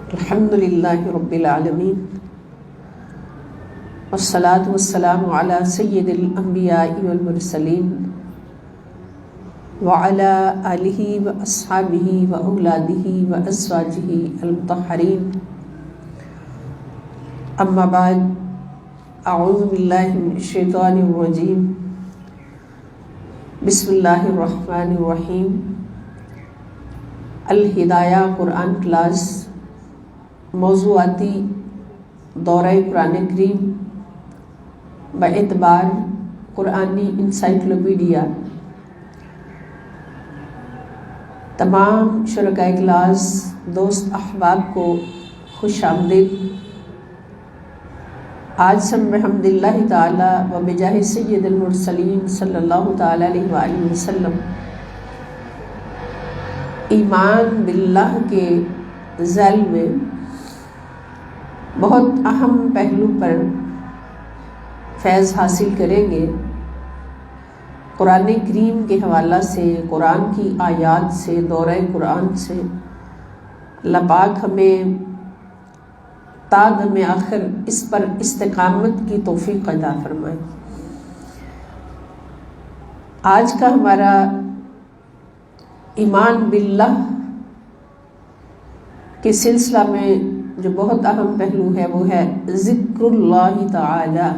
الحمدللہ رب العالمین والصلاة والسلام علی سید الانبیاء والمرسلین وعلی آلہ واصحابہ واولادہ وازواجہ المطہرین، اما بعد، اعوذ باللہ من الشیطان الرجیم، بسم اللہ الرحمن الرحیم۔ الہدایہ قرآن کلاس، موضوعاتی دورہ قرآن کریم باعتبار قرآنی انسائکلوپیڈیا۔ تمام شرکاء کلاس، دوست احباب کو خوش آمدید۔ آج ہم بحمد اللہ تعالی و بجاہ سید المرسلین صلی اللہ تعالی علیہ وآلہ وسلم ایمان باللہ کے ذیل میں بہت اہم پہلو پر فیض حاصل کریں گے۔ قرآن کریم کے حوالہ سے، قرآن کی آیات سے، دورہ قرآن سے اللہ پاک ہمیں تا دم آخر اس پر استقامت کی توفیق عطا فرمائے۔ آج کا ہمارا ایمان باللہ کے سلسلہ میں جو بہت اہم پہلو ہے وہ ہے ذکر اللہ تعالی،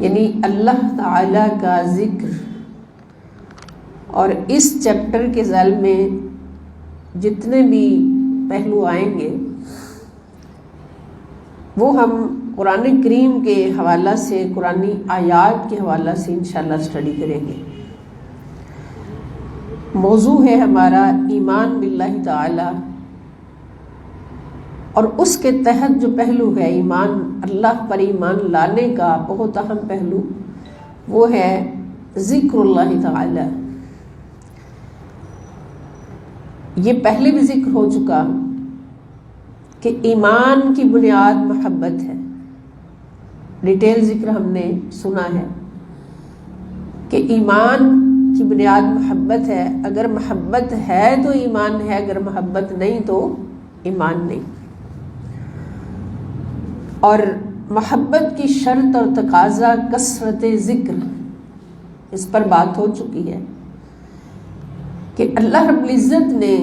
یعنی اللہ تعالی کا ذکر۔ اور اس چیپٹر کے ذیل میں جتنے بھی پہلو آئیں گے وہ ہم قرآن کریم کے حوالہ سے، قرآنی آیات کے حوالہ سے انشاءاللہ اسٹڈی کریں گے۔ موضوع ہے ہمارا ایمان باللہ تعالی، اور اس کے تحت جو پہلو ہے ایمان، اللہ پر ایمان لانے کا بہت اہم پہلو، وہ ہے ذکر اللہ تعالی۔ یہ پہلے بھی ذکر ہو چکا کہ ایمان کی بنیاد محبت ہے، ڈیٹیل ذکر ہم نے سنا ہے کہ ایمان کی بنیاد محبت ہے۔ اگر محبت ہے تو ایمان ہے، اگر محبت نہیں تو ایمان نہیں۔ اور محبت کی شرط اور تقاضا کثرت ذکر، اس پر بات ہو چکی ہے کہ اللہ رب العزت نے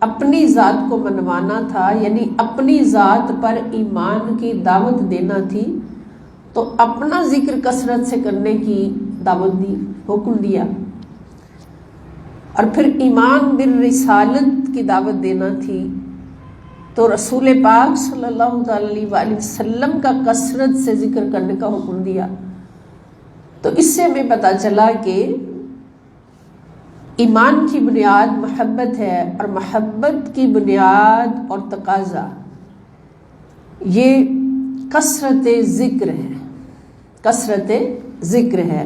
اپنی ذات کو منوانا تھا، یعنی اپنی ذات پر ایمان کی دعوت دینا تھی، تو اپنا ذکر کثرت سے کرنے کی دعوت دی، حکم دیا۔ اور پھر ایمان بالرسالت کی دعوت دینا تھی، تو رسول پاک صلی اللہ علیہ وآلہ وسلم کا کثرت سے ذکر کرنے کا حکم دیا۔ تو اس سے ہمیں پتہ چلا کہ ایمان کی بنیاد محبت ہے، اور محبت کی بنیاد اور تقاضا یہ کثرت ذکر ہے، کثرت ذکر ہے۔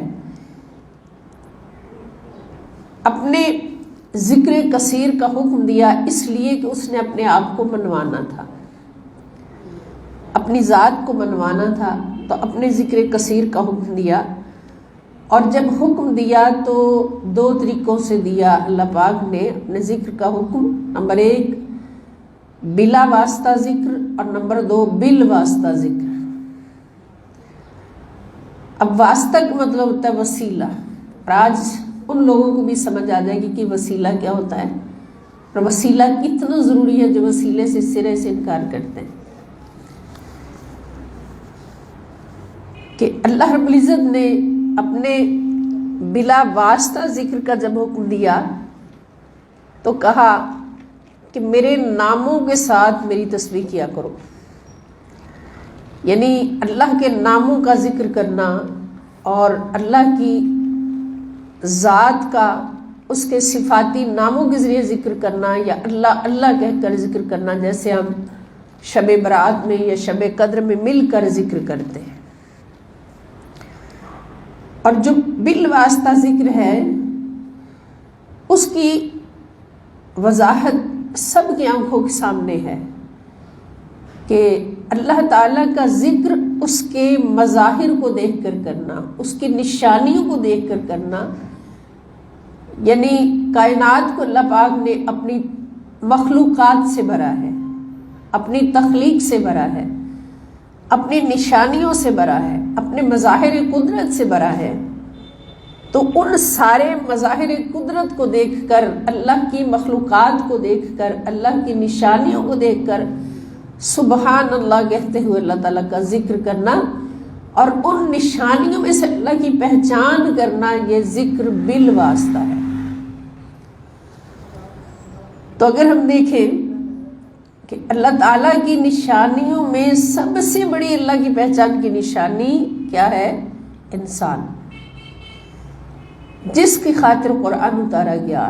اپنے ذکر کثیر کا حکم دیا اس لیے کہ اس نے اپنے آپ کو منوانا تھا، اپنی ذات کو منوانا تھا، تو اپنے ذکر کثیر کا حکم دیا۔ اور جب حکم دیا تو دو طریقوں سے دیا اللہ پاک نے اپنے ذکر کا حکم۔ نمبر 1 بلا واسطہ ذکر، اور نمبر 2 بالواسطہ ذکر۔ اب واسطہ کا مطلب ہوتا ہے وسیلہ، اور آج ان لوگوں کو بھی سمجھ آ جائے گی کہ وسیلہ کیا ہوتا ہے، اور وسیلہ کتنا ضروری ہے جو وسیلے سے سرے سے انکار کرتے ہیں۔ کہ اللہ رب العزت نے اپنے بلا واسطہ ذکر کا جب حکم دیا تو کہا کہ میرے ناموں کے ساتھ میری تسبیح کیا کرو، یعنی اللہ کے ناموں کا ذکر کرنا اور اللہ کی ذات کا، اس کے صفاتی ناموں کے ذریعے ذکر کرنا، یا اللہ اللہ کہہ کر ذکر کرنا، جیسے ہم شب برات میں یا شب قدر میں مل کر ذکر کرتے ہیں۔ اور جو بالواسطہ ذکر ہے اس کی وضاحت سب کی آنکھوں کے سامنے ہے کہ اللہ تعالیٰ کا ذکر اس کے مظاہر کو دیکھ کر کرنا، اس کی نشانیوں کو دیکھ کر کرنا، یعنی کائنات کو اللہ پاک نے اپنی مخلوقات سے بھرا ہے، اپنی تخلیق سے بھرا ہے، اپنی نشانیوں سے بھرا ہے، اپنے مظاہر قدرت سے بھرا ہے، تو ان سارے مظاہر قدرت کو دیکھ کر، اللہ کی مخلوقات کو دیکھ کر، اللہ کی نشانیوں کو دیکھ کر سبحان اللہ کہتے ہوئے اللہ تعالیٰ کا ذکر کرنا اور ان نشانیوں میں سے اللہ کی پہچان کرنا، یہ ذکر بالواسطہ ہے۔ تو اگر ہم دیکھیں کہ اللہ تعالیٰ کی نشانیوں میں سب سے بڑی اللہ کی پہچان کی نشانی کیا ہے؟ انسان، جس کی خاطر قرآن اتارا گیا،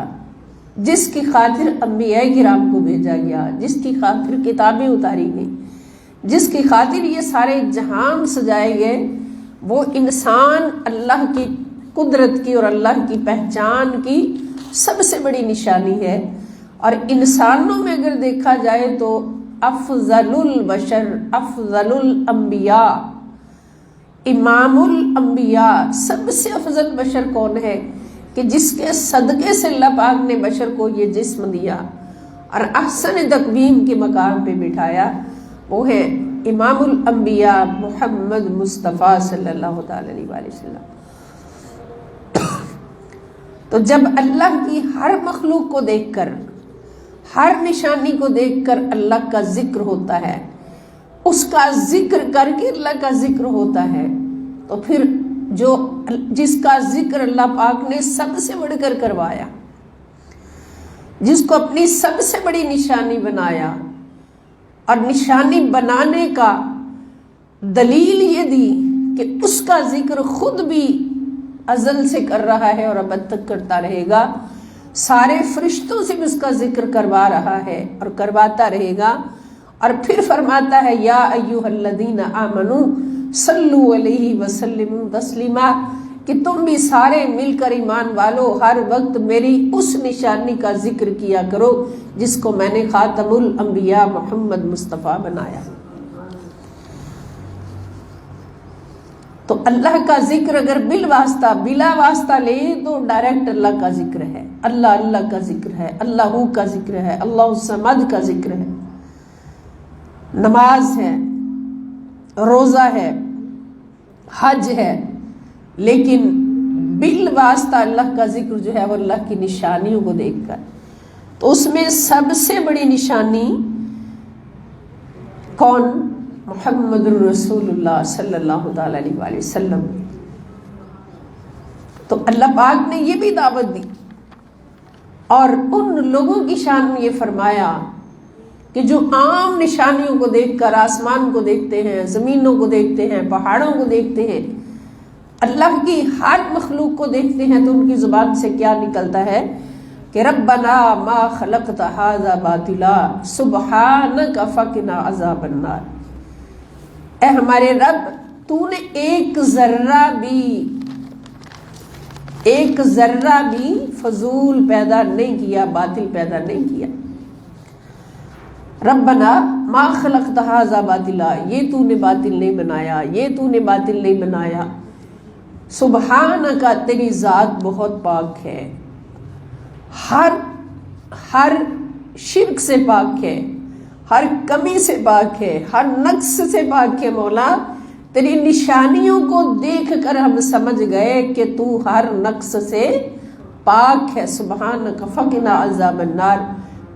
جس کی خاطر انبیاء کرام کو بھیجا گیا، جس کی خاطر کتابیں اتاری گئی، جس کی خاطر یہ سارے جہان سجائے گئے، وہ انسان اللہ کی قدرت کی اور اللہ کی پہچان کی سب سے بڑی نشانی ہے۔ اور انسانوں میں اگر دیکھا جائے تو افضل البشر، افضل الانبیاء، امام الانبیاء، سب سے افضل بشر کون ہے کہ جس کے صدقے سے اللہ پاک نے بشر کو یہ جسم دیا اور احسن تقویم کے مقام پہ بٹھایا، وہ ہے امام الانبیاء محمد مصطفیٰ صلی اللہ تعالی علیہ وسلم۔ تو جب اللہ کی ہر مخلوق کو دیکھ کر، ہر نشانی کو دیکھ کر اللہ کا ذکر ہوتا ہے، اس کا ذکر کر کے اللہ کا ذکر ہوتا ہے، تو پھر جس کا ذکر اللہ پاک نے سب سے بڑھ کر کروایا، جس کو اپنی سب سے بڑی نشانی بنایا، اور نشانی بنانے کا دلیل یہ دی کہ اس کا ذکر خود بھی ازل سے کر رہا ہے اور ابد تک کرتا رہے گا، سارے فرشتوں سے بھی اس کا ذکر کروا رہا ہے اور کرواتا رہے گا، اور پھر فرماتا ہے یا ایھا الذین آمنوا صلوا علیہ وسلموا تسلیما، کہ تم بھی سارے مل کر ایمان والو ہر وقت میری اس نشانی کا ذکر کیا کرو جس کو میں نے خاتم الانبیاء محمد مصطفیٰ بنایا۔ تو اللہ کا ذکر اگر بالواسطہ بلا واسطہ لے تو ڈائریکٹ اللہ کا ذکر ہے، اللہ کا ذکر ہے، اللہ کا ذکر ہے، اللہ الصمد کا ذکر ہے، نماز ہے، روزہ ہے، حج ہے، لیکن بالواسطہ اللہ کا ذکر جو ہے وہ اللہ کی نشانیوں کو دیکھ کر۔ تو اس میں سب سے بڑی نشانی کون؟ محمد الرسول اللہ صلی اللہ تعالی علیہ وسلم۔ تو اللہ پاک نے یہ بھی دعوت دی اور ان لوگوں کی شان میں یہ فرمایا کہ جو عام نشانیوں کو دیکھ کر آسمان کو دیکھتے ہیں، زمینوں کو دیکھتے ہیں، پہاڑوں کو دیکھتے ہیں، اللہ کی ہر مخلوق کو دیکھتے ہیں، تو ان کی زبان سے کیا نکلتا ہے کہ ربنا ما خلقت ھذا باطلا سبحانک فقنا عذاب النار، اے ہمارے رب تو نے ایک ذرہ بھی فضول پیدا نہیں کیا، باطل پیدا نہیں کیا۔ ربنا ما خلقت ھذا باطلا، یہ تو نے باطل نہیں بنایا، یہ تو نے باطل نہیں بنایا، سبحانک تیری ذات بہت پاک ہے، ہر شرک سے پاک ہے، ہر کمی سے پاک ہے، ہر نقص سے پاک ہے۔ مولا تیری نشانیوں کو دیکھ کر ہم سمجھ گئے کہ تو ہر نقص سے پاک ہے، سبحانک فقنا عذاب النار،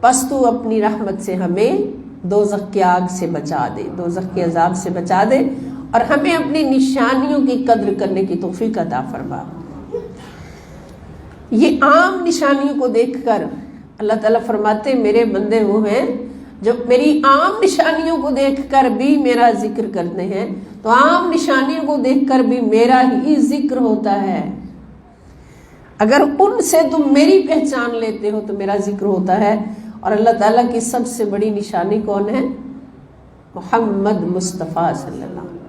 پس تو اپنی رحمت سے ہمیں دوزخ کی آگ سے بچا دے، دوزخ کے عذاب سے بچا دے، اور ہمیں اپنی نشانیوں کی قدر کرنے کی توفیق عطا فرما۔ یہ عام نشانیوں کو دیکھ کر اللہ تعالیٰ فرماتے میرے بندے وہ ہیں جو میری عام نشانیوں کو دیکھ کر بھی میرا ذکر کرتے ہیں، تو عام نشانیوں کو دیکھ کر بھی میرا ہی ذکر ہوتا ہے۔ اگر ان سے تم میری پہچان لیتے ہو تو میرا ذکر ہوتا ہے۔ اور اللہ تعالیٰ کی سب سے بڑی نشانی کون ہے؟ محمد مصطفیٰ صلی اللہ علیہ وسلم۔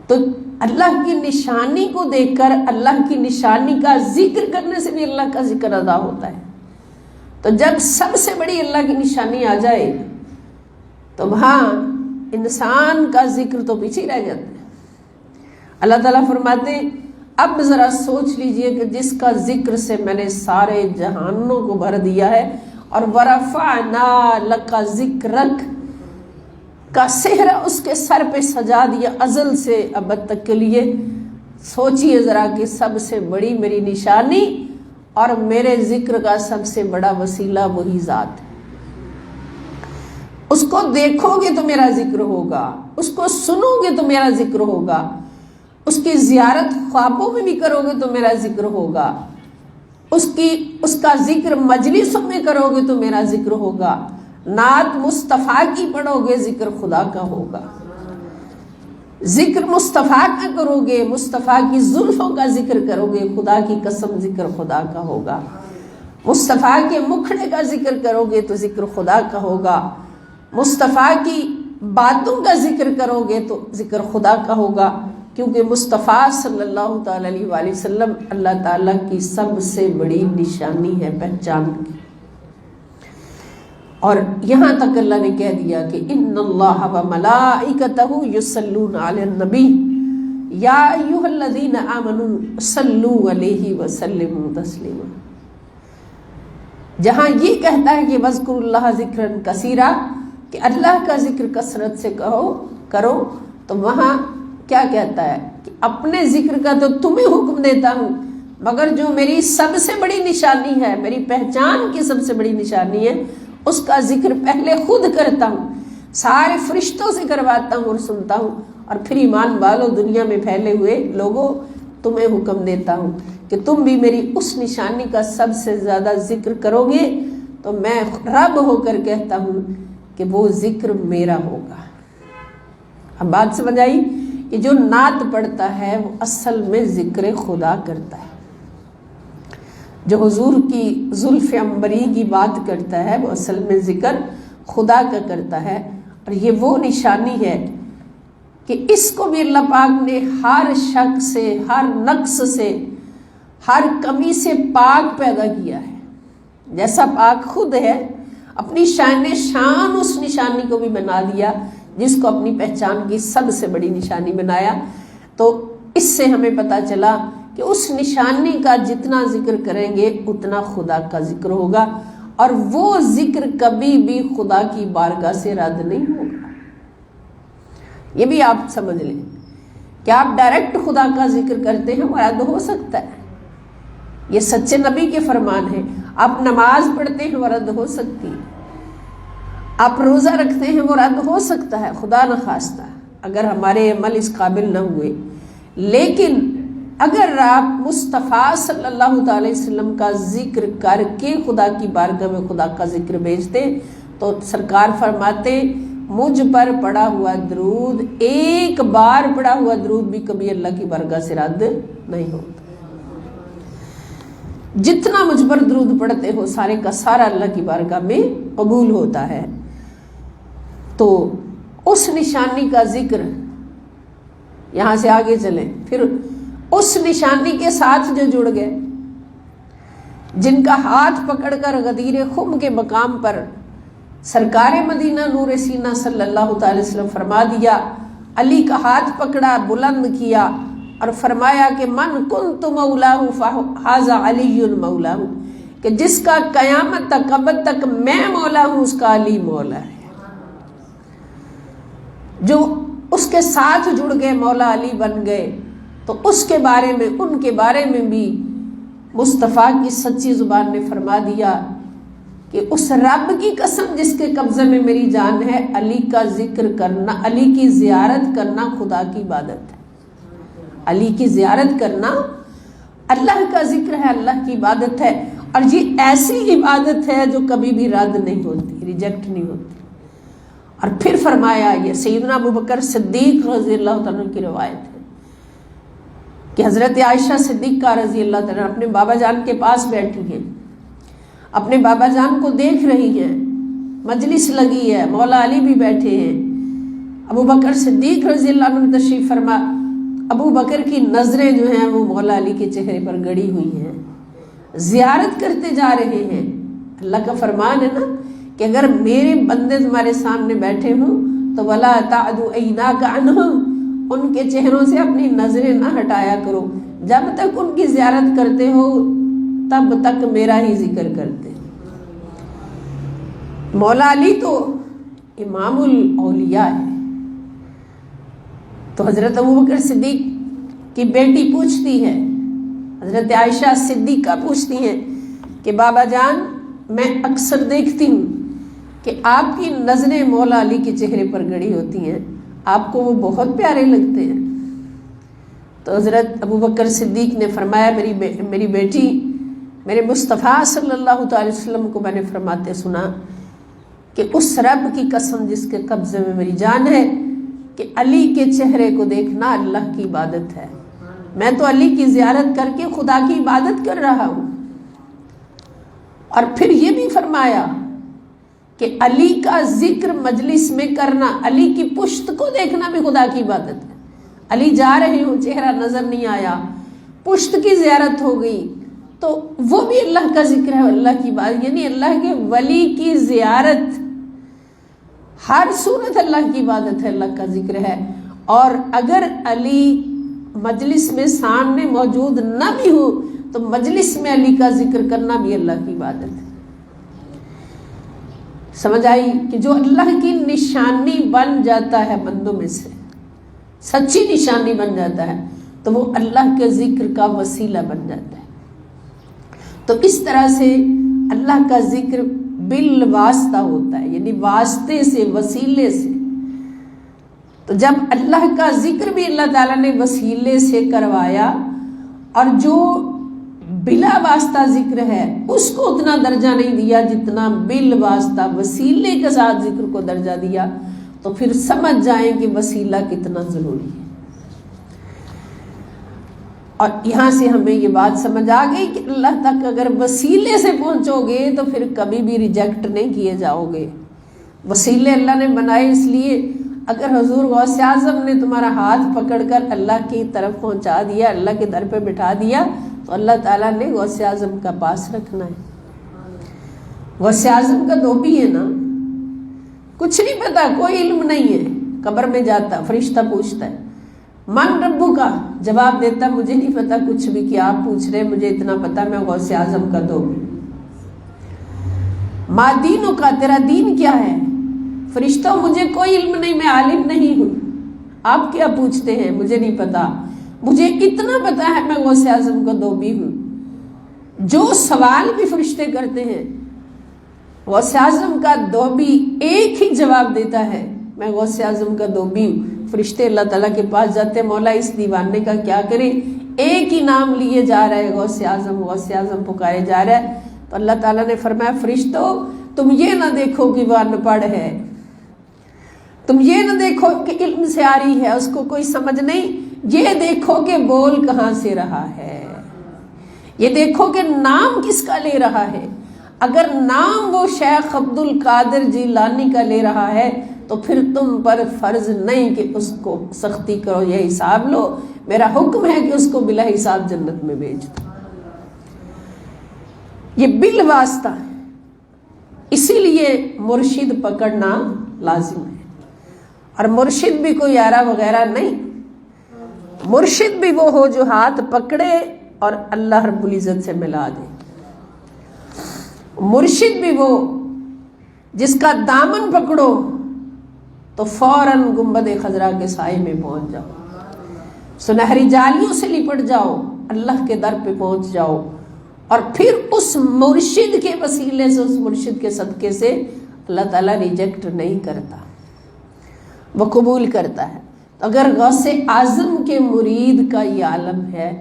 تو اللہ کی نشانی کو دیکھ کر اللہ کی نشانی کا ذکر کرنے سے بھی اللہ کا ذکر ادا ہوتا ہے۔ تو جب سب سے بڑی اللہ کی نشانی آ جائے تو وہاں انسان کا ذکر تو پیچھے رہ جاتا ہے۔ اللہ تعالیٰ فرماتے اب ذرا سوچ لیجئے کہ جس کا ذکر سے میں نے سارے جہانوں کو بھر دیا ہے اور ورفعنا لک ذکرک کا صحرا اس کے سر پہ سجا دیا ازل سے ابد تک کے لیے. سوچئے ذرا کہ سب سے بڑی میری نشانی اور میرے ذکر کا سب سے بڑا وسیلہ وہی ذات ہے. اس کو دیکھو گے تو میرا ذکر ہوگا، اس کو سنو گے تو میرا ذکر ہوگا، اس کی زیارت خوابوں میں بھی کرو گے تو میرا ذکر ہوگا، اس کا ذکر مجلسوں میں کرو گے تو میرا ذکر ہوگا، نعت مصطفیٰ کی پڑھو گے ذکر خدا کا ہوگا. ذکر مصطفیٰ کا کرو گے، مصطفیٰ کی زلفوں کا ذکر کرو گے، خدا کی قسم ذکر خدا کا ہوگا. مصطفیٰ کے مکھڑے کا ذکر کرو گے تو ذکر خدا کا ہوگا. مصطفیٰ کی باتوں کا ذکر کرو گے تو ذکر خدا کا ہوگا، کیونکہ مصطفیٰ صلی اللہ تعالی علیہ وآلہ وسلم اللہ تعالیٰ کی سب سے بڑی نشانی ہے، پہچان کی. اور یہاں تک اللہ نے کہہ دیا کہ ان اللہ وملائکتہ یصلون علی النبی یا ایھا الذین آمنوا صلوا علیہ وسلموا تسلیما. جہاں یہ کہتا ہے کہ وذکروا اللہ ذکرا کثیرا، کہ اللہ کا ذکر کثرت سے کرو، تو وہاں کیا کہتا ہے کہ اپنے ذکر کا تو تمہیں حکم دیتا ہوں، مگر جو میری سب سے بڑی نشانی ہے، میری پہچان کی سب سے بڑی نشانی ہے، اس کا ذکر پہلے خود کرتا ہوں، سارے فرشتوں سے کرواتا ہوں اور سنتا ہوں، اور پھر ایمان والو دنیا میں پھیلے ہوئے لوگوں تمہیں حکم دیتا ہوں کہ تم بھی میری اس نشانی کا سب سے زیادہ ذکر کرو گے تو میں رب ہو کر کہتا ہوں کہ وہ ذکر میرا ہوگا. اب بات سمجھ آئی کہ جو نعت پڑھتا ہے وہ اصل میں ذکر خدا کرتا ہے، جو حضور کی زلف عنبری کی بات کرتا ہے وہ اصل میں ذکر خدا کا کرتا ہے. اور یہ وہ نشانی ہے کہ اس کو بھی اللہ پاک نے ہر شک سے، ہر نقص سے، ہر کمی سے پاک پیدا کیا ہے. جیسا پاک خود ہے، اپنی شان اس نشانی کو بھی بنا دیا جس کو اپنی پہچان کی سب سے بڑی نشانی بنایا. تو اس سے ہمیں پتہ چلا کہ اس نشانی کا جتنا ذکر کریں گے اتنا خدا کا ذکر ہوگا، اور وہ ذکر کبھی بھی خدا کی بارگاہ سے رد نہیں ہوگا. یہ بھی آپ سمجھ لیں کہ آپ ڈائریکٹ خدا کا ذکر کرتے ہیں وہ رد ہو سکتا ہے، یہ سچے نبی کے فرمان ہے. آپ نماز پڑھتے ہیں وہ رد ہو سکتی ہے، آپ روزہ رکھتے ہیں وہ رد ہو سکتا ہے، خدا نخواستہ اگر ہمارے عمل اس قابل نہ ہوئے. لیکن اگر آپ مصطفیٰ صلی اللہ تعالی وسلم کا ذکر کر کے خدا کی بارگاہ میں خدا کا ذکر بھیجتے تو سرکار فرماتے مجھ پر پڑھا ہوا درود، ایک بار پڑھا ہوا درود بھی کبھی اللہ کی بارگاہ سے رد نہیں ہوتا. جتنا مجھ پر درود پڑھتے ہو سارے کا سارا اللہ کی بارگاہ میں قبول ہوتا ہے. تو اس نشانی کا ذکر، یہاں سے آگے چلیں، پھر اس نشانی کے ساتھ جو جڑ گئے، جن کا ہاتھ پکڑ کر غدیر خم کے مقام پر سرکار مدینہ نور سینہ صلی اللہ تعالی وسلم فرما دیا، علی کا ہاتھ پکڑا، بلند کیا اور فرمایا کہ من کنت مولاہ فہذا علی مولاہ، کہ جس کا قیامت تک ابد تک میں مولا ہوں اس کا علی مولا ہے. جو اس کے ساتھ جڑ گئے مولا علی بن گئے تو اس کے بارے میں، ان کے بارے میں بھی مصطفیٰ کی سچی زبان نے فرما دیا کہ اس رب کی قسم جس کے قبضے میں میری جان ہے، علی کا ذکر کرنا، علی کی زیارت کرنا خدا کی عبادت ہے. علی کی زیارت کرنا اللہ کا ذکر ہے، اللہ کی عبادت ہے، اور یہ ایسی عبادت ہے جو کبھی بھی رد نہیں ہوتی، ریجیکٹ نہیں ہوتی. اور پھر فرمایا، یہ سیدنا ابوبکر صدیق رضی اللہ تعالیٰ عنہ کی روایت ہے کہ حضرت عائشہ صدیقہ رضی اللہ تعالیٰ اپنے بابا جان کے پاس بیٹھی ہیں، اپنے بابا جان کو دیکھ رہی ہیں، مجلس لگی ہے، مولا علی بھی بیٹھے ہیں، ابوبکر صدیق رضی اللہ عنہ تشریف فرما. ابو بکر کی نظریں جو ہیں وہ مولا علی کے چہرے پر گڑی ہوئی ہیں، زیارت کرتے جا رہے ہیں. اللہ کا فرمان ہے نا کہ اگر میرے بندے تمہارے سامنے بیٹھے ہوں تو وَلَا تَعْدُ عَيْنَاكَ عَنْهُمْ، ان کے چہروں سے اپنی نظریں نہ ہٹایا کرو، جب تک ان کی زیارت کرتے ہو تب تک میرا ہی ذکر کرتے. مولا علی تو امام الاولیاء ہے. تو حضرت ابوبکر صدیق کی بیٹی پوچھتی ہے، حضرت عائشہ صدیقہ پوچھتی ہیں کہ بابا جان میں اکثر دیکھتی ہوں کہ آپ کی نظریں مولا علی کے چہرے پر گڑی ہوتی ہیں، آپ کو وہ بہت پیارے لگتے ہیں. تو حضرت ابوبکر صدیق نے فرمایا میری بیٹی، میرے مصطفیٰ صلی اللہ تعالی وسلم کو میں نے فرماتے سنا کہ اس رب کی قسم جس کے قبضے میں میری جان ہے کہ علی کے چہرے کو دیکھنا اللہ کی عبادت ہے. میں تو علی کی زیارت کر کے خدا کی عبادت کر رہا ہوں. اور پھر یہ بھی فرمایا کہ علی کا ذکر مجلس میں کرنا، علی کی پشت کو دیکھنا بھی خدا کی عبادت ہے. علی جا رہے ہوں، چہرہ نظر نہیں آیا، پشت کی زیارت ہو گئی تو وہ بھی اللہ کا ذکر ہے، اللہ کی عبادت. یعنی اللہ کے ولی کی زیارت ہر صورت اللہ کی عبادت ہے، اللہ کا ذکر ہے. اور اگر علی مجلس میں سامنے موجود نہ بھی ہو تو مجلس میں علی کا ذکر کرنا بھی اللہ کی عبادت ہے. سمجھ آئی کہ جو اللہ کی نشانی بن جاتا ہے بندوں میں سے، سچی نشانی بن جاتا ہے، تو وہ اللہ کے ذکر کا وسیلہ بن جاتا ہے. تو اس طرح سے اللہ کا ذکر بالواسطہ ہوتا ہے، یعنی واسطے سے، وسیلے سے. تو جب اللہ کا ذکر بھی اللہ تعالیٰ نے وسیلے سے کروایا، اور جو بلا واسطہ ذکر ہے اس کو اتنا درجہ نہیں دیا جتنا بالواسطہ وسیلے کے ساتھ ذکر کو درجہ دیا، تو پھر سمجھ جائیں کہ وسیلہ کتنا ضروری ہے. اور یہاں سے ہمیں یہ بات سمجھ آ گئی کہ اللہ تک اگر وسیلے سے پہنچو گے تو پھر کبھی بھی ریجیکٹ نہیں کیے جاؤ گے. وسیلے اللہ نے بنائے اس لیے، اگر حضور غوث اعظم نے تمہارا ہاتھ پکڑ کر اللہ کی طرف پہنچا دیا، اللہ کے در پہ بٹھا دیا، تو اللہ تعالیٰ نے غوث اعظم کا پاس رکھنا ہے. غوث اعظم کا دھوبی ہے نا، کچھ نہیں پتا، کوئی علم نہیں ہے. قبر میں جاتا، فرشتہ پوچھتا ہے من ربو کا، جواب دیتا مجھے نہیں پتا کچھ بھی، کہ آپ پوچھ رہے مجھے اتنا پتا میں غوث اعظم کا دھوبی. ما دینوں کا، تیرا دین کیا ہے؟ فرشتوں مجھے کوئی علم نہیں، میں عالم نہیں ہوں، آپ کیا پوچھتے ہیں مجھے نہیں پتا، مجھے اتنا پتا ہے میں غوث اعظم کا دھوبی ہوں. جو سوال بھی فرشتے کرتے ہیں غوث اعظم کا دھوبی ایک ہی جواب دیتا ہے، میں غوث اعظم کا دھوبی ہوں. فرشتے اللہ تعالیٰ کے پاس جاتے ہیں، مولا اس دیوانے کا کیا کریں، ایک ہی نام لیے جا رہا ہے غوث اعظم، غوث اعظم پکارے جا رہا ہے. تو اللہ تعالیٰ نے فرمایا فرشتوں تم یہ نہ دیکھو کہ وہ ان پڑھ ہے، تم یہ نہ دیکھو کہ علم سے آ رہی ہے، اس کو کوئی سمجھ نہیں، یہ دیکھو کہ بول کہاں سے رہا ہے، یہ دیکھو کہ نام کس کا لے رہا ہے. اگر نام وہ شیخ عبد القادر جیلانی کا لے رہا ہے تو پھر تم پر فرض نہیں کہ اس کو سختی کرو، یہ حساب لو، میرا حکم ہے کہ اس کو بلا حساب جنت میں بھیج دو. یہ بالواسطہ ہے، اسی لیے مرشد پکڑنا لازم ہے. اور مرشد بھی کوئی آرا وغیرہ نہیں، مرشد بھی وہ ہو جو ہاتھ پکڑے اور اللہ رب العزت سے ملا دے. مرشد بھی وہ جس کا دامن پکڑو تو فوراً گنبد خضرا کے سائے میں پہنچ جاؤ، سنہری جالیوں سے لپٹ جاؤ، اللہ کے در پہ پہنچ جاؤ. اور پھر اس مرشد کے وسیلے سے، اس مرشد کے صدقے سے اللہ تعالیٰ ریجیکٹ نہیں کرتا، وہ قبول کرتا ہے. اگر غوث اعظم کے مرید کا یہ عالم ہے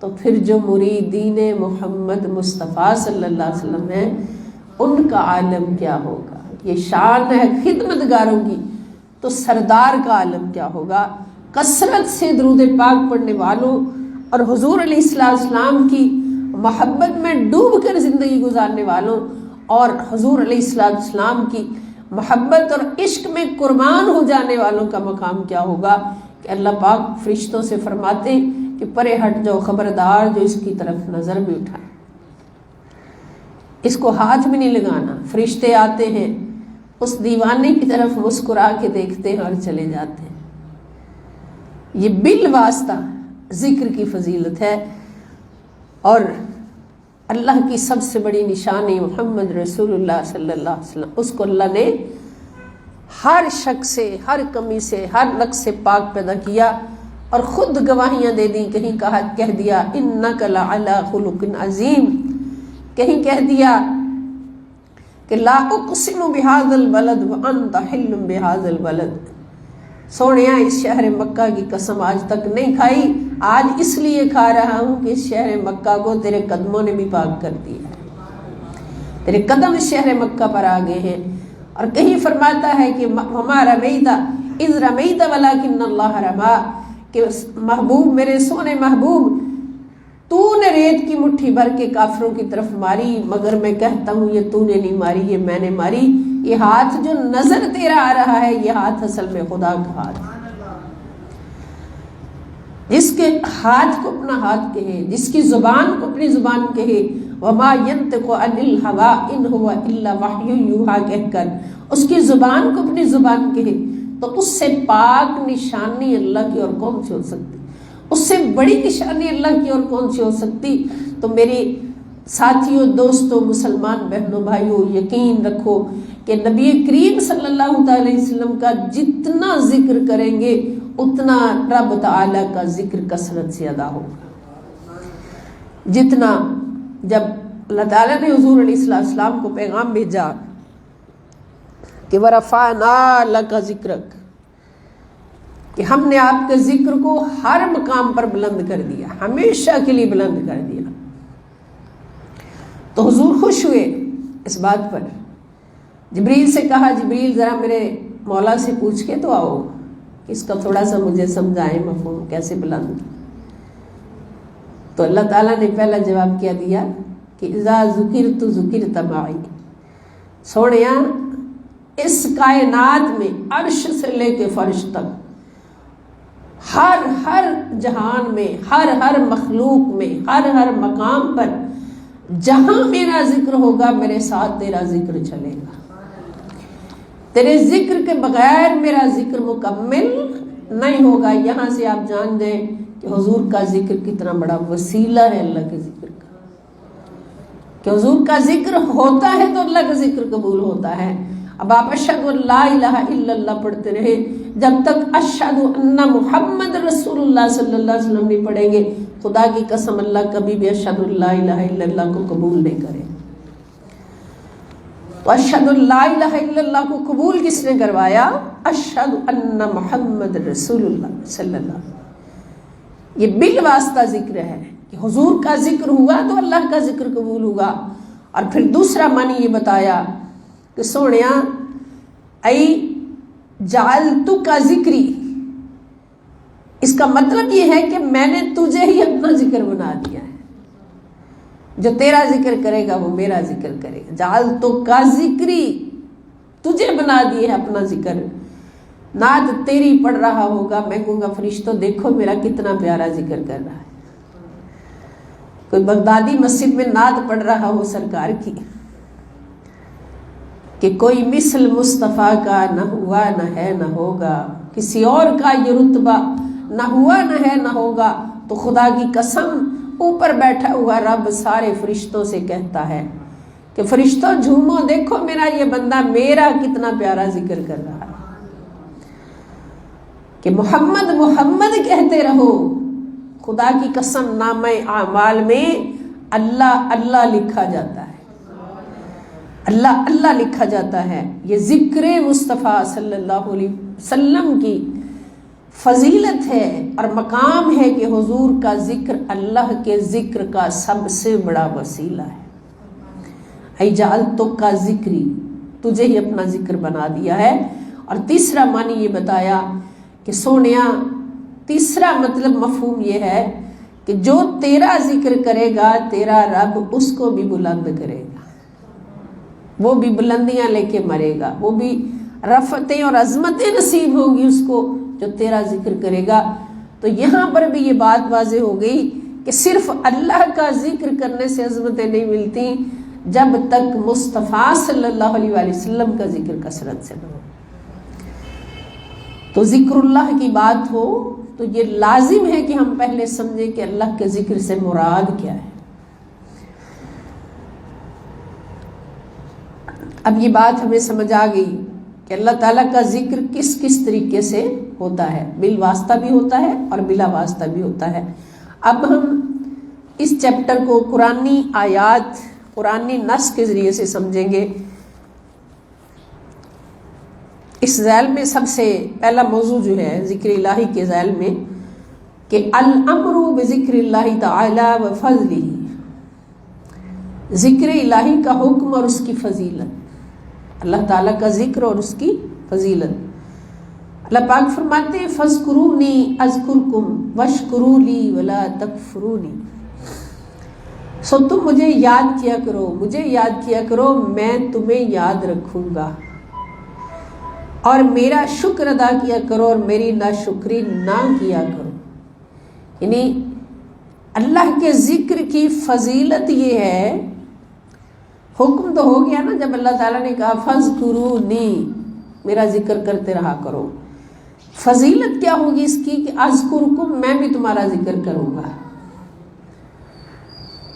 تو پھر جو مریدین محمد مصطفیٰ صلی اللہ علیہ وسلم ہیں ان کا عالم کیا ہوگا. یہ شان ہے خدمتگاروں کی، تو سردار کا عالم کیا ہوگا. کثرت سے درود پاک پڑھنے والوں اور حضور علیہ السلام کی محبت میں ڈوب کر زندگی گزارنے والوں اور حضور علیہ السلام کی محبت اور عشق میں قربان ہو جانے والوں کا مقام کیا ہوگا کہ اللہ پاک فرشتوں سے فرماتے کہ پرے ہٹ جاؤ، خبردار جو اس کی طرف نظر بھی اٹھائے، اس کو ہاتھ بھی نہیں لگانا. فرشتے آتے ہیں، اس دیوانے کی طرف مسکرا کے دیکھتے ہیں اور چلے جاتے ہیں. یہ بالواسطہ ذکر کی فضیلت ہے. اور اللہ کی سب سے بڑی نشانی محمد رسول اللہ صلی اللہ علیہ وسلم، اس کو اللہ نے ہر شک سے، ہر کمی سے، ہر نقص سے پاک پیدا کیا، اور خود گواہیاں دے دی. کہیں کہہ دیا انک لعلی خلق عظیم، کہیں کہہ دیا کہ لا اقسم بہذا البلد وانت حل بہذا البلد. سونیا اس شہر مکہ کی قسم آج تک نہیں کھائی، آج اس لیے کھا رہا ہوں کہ اس شہر مکہ کو تیرے قدموں نے بھی پاک کر دیا، تیرے قدم اس شہر مکہ پر آ گئے ہیں. اور کہیں فرماتا ہے کہ وما رمیت اذ رمیت ولکن اللہ رما، کہ محبوب، میرے سونے محبوب، تو نے ریت کی مٹھی بھر کے کافروں کی طرف ماری، مگر میں کہتا ہوں یہ تو نے نہیں ماری، یہ میں نے ماری. یہ ہاتھ جو نظر تیرا آ رہا ہے، یہ ہاتھ اصل میں خدا کا ہاتھ ہے. جس کے ہاتھ کو اپنا ہاتھ کہے، جس کی زبان کو اپنی زبان کہے، وما ينطق عن الهوى ان هو الا وحی یوحى کہہ کر اس کی زبان کو اپنی زبان کہے، تو اس سے پاک نشانی اللہ کی اور کون سی ہو سکتی، اس سے بڑی نشانی اللہ کی اور کون سی ہو سکتی. تو میری ساتھیوں، دوستوں، مسلمان بہنوں، بھائیوں، یقین رکھو کہ نبی کریم صلی اللہ علیہ وسلم کا جتنا ذکر کریں گے اتنا رب تعالیٰ کا ذکر کثرت سے ادا ہوگا. جتنا جب اللہ تعالیٰ نے حضور علیہ السلام کو پیغام بھیجا کہ وَرَفَعْنَا لَكَ ذِكْرَكَ، کہ ہم نے آپ کے ذکر کو ہر مقام پر بلند کر دیا، ہمیشہ کے لیے بلند کر دیا، تو حضور خوش ہوئے اس بات پر. جبریل سے کہا جبریل ذرا میرے مولا سے پوچھ کے تو آؤ، اس کا تھوڑا سا مجھے سمجھائیں مفہوم کیسے بلند. تو اللہ تعالیٰ نے پہلا جواب کیا دیا کہ اذا ذکرت ذکرت معی. سونیا اس کائنات میں عرش سے لے کے فرش تک، ہر جہان میں، ہر مخلوق میں، ہر مقام پر جہاں میرا ذکر ہوگا میرے ساتھ تیرا ذکر چلے گا. تیرے ذکر کے بغیر میرا ذکر مکمل نہیں ہوگا. یہاں سے آپ جان جائیں کہ حضور کا ذکر کتنا بڑا وسیلہ ہے اللہ کے ذکر کا، کہ حضور کا ذکر ہوتا ہے تو اللہ کا ذکر قبول ہوتا ہے. اب آپ اشہد ان لا الہ الا اللہ پڑھتے رہے، جب تک اشہد ان محمد رسول اللہ صلی اللہ علیہ وسلم نہیں پڑھیں گے، خدا کی قسم اللہ کبھی بھی اشہد ان لا الہ الا اللہ کو قبول نہیں کرے. تو اشہد ان لا الہ الا اللہ کو قبول کس نے کروایا؟ اشہد ان محمد رسول اللہ صلی اللہ علیہ وسلم. یہ بالواسطہ ذکر ہے کہ حضور کا ذکر ہوا تو اللہ کا ذکر قبول ہوگا. اور پھر دوسرا معنی یہ بتایا کہ سونیا ای جعلتک ذکری، اس کا مطلب یہ ہے کہ میں نے تجھے ہی اپنا ذکر بنا دیا ہے، جو تیرا ذکر کرے گا وہ میرا ذکر کرے گا. جعلتک ذکری، تجھے بنا دیے ہے اپنا ذکر. نعت تیری پڑھ رہا ہوگا، میں کہوں گا فرشتوں دیکھو میرا کتنا پیارا ذکر کر رہا ہے. کوئی بغدادی مسجد میں نعت پڑھ رہا ہو سرکار کی کہ کوئی مثل مصطفیٰ کا نہ ہوا نہ ہے نہ ہوگا، کسی اور کا یہ رتبہ نہ ہوا نہ ہے نہ ہوگا، تو خدا کی قسم اوپر بیٹھا ہوا رب سارے فرشتوں سے کہتا ہے کہ فرشتوں جھومو، دیکھو میرا یہ بندہ میرا کتنا پیارا ذکر کر رہا ہے. کہ محمد محمد کہتے رہو. خدا کی قسم نامہ اعمال میں اللہ اللہ لکھا جاتا ہے، اللہ اللہ لکھا جاتا ہے. یہ ذکر مصطفیٰ صلی اللہ علیہ وسلم کی فضیلت ہے اور مقام ہے کہ حضور کا ذکر اللہ کے ذکر کا سب سے بڑا وسیلہ ہے. ای جعلتک کا ذکری، تجھے ہی اپنا ذکر بنا دیا ہے. اور تیسرا معنی یہ بتایا کہ سونیا تیسرا مطلب مفہوم یہ ہے کہ جو تیرا ذکر کرے گا تیرا رب اس کو بھی بلند کرے گا، وہ بھی بلندیاں لے کے مرے گا، وہ بھی رفتیں اور عظمتیں نصیب ہوں گی اس کو جو تیرا ذکر کرے گا. تو یہاں پر بھی یہ بات واضح ہو گئی کہ صرف اللہ کا ذکر کرنے سے عظمتیں نہیں ملتی جب تک مصطفیٰ صلی اللہ علیہ وآلہ وسلم کا ذکر کثرت سے نہ ہو. تو ذکر اللہ کی بات ہو تو یہ لازم ہے کہ ہم پہلے سمجھیں کہ اللہ کے ذکر سے مراد کیا ہے. اب یہ بات ہمیں سمجھ آ گئی کہ اللہ تعالیٰ کا ذکر کس کس طریقے سے ہوتا ہے، بالواسطہ بھی ہوتا ہے اور بلا واسطہ بھی ہوتا ہے۔ اب ہم اس چیپٹر کو قرآنی آیات، قرآنی نص کے ذریعے سے سمجھیں گے۔ اس ذیل میں سب سے پہلا موضوع جو ہے ذکر الہی کے ذیل میں کہ الامر بذکر اللہ تعالی و فضلہ، ذکر الہی کا حکم اور اس کی فضیلت، اللہ تعالیٰ کا ذکر اور اس کی فضیلت۔ اللہ پاک فرماتے ہیں فاذکرونی اذکرکم واشکروا لی ولا تکفرونی، سو تم مجھے یاد کیا کرو، مجھے یاد کیا کرو، میں تمہیں یاد رکھوں گا، اور میرا شکر ادا کیا کرو اور میری ناشکری نہ کیا کرو۔ یعنی اللہ کے ذکر کی فضیلت یہ ہے، حکم تو ہو گیا نا جب اللہ تعالیٰ نے کہا فاذکرونی، میرا ذکر کرتے رہا کرو، فضیلت کیا ہوگی اس کی کہ اذکرکم، میں بھی تمہارا ذکر کروں گا۔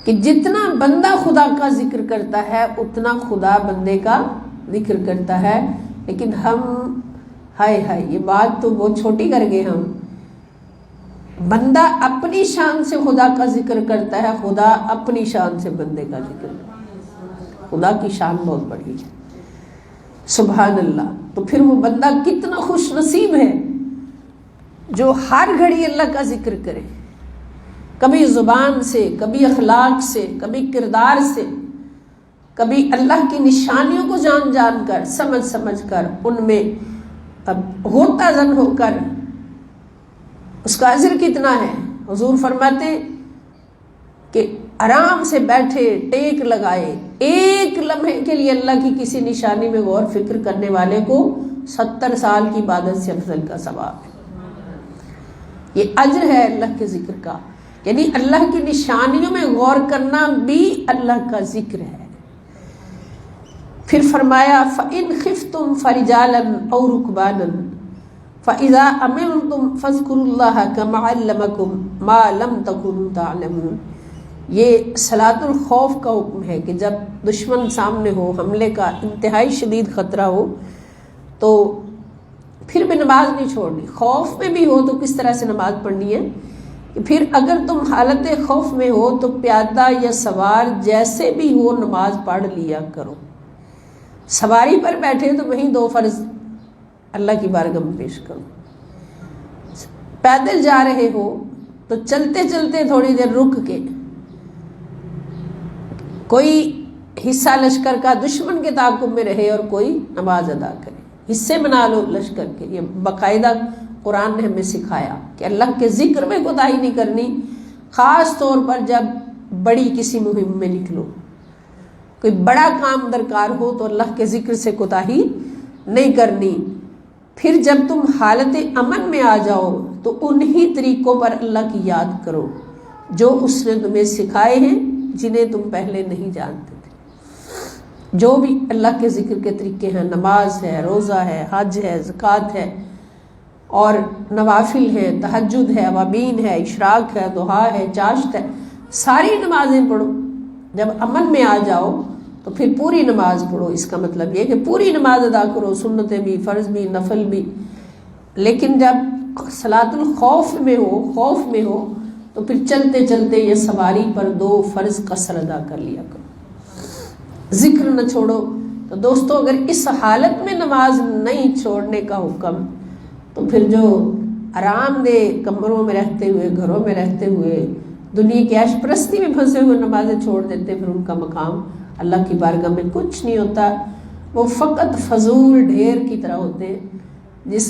کہ جتنا بندہ خدا کا ذکر کرتا ہے اتنا خدا بندے کا ذکر کرتا ہے، لیکن ہم ہائے ہائے یہ بات تو بہت چھوٹی کر گئے ہم۔ بندہ اپنی شان سے خدا کا ذکر کرتا ہے، خدا اپنی شان سے بندے کا ذکر کرتا ہے، خدا کی شان بہت بڑی ہے، سبحان اللہ۔ تو پھر وہ بندہ کتنا خوش نصیب ہے جو ہر گھڑی اللہ کا ذکر کرے، کبھی زبان سے، کبھی اخلاق سے، کبھی کردار سے، کبھی اللہ کی نشانیوں کو جان جان کر، سمجھ سمجھ کر، ان میں غوطہ زن ہو کر۔ اس کا اجر کتنا ہے؟ حضور فرماتے کہ آرام سے بیٹھے، ٹیک لگائے، ایک لمحے کے لیے اللہ کی کسی نشانی میں غور فکر کرنے والے کو 70 سال کی عبادت سے افضل کا ثواب ہے۔ یہ اجر ہے اللہ کے ذکر کا، یعنی اللہ کی نشانیوں میں غور کرنا بھی اللہ کا ذکر ہے۔ پھر فرمایا فَإِنْ خِفْتُمْ فَرِجَالًا أَوْ رُكْبَانًا فَإِذَا أَمِنْتُمْ فَاذْكُرُوا اللَّهَ كَمَا عَلَّمَكُمْ مَا لَمْ تَكُونُوا تَعْلَمُونَ۔ یہ صلاۃ الخوف کا حکم ہے کہ جب دشمن سامنے ہو، حملے کا انتہائی شدید خطرہ ہو، تو پھر بھی نماز نہیں چھوڑنی۔ خوف میں بھی ہو تو کس طرح سے نماز پڑھنی ہے کہ پھر اگر تم حالت خوف میں ہو تو پیادہ یا سوار جیسے بھی ہو نماز پڑھ لیا کرو۔ سواری پر بیٹھے تو وہیں 2 فرض اللہ کی بارگاہ میں پیش کرو، پیدل جا رہے ہو تو چلتے چلتے تھوڑی دیر رک کے کوئی حصہ لشکر کا دشمن کے تعاقب میں رہے اور کوئی نماز ادا کرے، حصے بنا لو لشکر کے۔ یہ باقاعدہ قرآن نے ہمیں سکھایا کہ اللہ کے ذکر میں کوتاہی نہیں کرنی، خاص طور پر جب بڑی کسی مہم میں نکلو، کوئی بڑا کام درکار ہو تو اللہ کے ذکر سے کوتاہی نہیں کرنی۔ پھر جب تم حالت امن میں آ جاؤ تو انہی طریقوں پر اللہ کی یاد کرو جو اس نے تمہیں سکھائے ہیں، جنہیں تم پہلے نہیں جانتے تھے۔ جو بھی اللہ کے ذکر کے طریقے ہیں، نماز ہے، روزہ ہے، حج ہے، زکوٰۃ ہے، اور نوافل ہے، تہجد ہے، اوابین ہے، اشراق ہے، دعا ہے، چاشت ہے، ساری نمازیں پڑھو۔ جب امن میں آ جاؤ تو پھر پوری نماز پڑھو۔ اس کا مطلب یہ کہ پوری نماز ادا کرو، سنتیں بھی، فرض بھی، نفل بھی۔ لیکن جب صلاۃ الخوف میں ہو، خوف میں ہو، تو پھر چلتے چلتے یہ سواری پر 2 فرض قصر ادا کر لیا کرو، ذکر نہ چھوڑو۔ تو دوستو اگر اس حالت میں نماز نہیں چھوڑنے کا حکم، تو پھر جو آرام دہ کمروں میں رہتے ہوئے، گھروں میں رہتے ہوئے، دنیا کی عیش پرستی میں پھنسے ہوئے نمازیں چھوڑ دیتے، پھر ان کا مقام اللہ کی بارگاہ میں کچھ نہیں ہوتا۔ وہ فقط فضول ڈھیر کی طرح ہوتے ہیں، جس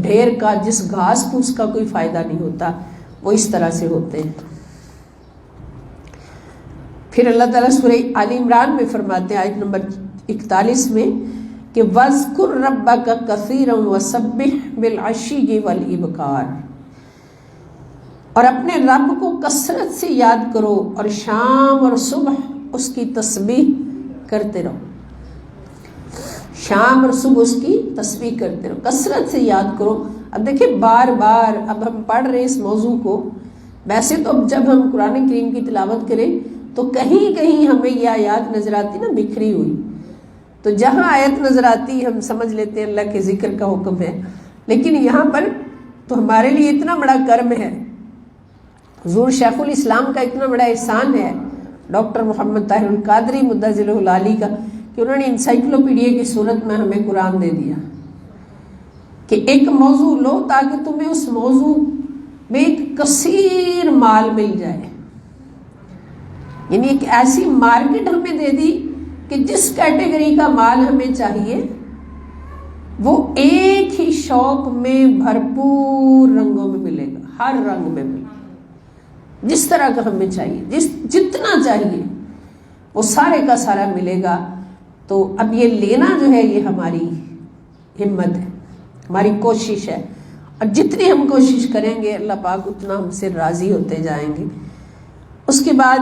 ڈھیر کا، جس گھاس پھوس کا کوئی فائدہ نہیں ہوتا، وہ اس طرح سے ہوتے ہیں۔ پھر اللہ تعالیٰ سورہ آل عمران میں فرماتے ہیں آیت نمبر 41 میں کہ وَاذْكُرْ رَبَّكَ كَثِيرًا وَسَبِّحْ بِالْعَشِيِّ وَالْإِبْكَارِ، اور اپنے رب کو کثرت سے یاد کرو اور شام اور صبح اس کی تسبیح کرتے رہو، شام اور صبح اس کی تسبیح کرتے رہو، کثرت سے یاد کرو۔ اب دیکھیں بار بار اب ہم پڑھ رہے اس موضوع کو، ویسے تو اب جب ہم قرآن کریم کی تلاوت کریں تو کہیں کہیں ہمیں یہ آیات نظر آتی نا بکھری ہوئی، تو جہاں آیت نظر آتی ہم سمجھ لیتے ہیں اللہ کے ذکر کا حکم ہے، لیکن یہاں پر تو ہمارے لیے اتنا بڑا کرم ہے، حضور شیخ الاسلام کا اتنا بڑا احسان ہے، ڈاکٹر محمد طاہر القادری مدظلہ العالی کا، کہ انہوں نے انسائکلوپیڈیا کی صورت میں ہمیں قرآن دے دیا کہ ایک موضوع لو تاکہ تمہیں اس موضوع میں ایک کثیر مال مل جائے، یعنی ایک ایسی مارکیٹ ہمیں دے دی کہ جس کیٹیگری کا مال ہمیں چاہیے وہ ایک ہی شوق میں بھرپور رنگوں میں ملے گا، ہر رنگ میں ملے گا، جس طرح کا ہمیں چاہیے، جتنا چاہیے وہ سارے کا سارا ملے گا۔ تو اب یہ لینا جو ہے یہ ہماری ہمت ہے، ہماری کوشش ہے، اور جتنی ہم کوشش کریں گے اللہ پاک اتنا ہم سے راضی ہوتے جائیں گے۔ اس کے بعد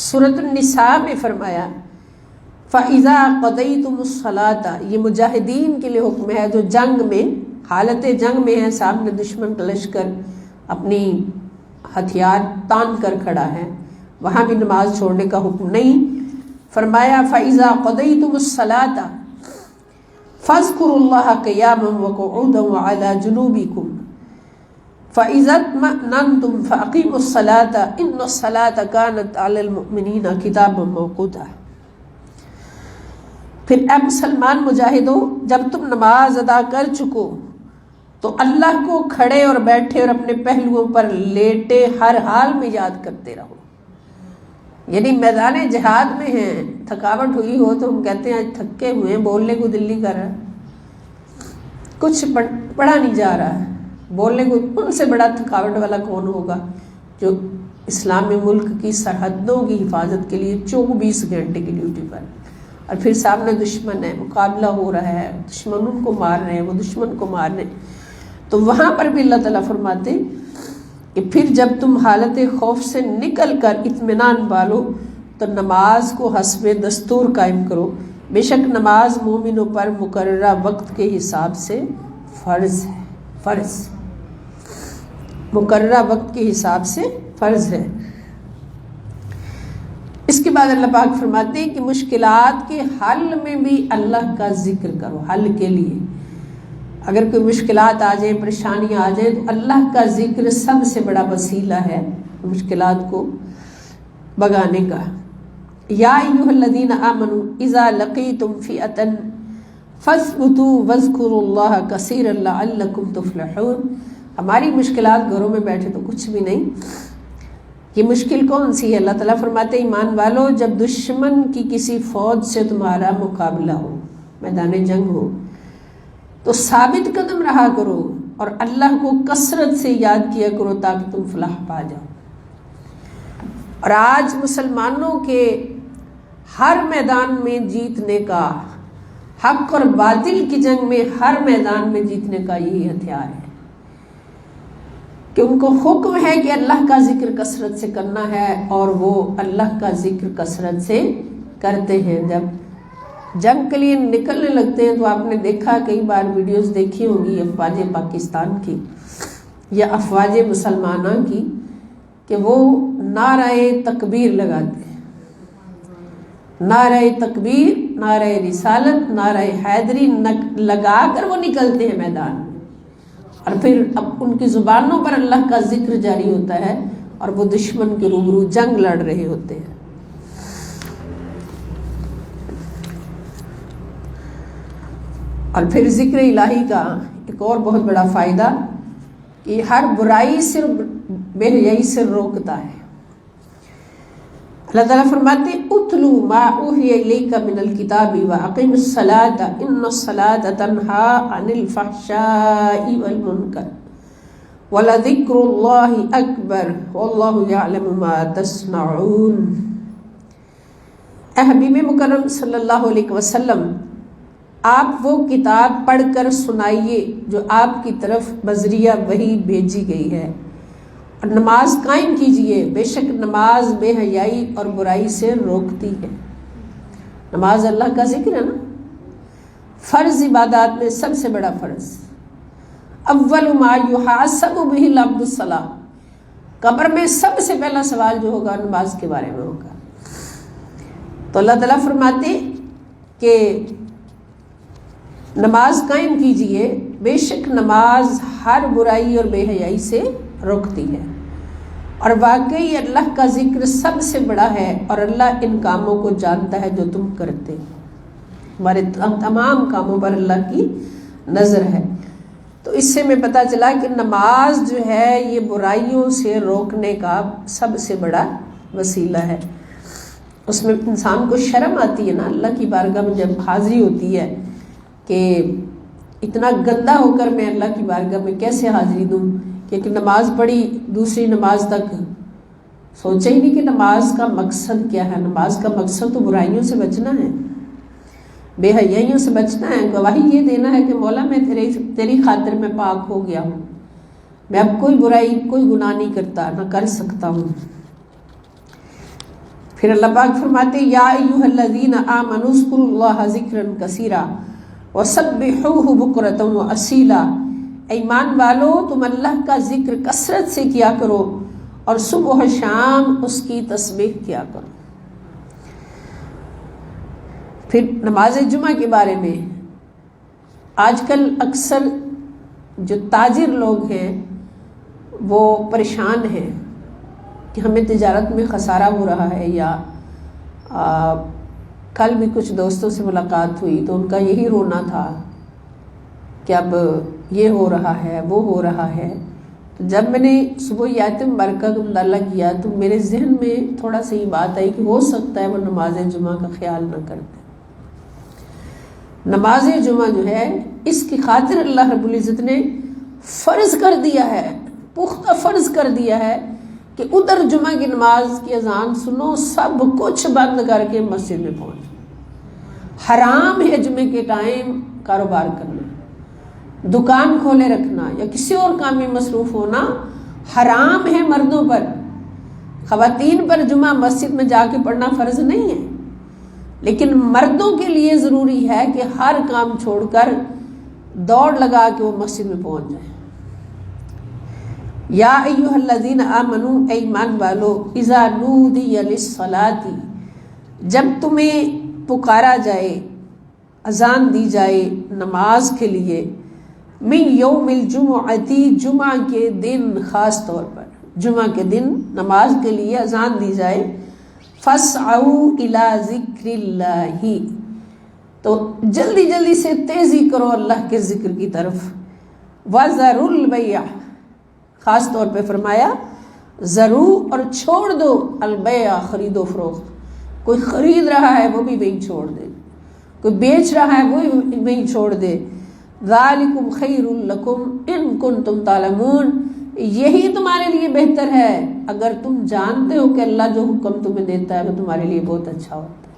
سورۃ النساء میں فرمایا فَإِذَا قَضَيْتُمُ الصَّلَاةَ، یہ مجاہدین کے لیے حکم ہے جو جنگ میں، حالت جنگ میں ہے، سامنے دشمن کا لشکر اپنی ہتھیار تان کر کھڑا ہے، وہاں بھی نماز چھوڑنے کا حکم نہیں۔ فرمایا فَإِذَا قَضَيْتُمُ الصَّلَاةَ فَاذْكُرُوا اللَّهَ قِيَامًا وَقُعُودًا وَعَلَى جُنُوبِكُمْ فَإِذَا اطْمَأْنَنْتُمْ فَأَقِيمُوا الصَّلَاةَ إِنَّ الصَّلَاةَ كَانَتْ عَلَى الْمُؤْمِنِينَ كِتَابًا مَوْقُوتًا۔ پھر اے مسلمان مجاہدوں، جب تم نماز ادا کر چکو تو اللہ کو کھڑے اور بیٹھے اور اپنے پہلوؤں پر لیٹے ہر حال میں یاد کرتے رہو۔ یعنی میدان جہاد میں ہیں، تھکاوٹ ہوئی ہو تو ہم کہتے ہیں آج تھکے ہوئے ہیں، بولنے کو دل نہیں کر رہا، کچھ پڑھا نہیں جا رہا ہے، بولنے کو، ان سے بڑا تھکاوٹ والا کون ہوگا جو اسلامی ملک کی سرحدوں کی حفاظت کے لیے 24 گھنٹے کی ڈیوٹی پر، اور پھر سامنے دشمن ہے، مقابلہ ہو رہا ہے، دشمن ان کو مار رہے ہیں، وہ دشمن کو مار رہے ہیں۔ تو وہاں پر بھی اللہ تعالیٰ فرماتے کہ پھر جب تم حالت خوف سے نکل کر اطمینان پالو تو نماز کو حسب دستور قائم کرو، بے شک نماز مومنوں پر مقررہ وقت کے حساب سے فرض ہے، فرض، مقررہ وقت کے حساب سے فرض ہے۔ اس کے بعد اللہ پاک فرماتے ہیں کہ مشکلات کے حل میں بھی اللہ کا ذکر کرو، حل کے لیے اگر کوئی مشکلات آ جائیں، پریشانیاں آ جائیں تو اللہ کا ذکر سب سے بڑا وسیلہ ہے مشکلات کو بگانے کا۔ یا ایھا الذین آمنوا اذا لقیتم فئۃ فاثبتوا واذکروا اللہ کثیرا لعلکم تفلحون۔ ہماری مشکلات گھروں میں بیٹھے تو کچھ بھی نہیں، یہ مشکل کون سی ہے؟ اللہ تعالیٰ فرماتے ہیں ایمان والو، جب دشمن کی کسی فوج سے تمہارا مقابلہ ہو، میدان جنگ ہو، تو ثابت قدم رہا کرو اور اللہ کو کثرت سے یاد کیا کرو تاکہ تم فلاح پا جاؤ۔ اور آج مسلمانوں کے ہر میدان میں جیتنے کا، حق اور باطل کی جنگ میں ہر میدان میں جیتنے کا یہی ہتھیار ہے کہ ان کو حکم ہے کہ اللہ کا ذکر کثرت سے کرنا ہے، اور وہ اللہ کا ذکر کثرت سے کرتے ہیں۔ جب جنگ کے لیے نکلنے لگتے ہیں تو آپ نے دیکھا، کئی بار ویڈیوز دیکھی ہوں گی افواج پاکستان کی یا افواج مسلمانہ کی، کہ وہ نعرہ تکبیر لگاتے ہیں، نعرہ تکبیر، نعرہ رسالت، نعرہ حیدری لگا کر وہ نکلتے ہیں میدان میں، اور پھر اب ان کی زبانوں پر اللہ کا ذکر جاری ہوتا ہے اور وہ دشمن کے روبرو جنگ لڑ رہے ہوتے ہیں۔ اور پھر ذکر الہی کا ایک اور بہت بڑا فائدہ کہ ہر برائی سے، بے حیائی سے روکتا ہے۔ اللہ تعالیٰ فرماتے ہیں اتلو ما اوحی الیک من الکتاب واقم الصلاۃ ان الصلاۃ تنہی عن الفحشاء والمنکر ولذکر اللہ اکبر واللہ یعلم ما تصنعون۔ اے حبیب مکرم صلی اللہ علیہ وسلم، آپ وہ کتاب پڑھ کر سنائیے جو آپ کی طرف بذریعہ وحی بھیجی گئی ہے، اور نماز قائم کیجئے، بے شک نماز بے حیائی اور برائی سے روکتی ہے۔ نماز اللہ کا ذکر ہے نا، فرض عبادات میں سب سے بڑا فرض۔ اول ما یحاسب بہ العبد الصلاۃ، قبر میں سب سے پہلا سوال جو ہوگا نماز کے بارے میں ہوگا۔ تو اللہ تعالیٰ فرماتے کہ نماز قائم کیجئے، بے شک نماز ہر برائی اور بے حیائی سے روکتی ہے، اور واقعی اللہ کا ذکر سب سے بڑا ہے، اور اللہ ان کاموں کو جانتا ہے جو تم کرتے، ہمارے تمام کاموں پر اللہ کی نظر ہے۔ تو اس سے میں پتہ چلا کہ نماز جو ہے یہ برائیوں سے روکنے کا سب سے بڑا وسیلہ ہے۔ اس میں انسان کو شرم آتی ہے نا، اللہ کی بارگاہ میں جب حاضری ہوتی ہے کہ اتنا گندا ہو کر میں اللہ کی بارگاہ میں کیسے حاضری دوں، کہ ایک نماز پڑھی دوسری نماز تک سوچا ہی نہیں کہ نماز کا مقصد کیا ہے۔ نماز کا مقصد تو برائیوں سے بچنا ہے، بے حیائیوں سے بچنا ہے، گواہی یہ دینا ہے کہ مولا میں تیری خاطر میں پاک ہو گیا ہوں، میں اب کوئی برائی کوئی گناہ نہیں کرتا، نہ کر سکتا ہوں۔ پھر اللہ پاک فرماتے یا ایھا الذین آمنوا اذکروا اللہ ذکرا کثیرا وسبحوہ بکرۃ واصیلا، ایمان والو تم اللہ کا ذکر کثرت سے کیا کرو اور صبح و شام اس کی تسبیح کیا کرو۔ پھر نماز جمعہ کے بارے میں آج کل اکثر جو تاجر لوگ ہیں وہ پریشان ہیں کہ ہمیں تجارت میں خسارہ ہو رہا ہے، یا کل بھی کچھ دوستوں سے ملاقات ہوئی تو ان کا یہی رونا تھا کہ اب یہ ہو رہا ہے وہ ہو رہا ہے۔ تو جب میں نے صبح یہ آیت مبارکہ کا مطالعہ کیا تو میرے ذہن میں تھوڑا سا یہ بات آئی کہ ہو سکتا ہے وہ نماز جمعہ کا خیال نہ کرتے۔ نماز جمعہ جو ہے اس کی خاطر اللہ رب العزت نے فرض کر دیا ہے، پختہ فرض کر دیا ہے کہ ادھر جمعہ کی نماز کی اذان سنو، سب کچھ بند کر کے مسجد میں پہنچو۔ حرام ہے جمعے کے ٹائم کاروبار کرنا، دکان کھولے رکھنا یا کسی اور کام میں مصروف ہونا حرام ہے مردوں پر۔ خواتین پر جمعہ مسجد میں جا کے پڑھنا فرض نہیں ہے، لیکن مردوں کے لیے ضروری ہے کہ ہر کام چھوڑ کر دوڑ لگا کے وہ مسجد میں پہنچ جائیں۔ یا ایھا الذین آمنوا، اے ایمان والو، اذا نودی للصلاۃ، جب تمہیں پکارا جائے، اذان دی جائے نماز کے لیے، من یوم الجمعۃ، جمعہ کے دن، خاص طور پر جمعہ کے دن نماز کے لیے اذان دی جائے، فاسعوا الی ذکر اللہ، تو جلدی جلدی سے تیزی کرو اللہ کے ذکر کی طرف، وذروا البیع، خاص طور پہ فرمایا ذرو، اور چھوڑ دو البیع، خرید و فروخت، کوئی خرید رہا ہے وہ بھی وہیں چھوڑ دے، کوئی بیچ رہا ہے وہ بھی وہیں چھوڑ دے، ذالکم خیر لکم ان کنتم تعلمون، یہی تمہارے لیے بہتر ہے اگر تم جانتے ہو کہ اللہ جو حکم تمہیں دیتا ہے وہ تمہارے لیے بہت اچھا ہوتا ہے۔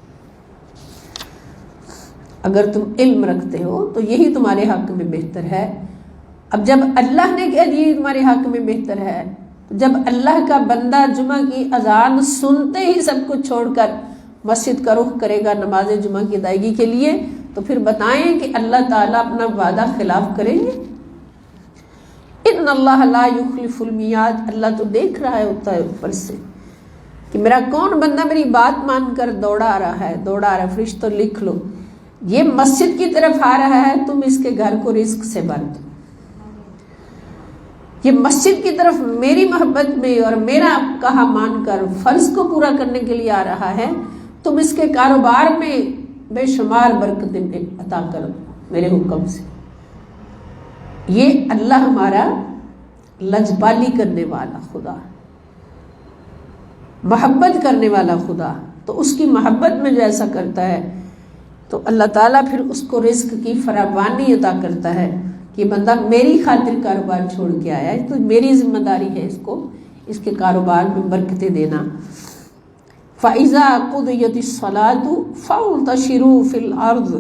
اگر تم علم رکھتے ہو تو یہی تمہارے حق میں بہتر ہے۔ اب جب اللہ نے کہہ دیا تمہارے حق میں بہتر ہے، جب اللہ کا بندہ جمعہ کی اذان سنتے ہی سب کچھ چھوڑ کر مسجد کا رخ کرے گا نماز جمعہ کی ادائیگی کے لیے، تو پھر بتائیں کہ اللہ تعالیٰ اپنا وعدہ خلاف کریں گے؟ ان اللہ لا یخلف المیعاد، اللہ تو دیکھ رہا ہوتا ہے اوپر سے کہ میرا کون بندہ میری بات مان کر دوڑا آ رہا ہے، فرشتوں لکھ لو یہ مسجد کی طرف آ رہا ہے، تم اس کے گھر کو رزق سے بھر دو، یہ مسجد کی طرف میری محبت میں اور میرا کہا مان کر فرض کو پورا کرنے کے لیے آ رہا ہے، تم اس کے کاروبار میں بے شمار برکتیں عطا کر دو میرے حکم سے۔ یہ اللہ ہمارا لجپالی کرنے والا خدا، محبت کرنے والا خدا، تو اس کی محبت میں جو ایسا کرتا ہے تو اللہ تعالیٰ پھر اس کو رزق کی فراوانی عطا کرتا ہے کہ بندہ میری خاطر کاروبار چھوڑ کے آیا ہے، تو میری ذمہ داری ہے اس کو اس کے کاروبار میں برکتیں دینا۔ فَإِذَا قُضِيَتِ الصَّلَاةُ فَانتَشِرُوا فِي الْأَرْضِ،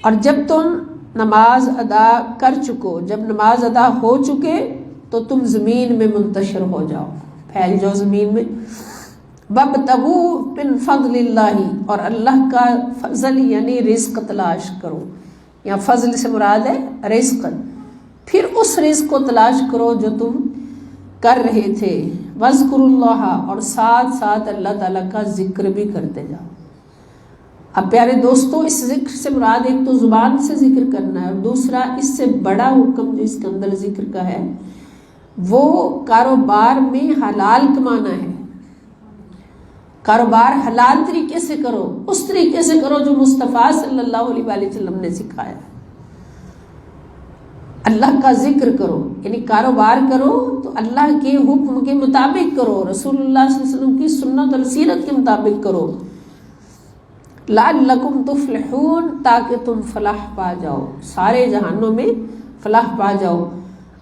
اور جب تم نماز ادا کر چکو، جب نماز ادا ہو چکے تو تم زمین میں منتشر ہو جاؤ، پھیل جاؤ زمین میں۔ وَابْتَغُوا مِن فَضْلِ اللَّهِ، اور اللہ کا فضل یعنی رزق تلاش کرو، یا فضل سے مراد ہے رزق، پھر اس رزق کو تلاش کرو جو تم کر رہے تھے۔ وَاذْكُرُوا اللَّهَ، اور ساتھ ساتھ اللہ تعالیٰ کا ذکر بھی کرتے جاؤ۔ اب پیارے دوستوں، اس ذکر سے مراد ایک تو زبان سے ذکر کرنا ہے، اور دوسرا اس سے بڑا حکم جو اس کے اندر ذکر کا ہے وہ کاروبار میں حلال کمانا ہے۔ کاروبار حلال طریقے سے کرو، اس طریقے سے کرو جو مصطفیٰ صلی اللہ علیہ وآلہ وسلم نے سکھایا۔ اللہ کا ذکر کرو، یعنی کاروبار کرو تو اللہ کے حکم کے مطابق کرو، رسول اللہ صلی اللہ علیہ وسلم کی سنت اور سیرت کے مطابق کرو، لعلکم تفلحون، تاکہ تم فلاح پا جاؤ، سارے جہانوں میں فلاح پا جاؤ۔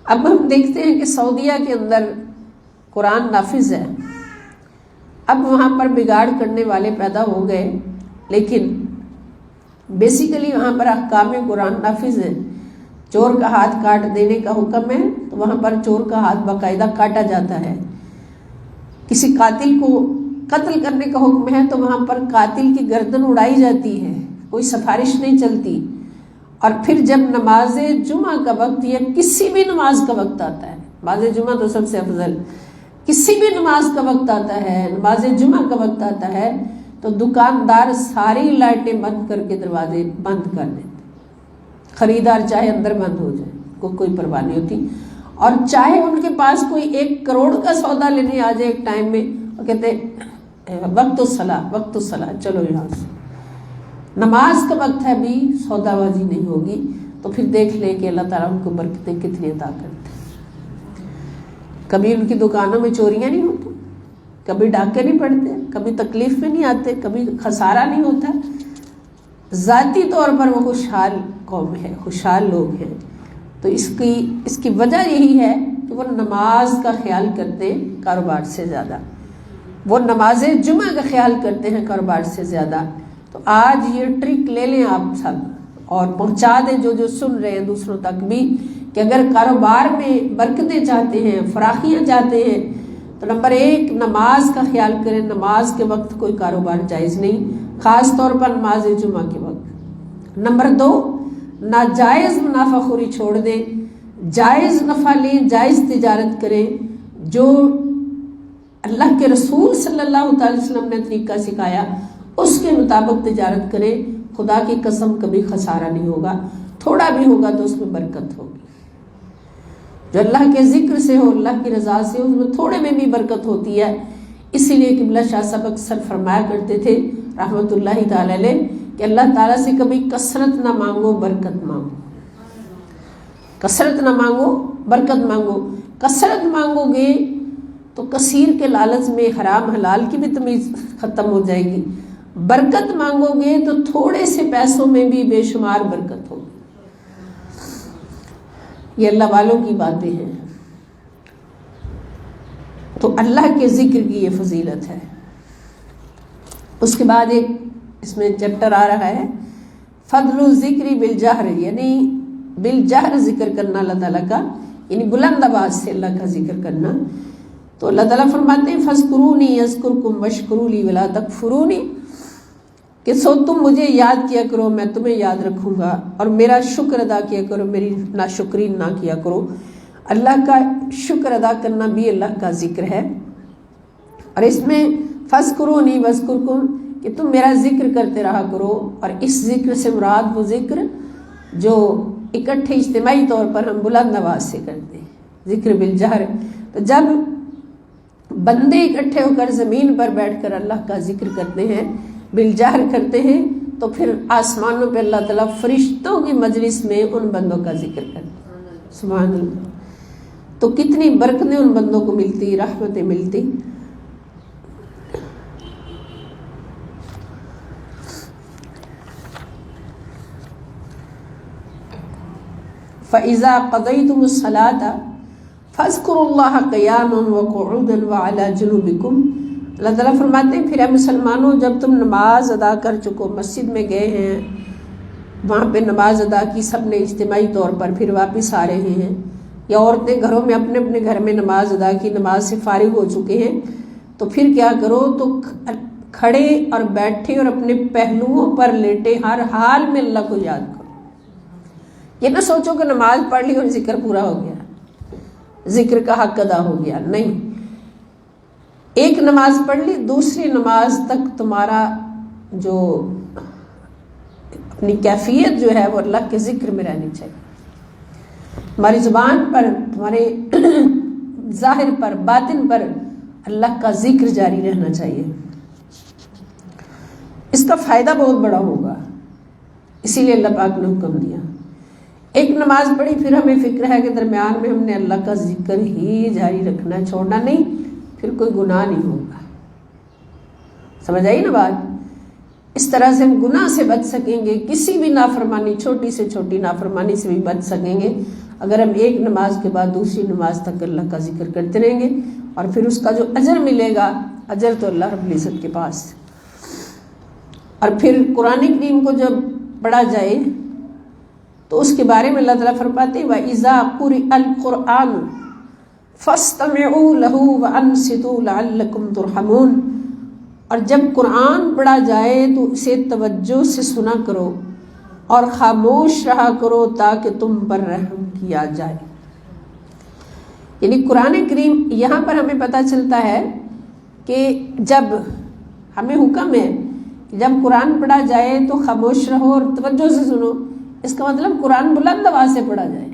اب ہم دیکھتے ہیں کہ سعودیہ کے اندر قرآن نافذ ہے، اب وہاں پر بگاڑ کرنے والے پیدا ہو گئے، لیکن بیسیکلی وہاں پر احکام قرآن نافذ ہے۔ چور کا ہاتھ کاٹ دینے کا حکم ہے تو وہاں پر چور کا ہاتھ باقاعدہ کاٹا جاتا ہے۔ کسی قاتل کو قتل کرنے کا حکم ہے تو وہاں پر قاتل کی گردن اڑائی جاتی ہے، کوئی سفارش نہیں چلتی۔ اور پھر جب نماز جمعہ کا وقت یا کسی بھی نماز کا وقت آتا ہے، نماز جمعہ تو سب سے افضل، کسی بھی نماز کا وقت آتا ہے، نماز جمعہ کا وقت آتا ہے تو دکاندار ساری لائٹیں بند کر کے دروازے بند کر دیتے، خریدار چاہے اندر بند ہو جائے، کوئی پرواہ نہیں ہوتی۔ اور چاہے ان کے پاس کوئی 1 کروڑ کا سودا لینے آ جائے ایک ٹائم میں، وہ کہتے وقت الصلاۃ، وقت الصلاۃ، چلو یہاں سے نماز کا وقت ہے، بھی سودا بازی نہیں ہوگی۔ تو پھر دیکھ لیں کہ اللہ تعالیٰ ان کو برکتیں کتنی عطا کرتے ہیں۔ کبھی ان کی دکانوں میں چوریاں نہیں ہوتی، کبھی ڈاکے نہیں پڑتے، کبھی تکلیف میں نہیں آتے، کبھی خسارہ نہیں ہوتا۔ ذاتی طور پر وہ خوشحال قوم ہے، خوشحال لوگ ہیں۔ تو اس کی وجہ یہی ہے کہ وہ نماز کا خیال کرتے ہیں کاروبار سے زیادہ، وہ نماز جمعہ کا خیال کرتے ہیں کاروبار سے زیادہ۔ تو آج یہ ٹرک لے لیں آپ سب اور پہنچا دیں جو سن رہے ہیں دوسروں تک بھی، کہ اگر کاروبار میں برکتیں چاہتے ہیں، فراخیاں چاہتے ہیں، تو نمبر 1 نماز کا خیال کریں۔ نماز کے وقت کوئی کاروبار جائز نہیں، خاص طور پر نماز جمعہ کے وقت۔ نمبر 2 ناجائز منافع خوری چھوڑ دیں، جائز نفع لیں، جائز تجارت کریں، جو اللہ کے رسول صلی اللہ تعالی وسلم نے طریقہ سکھایا اس کے مطابق تجارت کریں۔ خدا کی قسم کبھی خسارہ نہیں ہوگا، تھوڑا بھی ہوگا تو اس میں برکت ہوگی۔ جو اللہ کے ذکر سے ہو، اللہ کی رضا سے ہو، اس میں تھوڑے میں بھی برکت ہوتی ہے۔ اسی لیے قبلہ شاہ صاحب اکثر فرمایا کرتے تھے رحمۃ اللہ تعالی علیہ کہ اللہ تعالیٰ سے کبھی کثرت نہ مانگو، برکت مانگو۔ کثرت نہ مانگو، برکت مانگو۔ کثرت مانگو گے تو کثیر کے لالچ میں حرام حلال کی بھی تمیز ختم ہو جائے گی، برکت مانگو گے تو تھوڑے سے پیسوں میں بھی بے شمار برکت ہوگی۔ یہ اللہ والوں کی باتیں ہیں۔ تو اللہ کے ذکر کی یہ فضیلت ہے۔ اس کے بعد ایک اس میں چیپٹر آ رہا ہے فضل الذکر بالجہر، یعنی بالجہر ذکر کرنا اللہ تعالیٰ کا، یعنی بلند آواز سے اللہ کا ذکر کرنا۔ تو اللہ تعالیٰ فرماتے ہیں فاذکرونی اذکرکم واشکروا لی ولا تکفرونی، کہ سو تم مجھے یاد کیا کرو، میں تمہیں یاد رکھوں گا، اور میرا شکر ادا کیا کرو، میری ناشکری نہ کیا کرو۔ اللہ کا شکر ادا کرنا بھی اللہ کا ذکر ہے۔ اور اس میں فاذکرونی واذکرکم، کہ تم میرا ذکر کرتے رہا کرو، اور اس ذکر سے مراد وہ ذکر جو اکٹھے اجتماعی طور پر ہم بلند آواز سے کرتے ہیں، ذکر بالجہر۔ تو جب بندے اکٹھے ہو کر زمین پر بیٹھ کر اللہ کا ذکر کرتے ہیں، بالجہر کرتے ہیں، تو پھر آسمانوں پہ اللہ تعالیٰ فرشتوں کی مجلس میں ان بندوں کا ذکر کرتے ہیں۔ سبحان اللہ۔ تو کتنی برکتیں ان بندوں کو ملتی، رحمتیں ملتی۔ فَإِذَا قَضَيْتُمُ الصَّلَاةَ فَاذْكُرُوا اللَّهَ قِيَامًا وَقُعُودًا وَعَلَى جُنُوبِكُمْ۔ اللہ تعالیٰ فرماتے ہیں پھر اے مسلمانوں، جب تم نماز ادا کر چکو، مسجد میں گئے ہیں، وہاں پہ نماز ادا کی سب نے اجتماعی طور پر، پھر واپس آ رہے ہیں، یا عورتیں گھروں میں اپنے اپنے گھر میں نماز ادا کی، نماز سے فارغ ہو چکے ہیں، تو پھر کیا کرو؟ تو کھڑے اور بیٹھے اور اپنے پہلوؤں پر لیٹے ہر حال میں اللہ کو یاد کرو۔ یہ نہ سوچو کہ نماز پڑھ لی اور ذکر پورا ہو گیا، ذکر کا حق ادا ہو گیا، نہیں۔ ایک نماز پڑھ لی، دوسری نماز تک تمہارا جو اپنی کیفیت جو ہے وہ اللہ کے ذکر میں رہنی چاہیے. ہماری زبان پر، ہمارے ظاہر پر، باطن پر اللہ کا ذکر جاری رہنا چاہیے. اس کا فائدہ بہت بڑا ہوگا، اسی لیے اللہ پاک نے حکم دیا. ایک نماز پڑھی، پھر ہمیں فکر ہے کہ درمیان میں ہم نے اللہ کا ذکر ہی جاری رکھنا ہے، چھوڑنا نہیں، پھر کوئی گناہ نہیں ہوگا. سمجھ آئی نا بات؟ اس طرح سے ہم گناہ سے بچ سکیں گے، کسی بھی نافرمانی، چھوٹی سے چھوٹی نافرمانی سے بھی بچ سکیں گے اگر ہم ایک نماز کے بعد دوسری نماز تک اللہ کا ذکر کرتے رہیں گے. اور پھر اس کا جو اجر ملے گا، اجر تو اللہ رب العزت کے پاس. اور پھر قرآن کریم کو جب پڑھا جائے تو اس کے بارے میں اللہ تعالیٰ فرماتے ہیں وَإِذَا قُرِئَ الْقُرْآنُ فَاسْتَمِعُوا لَهُ وَأَنصِتُوا لَعَلَّكُمْ تُرْحَمُونَ. اور جب قرآن پڑھا جائے تو اسے توجہ سے سنا کرو اور خاموش رہا کرو تاکہ تم پر رحم کیا جائے. یعنی قرآن کریم یہاں پر ہمیں پتہ چلتا ہے کہ جب ہمیں حکم ہے کہ جب قرآن پڑھا جائے تو خاموش رہو اور توجہ سے سنو. اس کا مطلب قرآن بلند آواز سے پڑھا جائے.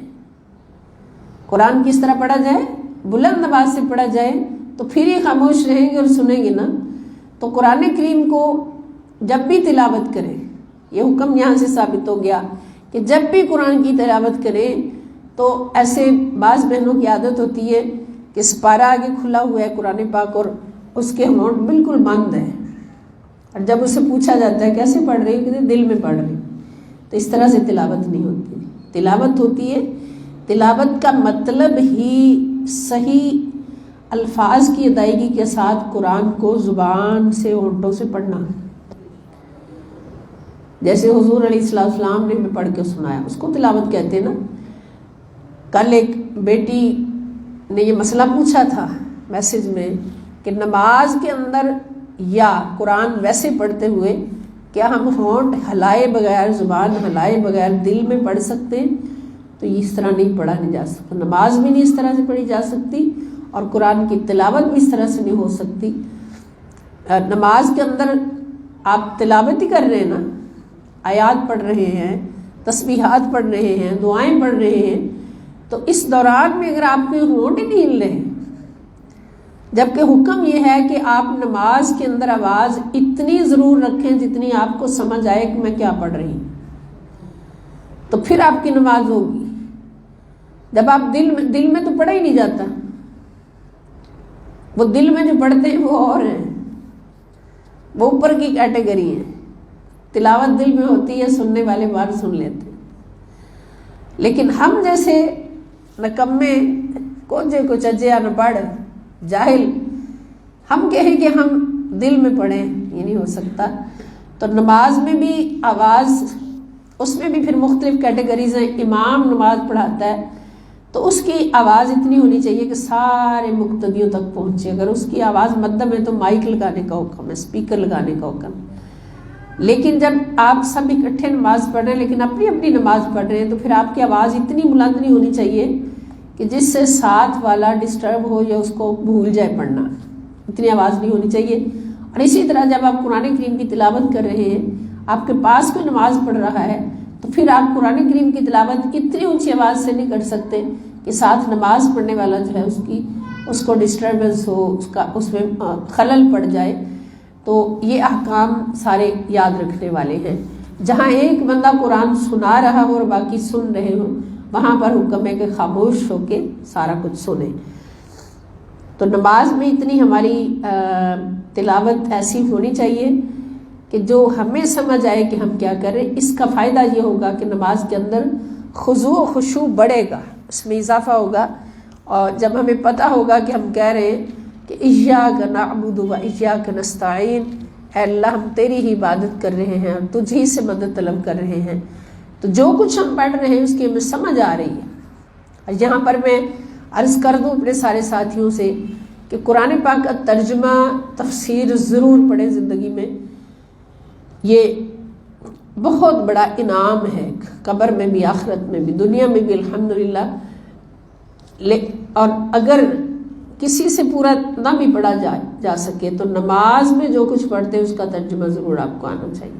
قرآن کس طرح پڑھا جائے؟ بلند آواز سے پڑھا جائے. تو پھر ہی خاموش رہیں گے اور سنیں گے نا. تو قرآن کریم کو جب بھی تلاوت کریں، یہ حکم یہاں سے ثابت ہو گیا کہ جب بھی قرآن کی تلاوت کریں تو ایسے بعض بہنوں کی عادت ہوتی ہے کہ سپارہ آگے کھلا ہوا ہے قرآن پاک اور اس کے ہونٹ بالکل بند ہے، اور جب اسے پوچھا جاتا ہے کیسے پڑھ رہی ہو، کہتے دل میں پڑھ رہی. تو اس طرح سے تلاوت نہیں ہوتی. تلاوت ہوتی ہے، تلاوت کا مطلب ہی صحیح الفاظ کی ادائیگی کے ساتھ قرآن کو زبان سے، ہونٹوں سے پڑھنا. جیسے حضور علیہ السلام نے ہمیں پڑھ کے سنایا، اس کو تلاوت کہتے ہیں نا. کل ایک بیٹی نے یہ مسئلہ پوچھا تھا میسج میں کہ نماز کے اندر یا قرآن ویسے پڑھتے ہوئے کیا ہم ہونٹ ہلائے بغیر، زبان ہلائے بغیر دل میں پڑھ سکتے ہیں؟ تو اس طرح نہیں پڑھا نہیں جا سکتا. نماز بھی نہیں اس طرح سے پڑھی جا سکتی اور قرآن کی تلاوت بھی اس طرح سے نہیں ہو سکتی. نماز کے اندر آپ تلاوت ہی کر رہے ہیں نا، آیات پڑھ رہے ہیں، تسبیحات پڑھ رہے ہیں، دعائیں پڑھ رہے ہیں، تو اس دوران میں اگر آپ کے ہونٹ ہی نہیں ہل رہے، جبکہ حکم یہ ہے کہ آپ نماز کے اندر آواز اتنی ضرور رکھیں جتنی آپ کو سمجھ آئے کہ میں کیا پڑھ رہی ہوں، تو پھر آپ کی نماز ہوگی. جب آپ دل میں تو پڑھا ہی نہیں جاتا. وہ دل میں جو پڑھتے ہیں وہ اور ہیں، وہ اوپر کی کیٹیگری ہیں. تلاوت دل میں ہوتی ہے، سننے والے بار سن لیتے ہیں. لیکن ہم جیسے نکمے، کوجے کو چجے یا نہ پڑھ، جاہل، ہم کہیں کہ ہم دل میں پڑھیں، یہ نہیں ہو سکتا. تو نماز میں بھی آواز، اس میں بھی پھر مختلف کیٹیگریز ہیں. امام نماز پڑھاتا ہے تو اس کی آواز اتنی ہونی چاہیے کہ سارے مقتدیوں تک پہنچے. اگر اس کی آواز مدھم ہے تو مائک لگانے کا حکم ہے، اسپیکر لگانے کا حکم ہے. لیکن جب آپ سب اکٹھے نماز پڑھ رہے ہیں لیکن اپنی اپنی نماز پڑھ رہے ہیں تو پھر آپ کی آواز اتنی بلند نہیں ہونی چاہیے کہ جس سے ساتھ والا ڈسٹرب ہو یا اس کو بھول جائے پڑھنا. اتنی آواز نہیں ہونی چاہیے. اور اسی طرح جب آپ قرآن کریم کی تلاوت کر رہے ہیں، آپ کے پاس کوئی نماز پڑھ رہا ہے، تو پھر آپ قرآن کریم کی تلاوت اتنی اونچی آواز سے نہیں کر سکتے کہ ساتھ نماز پڑھنے والا جو ہے اس کو ڈسٹربنس ہو، اس میں خلل پڑ جائے. تو یہ احکام سارے یاد رکھنے والے ہیں. جہاں ایک بندہ قرآن سنا رہا ہو اور باقی سن رہے ہوں، وہاں پر حکم ہے کہ خاموش ہو کے سارا کچھ سنیں. تو نماز میں اتنی ہماری تلاوت ایسی ہونی چاہیے کہ جو ہمیں سمجھ آئے کہ ہم کیا کر رہے ہیں. اس کا فائدہ یہ ہوگا کہ نماز کے اندر خضوع و خشوع بڑھے گا، اس میں اضافہ ہوگا. اور جب ہمیں پتہ ہوگا کہ ہم کہہ رہے ہیں کہ ایاک نعبد و ایاک نستعین، اے اللہ ہم تیری ہی عبادت کر رہے ہیں اور تجھ ہی سے مدد طلب کر رہے ہیں، تو جو کچھ ہم پڑھ رہے ہیں اس کی ہمیں سمجھ آ رہی ہے. اور یہاں پر میں عرض کر دوں اپنے سارے ساتھیوں سے کہ قرآن پاک کا ترجمہ، تفسیر ضرور پڑھیں زندگی میں. یہ بہت بڑا انعام ہے، قبر میں بھی، آخرت میں بھی، دنیا میں بھی الحمدللہ. اور اگر کسی سے پورا نہ بھی پڑھا جا سکے تو نماز میں جو کچھ پڑھتے ہیں اس کا ترجمہ ضرور آپ کو آنا چاہیے.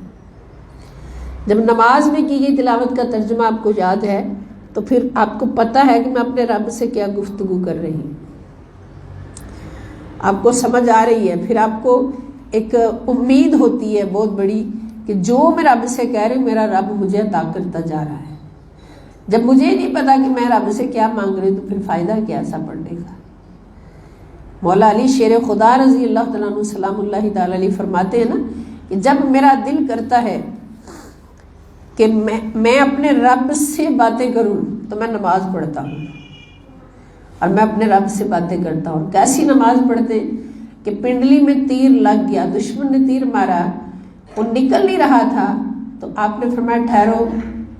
جب نماز میں کی گئی تلاوت کا ترجمہ آپ کو یاد ہے تو پھر آپ کو پتہ ہے کہ میں اپنے رب سے کیا گفتگو کر رہی ہوں، آپ کو سمجھ آ رہی ہے، پھر آپ کو ایک امید ہوتی ہے بہت بڑی کہ جو میں رب سے کہہ رہی ہوں میرا رب مجھے عطا کرتا جا رہا ہے۔ جب مجھے نہیں پتا کہ میں رب سے کیا مانگ رہی ہوں تو پھر فائدہ کیا ایسا پڑھنے کا۔ مولا علی شیر خدا رضی اللہ تعالیٰ عنہ سلام اللہ تعالیٰ علیہ فرماتے ہیں نا کہ جب میرا دل کرتا ہے کہ میں اپنے رب سے باتیں کروں تو میں نماز پڑھتا ہوں، اور میں اپنے رب سے باتیں کرتا ہوں۔ کیسی نماز پڑھتے کہ پنڈلی میں تیر لگ گیا، دشمن نے تیر مارا، وہ نکل نہیں رہا تھا تو آپ نے فرمایا ٹھہرو،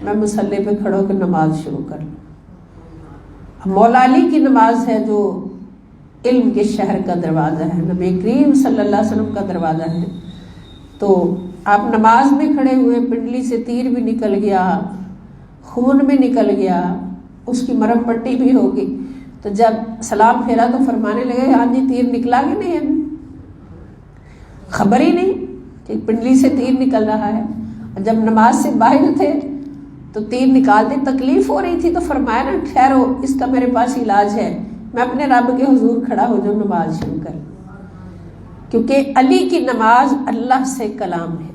میں مصلی پہ کھڑا ہو کے نماز شروع کر لوں۔ مولا علی کی نماز ہے جو علم کے شہر کا دروازہ ہے، نبی کریم صلی اللہ علیہ وسلم کا دروازہ ہے۔ تو آپ نماز میں کھڑے ہوئے، پنڈلی سے تیر بھی نکل گیا، خون بھی نکل گیا، اس کی مرہم پٹی بھی ہوگی، تو جب سلام پھیرا تو فرمانے لگے ہاں جی تیر نکلا کہ نہیں ہے، خبر ہی نہیں کہ پنڈلی سے تیر نکل رہا ہے۔ اور جب نماز سے باہر تھے تو تیر نکال دی، تکلیف ہو رہی تھی تو فرمایا نا ٹھہرو، اس کا میرے پاس علاج ہے، میں اپنے رب کے حضور کھڑا ہو جاؤں، نماز شروع کر۔ کیونکہ علی کی نماز اللہ سے کلام ہے،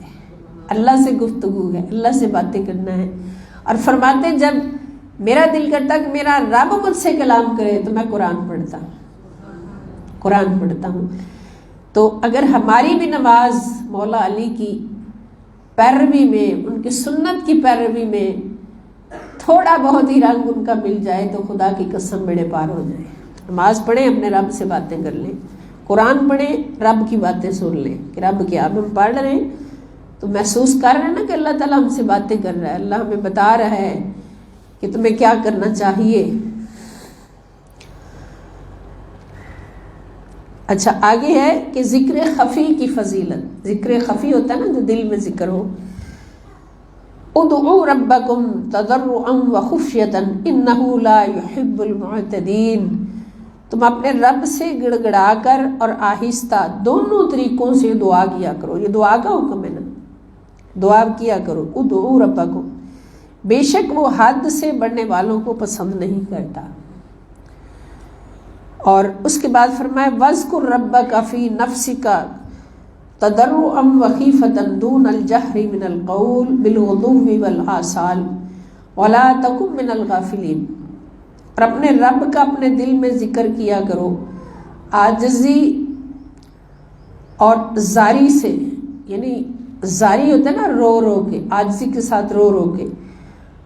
اللہ سے گفتگو ہے، اللہ سے باتیں کرنا ہے۔ اور فرماتے ہیں جب میرا دل کرتا کہ میرا رب مجھ سے کلام کرے تو میں قرآن پڑھتا ہوں۔ تو اگر ہماری بھی نماز مولا علی کی پیروی میں، ان کی سنت کی پیروی میں تھوڑا بہت ہی رنگ ان کا مل جائے تو خدا کی قسم بیڑے پار ہو جائے۔ نماز پڑھیں، اپنے رب سے باتیں کر لیں، قرآن پڑھیں، رب کی باتیں سن لیں کہ رب کیا ہم پڑھ رہے ہیں تو محسوس کر رہے ہیں نا کہ اللہ تعالیٰ ہم سے باتیں کر رہا ہے، اللہ ہمیں بتا رہا ہے کہ تمہیں کیا کرنا چاہیے۔ اچھا آگے ہے کہ ذکر خفی کی فضیلت۔ ذکر خفی ہوتا ہے نا جو دل میں ذکر ہو۔ ادعوا ربکم تضرعا وخفیۃ انہ لا یحب المعتدین۔ تم اپنے رب سے گڑ گڑا کر اور آہستہ دونوں طریقوں سے دعا کیا کرو۔ یہ دعا کا حکم ہے نا، دعا کیا کرو۔ ادعوا ربکم، بے شک وہ حد سے بڑھنے والوں کو پسند نہیں کرتا۔ اور اس کے بعد فرمایا وَاذْكُرْ رَبَّكَ فِي نَفْسِكَ تَضَرُّعًا وَخِيفَةً دُونَ الْجَهْرِ مِنَ الْقَوْلِ بِالْغُدُوِّ وَالْآصَالِ وَلَا تَكُن مِنَ الْغَافِلِينَ۔ اور اپنے رب کا اپنے دل میں ذکر کیا کرو عاجزی اور زاری سے، یعنی زاری ہوتا ہے نا رو رو کے، عاجزی کے ساتھ رو رو کے،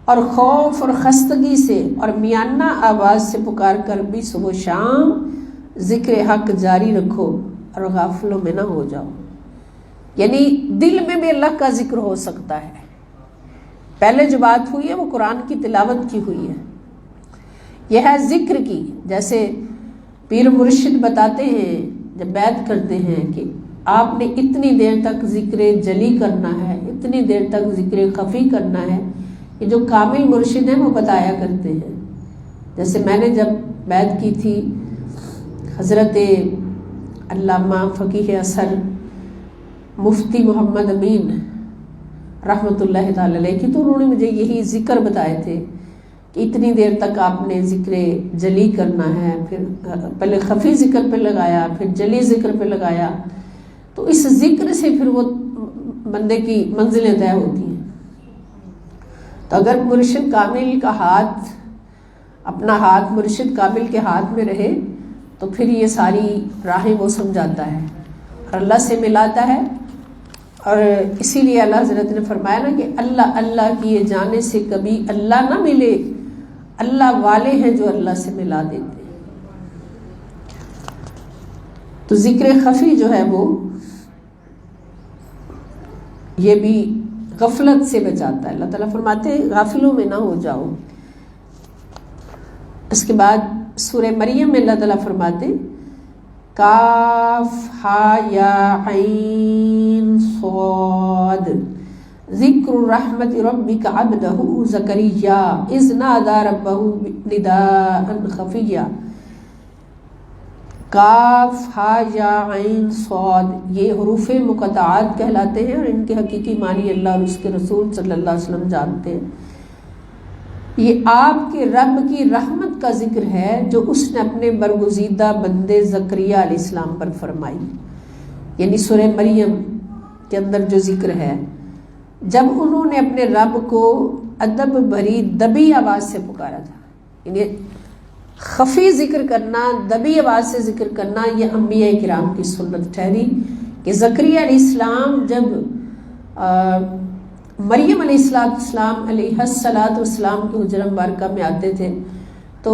اور خوف اور خستگی سے اور میانہ آواز سے پکار کر بھی صبح و شام ذکر حق جاری رکھو اور غافلوں میں نہ ہو جاؤ۔ یعنی دل میں بھی اللہ کا ذکر ہو سکتا ہے۔ پہلے جو بات ہوئی ہے وہ قرآن کی تلاوت کی ہوئی ہے، یہ ہے ذکر کی۔ جیسے پیر مرشد بتاتے ہیں جب بیعت کرتے ہیں کہ آپ نے اتنی دیر تک ذکر جلی کرنا ہے، اتنی دیر تک ذکر خفی کرنا ہے، یہ جو کامل مرشد ہیں وہ بتایا کرتے ہیں۔ جیسے میں نے جب بیعت کی تھی حضرت علامہ فقیہ اثر مفتی محمد امین رحمۃ اللہ تعالی علیہ کی، تو انہوں نے مجھے یہی ذکر بتائے تھے کہ اتنی دیر تک آپ نے ذکر جلی کرنا ہے، پھر پہلے خفی ذکر پہ لگایا، پھر جلی ذکر پہ لگایا، تو اس ذکر سے پھر وہ بندے کی منزلیں طے ہوتی ہیں۔ تو اگر مرشد کامل کا ہاتھ، اپنا ہاتھ مرشد کامل کے ہاتھ میں رہے تو پھر یہ ساری راہیں وہ سمجھاتا ہے اور اللہ سے ملاتا ہے۔ اور اسی لیے اللہ حضرت نے فرمایا نا کہ اللہ اللہ کیے جانے سے کبھی اللہ نہ ملے، اللہ والے ہیں جو اللہ سے ملا دیتے ہیں۔ تو ذکر خفی جو ہے وہ یہ بھی غفلت سے بچاتا ہے۔ اللہ تعالیٰ فرماتے ہیں غافلوں میں نہ ہو جاؤ۔ اس کے بعد سورہ مریم میں اللہ تعالیٰ فرماتے کاف ہا یا عین صاد ذکر رحمت ربک عبدہ زکریا اذ نادی ربہ نداء خفیا۔ کاف ہا یا عین صاد، یہ حروف مقطعات کہلاتے ہیں اور ان کے حقیقی معنی اللہ اور اس کے رسول صلی اللہ علیہ وسلم جانتے ہیں۔ یہ آپ کے رب کی رحمت کا ذکر ہے جو اس نے اپنے برگزیدہ بندے زکریا علیہ السلام پر فرمائی، یعنی سورہ مریم کے اندر جو ذکر ہے، جب انہوں نے اپنے رب کو ادب بھری دبی آواز سے پکارا تھا۔ یعنی خفی ذکر کرنا، دبی آواز سے ذکر کرنا، یہ انبیاء کرام کی سنت ٹھہری کہ زکریا علیہ السلام جب مریم علیہ السلام علیہ السلام کے حجرہ مبارکہ میں آتے تھے تو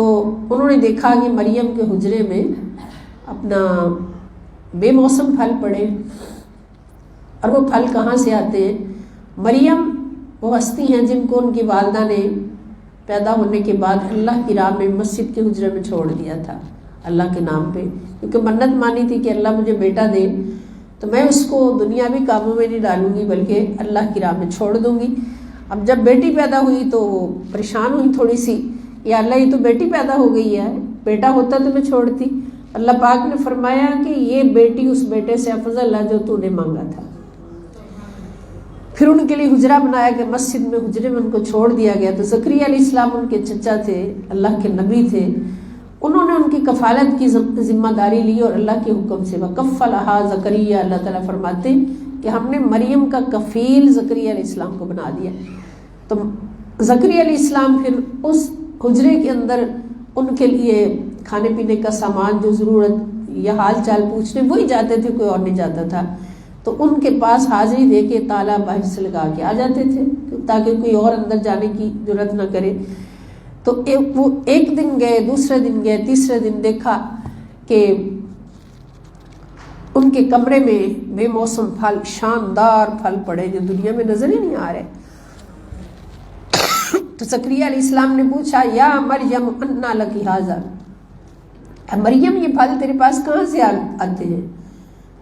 انہوں نے دیکھا کہ مریم کے حجرے میں اپنا بے موسم پھل پڑے، اور وہ پھل کہاں سے آتے ہیں؟ مریم وہ ہستی ہیں جن کو ان کی والدہ نے پیدا ہونے کے بعد اللہ کی راہ میں مسجد کے حجرے میں چھوڑ دیا تھا اللہ کے نام پہ، کیونکہ منت مانی تھی کہ اللہ مجھے بیٹا دے تو میں اس کو دنیاوی کاموں میں نہیں ڈالوں گی بلکہ اللہ کی راہ میں چھوڑ دوں گی۔ اب جب بیٹی پیدا ہوئی تو وہ پریشان ہوئی تھوڑی سی، یا اللہ یہ تو بیٹی پیدا ہو گئی ہے، بیٹا ہوتا تو میں چھوڑتی۔ اللہ پاک نے فرمایا کہ یہ بیٹی اس بیٹے سے افضل ہے جو تو نے مانگا تھا۔ پھر ان کے لیے حجرہ بنایا کہ مسجد میں حجرے میں ان کو چھوڑ دیا گیا۔ تو زکریا علیہ السلام ان کے چچا تھے، اللہ کے نبی تھے، انہوں نے ان کی کفالت کی ذمہ داری لی اور اللہ کے حکم سے وَكَفَّلَهَا زکریا، اللہ تعالیٰ فرماتے کہ ہم نے مریم کا کفیل زکریا علیہ السلام کو بنا دیا۔ تو زکریا علیہ السلام پھر اس حجرے کے اندر ان کے لیے کھانے پینے کا سامان جو ضرورت یا حال چال پوچھنے وہی جاتے تھے، کوئی اور نہیں جاتا تھا۔ تو ان کے پاس حاضری دے کے تالا باہر سے لگا کے آ جاتے تھے تاکہ کوئی اور اندر جانے کی ضرورت نہ کرے۔ تو وہ ایک دن گئے، دوسرے دن گئے، تیسرے دن دیکھا کہ ان کے کمرے میں بے موسم پھل، شاندار پھل پڑے جو دنیا میں نظر ہی نہیں آ رہے۔ تو زکریا علیہ السلام نے پوچھا یا مریم انا لکی ھذا، مریم یہ پھل تیرے پاس کہاں سے آتے ہیں؟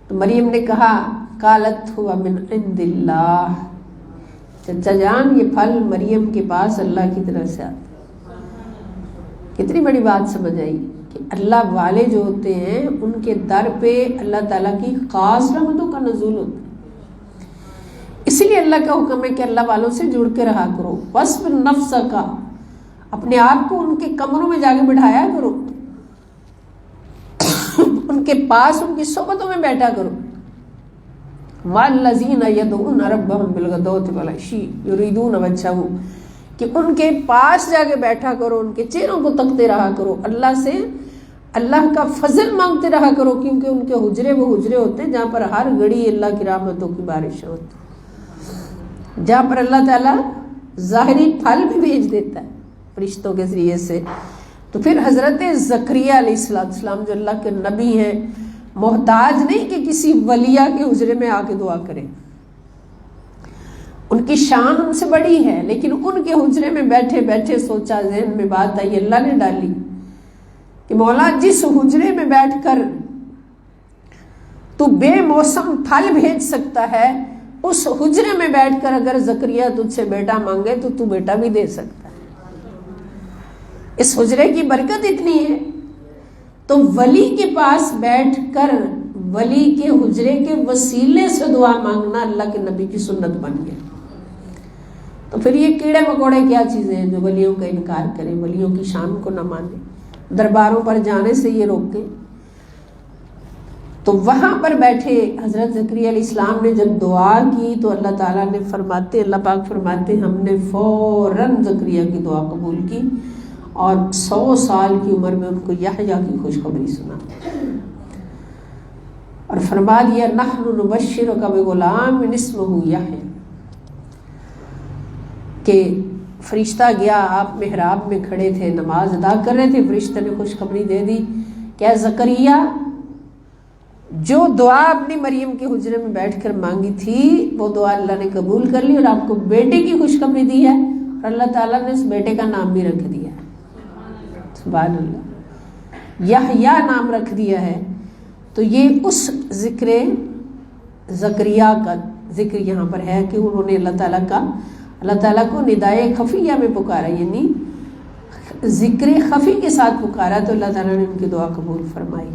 تو مریم نے کہا قالت ہوا من عند اللہ، چچا جان یہ پھل مریم کے پاس اللہ کی طرف سے آتے۔ کتنی بڑی بات سمجھ آئی کہ اللہ والے جو ہوتے ہیں ان کے در پہ اللہ تعالیٰ کی خاص رحمتوں کا نزول ہوتا ہے۔ اسی لیے اللہ کا حکم ہے کہ اللہ والوں سے جڑ کے رہا کرو۔ وَاصْبِرْ نَفْسَكَ، اپنے آپ کو ان کے کمروں میں جا کے بٹھایا کرو، ان کے پاس ان کی صحبتوں میں بیٹھا کرو۔ وَالَّذِينَ يَدْعُونَ رَبَّهُمْ بِالْغَدَاةِ وَالْعَشِيِّ يُرِيدُونَ وَجْهَهُ، کہ ان کے پاس جا کے بیٹھا کرو، ان کے چہروں کو تکتے رہا کرو، اللہ سے اللہ کا فضل مانگتے رہا کرو، کیونکہ ان کے حجرے وہ حجرے ہوتے ہیں جہاں پر ہر گھڑی اللہ کی رحمتوں کی بارشیں ہوتی ہیں، جہاں پر اللہ تعالیٰ ظاہری پھل بھی بھیج دیتا ہے فرشتوں کے ذریعے سے۔ تو پھر حضرت زکریا علیہ السلام جو اللہ کے نبی ہیں، محتاج نہیں کہ کسی ولیہ کے حجرے میں آ کے دعا کریں، ان کی شان ان سے بڑی ہے، لیکن ان کے حجرے میں بیٹھے بیٹھے سوچا، ذہن میں بات آئی، اللہ نے ڈالی کہ مولا جس حجرے میں بیٹھ کر تو بے موسم پھل بھیج سکتا ہے، اس حجرے میں بیٹھ کر اگر زکریا تجھ سے بیٹا مانگے تو تو بیٹا بھی دے سکتا ہے۔ اس حجرے کی برکت اتنی ہے، تو ولی کے پاس بیٹھ کر ولی کے حجرے کے وسیلے سے دعا مانگنا اللہ کے نبی کی سنت بن گیا۔ تو پھر یہ کیڑے مکوڑے کیا چیزیں ہیں جو ولیوں کا انکار کریں، ولیوں کی شان کو نہ مانیں، درباروں پر جانے سے یہ روکیں۔ تو وہاں پر بیٹھے حضرت زکریا علیہ السلام نے جب دعا کی تو اللہ تعالیٰ نے فرماتے، اللہ پاک فرماتے ہم نے فوراً زکریا کی دعا قبول کی اور 100 سال کی عمر میں ان کو یحییٰ کی خوشخبری سنا اور فرما دیا نحن نبشرک بغلام اسمہ یحییٰ، کہ فرشتہ گیا، آپ محراب میں کھڑے تھے، نماز ادا کر رہے تھے، فرشتہ نے خوشخبری دے دی کہ زکریا جو دعا اپنی مریم کے حجرے میں بیٹھ کر مانگی تھی وہ دعا اللہ نے قبول کر لی اور آپ کو بیٹے کی خوشخبری دی ہے، اور اللہ تعالیٰ نے اس بیٹے کا نام بھی رکھ دیا ہے، سبحان اللہ، یحییٰ نام رکھ دیا ہے۔ تو یہ اس ذکر زکریا کا ذکر یہاں پر ہے کہ انہوں نے اللہ تعالیٰ کو ندائے خفیہ میں پکارا، یعنی ذکر خفی کے ساتھ پکارا، تو اللہ تعالیٰ نے ان کی دعا قبول فرمائی۔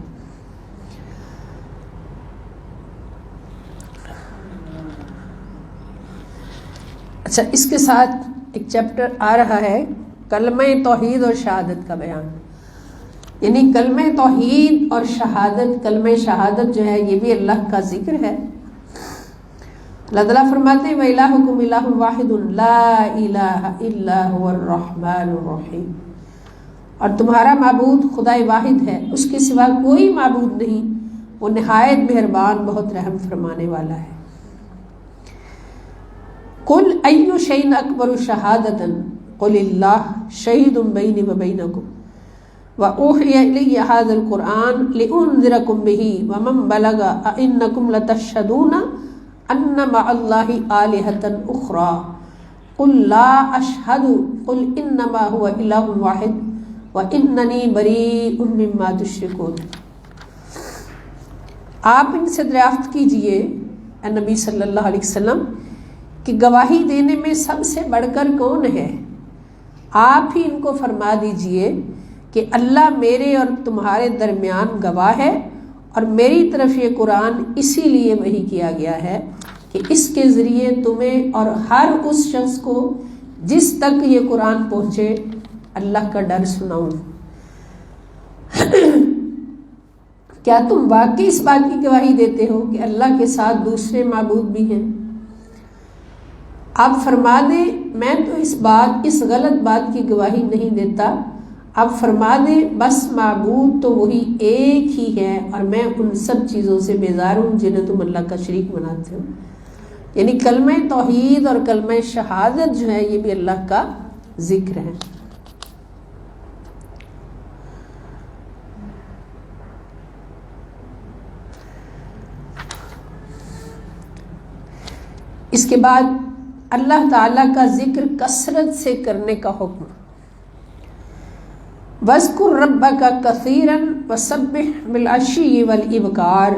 اچھا، اس کے ساتھ ایک چیپٹر آ رہا ہے کلمہ توحید اور شہادت کا بیان، یعنی کلمہ توحید اور شہادت، کلمہ شہادت جو ہے یہ بھی اللہ کا ذکر ہے۔ اللہ تعالیٰ فرماتے ہیں وَإِلَٰهُكُمْ إِلَٰهٌ وَاحِدٌ لَا إِلَٰهَ إِلَّا هُوَ الرَّحْمَٰنُ الرَّحِيمُ، اور تمہارا معبود خدائے واحد ہے، اس کے سوا کوئی معبود نہیں، وہ نہایت مہربان بہت رحم فرمانے والا ہے۔ قُلْ أَيُّ شَيْءٍ أَكْبَرُ شَهَادَةً قُلِ اللَّهُ شَهِيدٌ بَيْنِي وَبَيْنَكُمْ وَأُوحِيَ إِلَيَّ هَٰذَا الْقُرْآنُ لِأُنذِرَكُم بِهِ وَمَن بَلَغَ أَئِنَّكُمْ لَتَشْهَدُونَ أَنَّ مَعَ اللَّهِ آلِهَةً أُخْرَىٰ قُل لَّا أَشْهَدُ قُلْ إِنَّمَا هُوَ إِلَٰهٌ وَاحِدٌ وَإِنَّنِي بَرِيءٌ مِّمَّا تُشْرِكُونَ۔ آپ ان سے دریافت کیجئے اے نبی صلی اللہ علیہ وسلم کہ گواہی دینے میں سب سے بڑھ کر کون ہے؟ آپ ہی ان کو فرما دیجئے کہ اللہ میرے اور تمہارے درمیان گواہ ہے، اور میری طرف یہ قرآن اسی لیے وحی کیا گیا ہے کہ اس کے ذریعے تمہیں اور ہر اس شخص کو جس تک یہ قرآن پہنچے اللہ کا ڈر سناؤں۔ کیا تم واقعی اس بات کی گواہی دیتے ہو کہ اللہ کے ساتھ دوسرے معبود بھی ہیں؟ آپ فرما دیں میں تو اس غلط بات کی گواہی نہیں دیتا، آپ فرما دیں بس معبود تو وہی ایک ہی ہے، اور میں ان سب چیزوں سے بیزار ہوں جنہیں تم اللہ کا شریک بناتے ہو۔ یعنی کلمہ توحید اور کلمہ شہادت جو ہے یہ بھی اللہ کا ذکر ہے۔ اس کے بعد اللہ تعالیٰ کا ذکر کثرت سے کرنے کا حکم، وَاذْكُرْ رَبَّكَ كَثِيرًا وَسَبِّحْ بِالْعَشِيِّ وَالْإِبْكَارِ،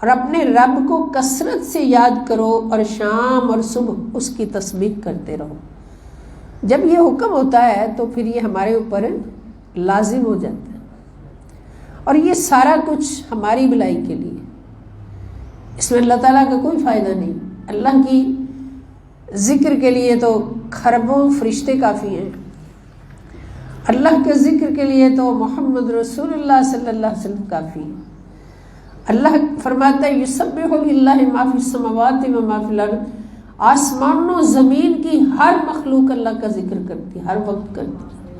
اور اپنے رب کو کثرت سے یاد کرو اور شام اور صبح اس کی تسبیح کرتے رہو۔ جب یہ حکم ہوتا ہے تو پھر یہ ہمارے اوپر لازم ہو جاتا ہے، اور یہ سارا کچھ ہماری بھلائی کے لیے، اس میں اللہ تعالیٰ کا کوئی فائدہ نہیں۔ اللہ کی ذکر کے لیے تو خربوں فرشتے کافی ہیں، اللہ کے ذکر کے لیے تو محمد رسول اللہ صلی اللہ علیہ وسلم کافی ہیں۔ اللہ فرماتا ہے یسبح للہ ما فی السماوات و ما فی الارض، آسمان و زمین کی ہر مخلوق اللہ کا ذکر کرتی ہے، ہر وقت کرتی ہے،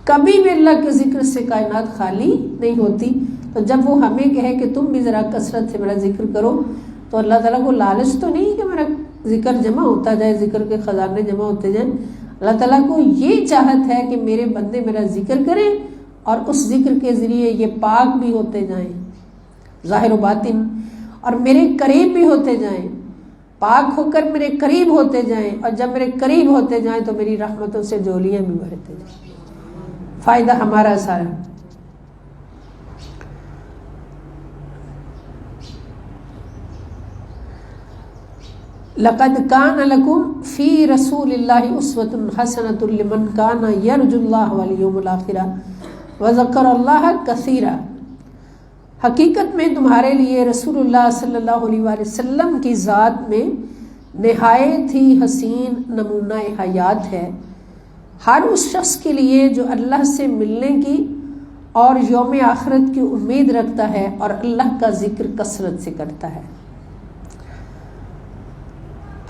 کبھی بھی اللہ کے ذکر سے کائنات خالی نہیں ہوتی۔ تو جب وہ ہمیں کہے کہ تم بھی ذرا کثرت سے میرا ذکر کرو، تو اللہ تعالیٰ کو لالچ تو نہیں کہ میرا ذکر جمع ہوتا جائے، ذکر کے خزانے جمع ہوتے جائیں۔ اللہ تعالیٰ کو یہ چاہت ہے کہ میرے بندے میرا ذکر کریں اور اس ذکر کے ذریعے یہ پاک بھی ہوتے جائیں ظاہر و باطن، اور میرے قریب بھی ہوتے جائیں، پاک ہو کر میرے قریب ہوتے جائیں، اور جب میرے قریب ہوتے جائیں تو میری رحمتوں سے جولیاں بھی بڑھتے جائیں۔ فائدہ ہمارا سارا۔ لقد كان لكم في رسول الله أسوة حسنة لمن كان يرجو الله واليوم الآخر وذكر الله كثيرا، حقیقت میں تمہارے لیے رسول اللہ صلی اللہ علیہ وسلم کی ذات میں نہایت ہی حسین نمونہ حیات ہے ہر اس شخص کے لیے جو اللہ سے ملنے کی اور یوم آخرت کی امید رکھتا ہے اور اللہ کا ذکر کثرت سے کرتا ہے۔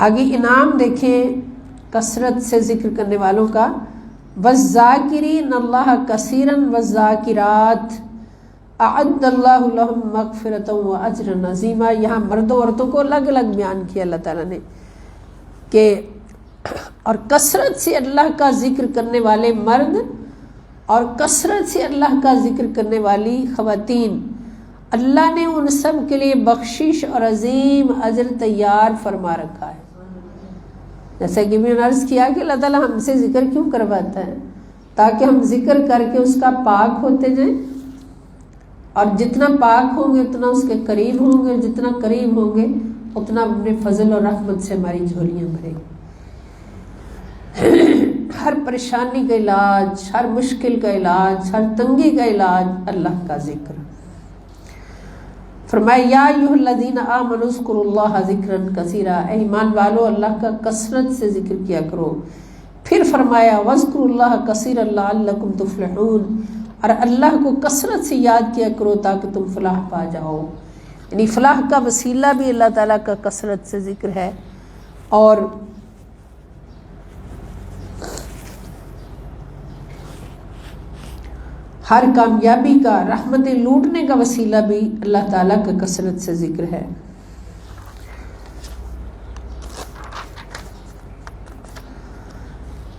آگے انعام دیکھیں کثرت سے ذکر کرنے والوں کا، وَالذَّاكِرِينَ اللَّهَ كَثِيرًا وَالذَّاكِرَاتِ اعد اللہ لہم مغفرۃ واجرا عظیما۔ یہاں مردوں عورتوں کو الگ الگ بیان کیا اللہ تعالیٰ نے کہ اور کثرت سے اللہ کا ذکر کرنے والے مرد اور کثرت سے اللہ کا ذکر کرنے والی خواتین، اللہ نے ان سب کے لیے بخشش اور عظیم اجر تیار فرما رکھا ہے۔ جیسا کہ میں نے عرض کیا کہ اللہ تعالیٰ ہم سے ذکر کیوں کرواتا ہے؟ تاکہ ہم ذکر کر کے اس کا پاک ہوتے جائیں، اور جتنا پاک ہوں گے اتنا اس کے قریب ہوں گے، جتنا قریب ہوں گے اتنا اپنے فضل اور رحمت سے ہماری جھولیاں بھریں گے۔ ہر پریشانی کا علاج، ہر مشکل کا علاج، ہر تنگی کا علاج اللہ کا ذکر۔ فرمایا یا ایھا الذین آمنوا اذکروا اللہ ذکرا کثیرا، اے ایمان والو اللہ کا کثرت سے ذکر کیا کرو۔ پھر فرمایا واذکروا اللہ کثیرا لعلکم تفلحون، اور اللہ کو کثرت سے یاد کیا کرو تاکہ تم فلاح پا جاؤ۔ یعنی فلاح کا وسیلہ بھی اللہ تعالیٰ کا کثرت سے ذکر ہے، اور ہر کامیابی کا، رحمتیں لوٹنے کا وسیلہ بھی اللہ تعالیٰ کا کثرت سے ذکر ہے۔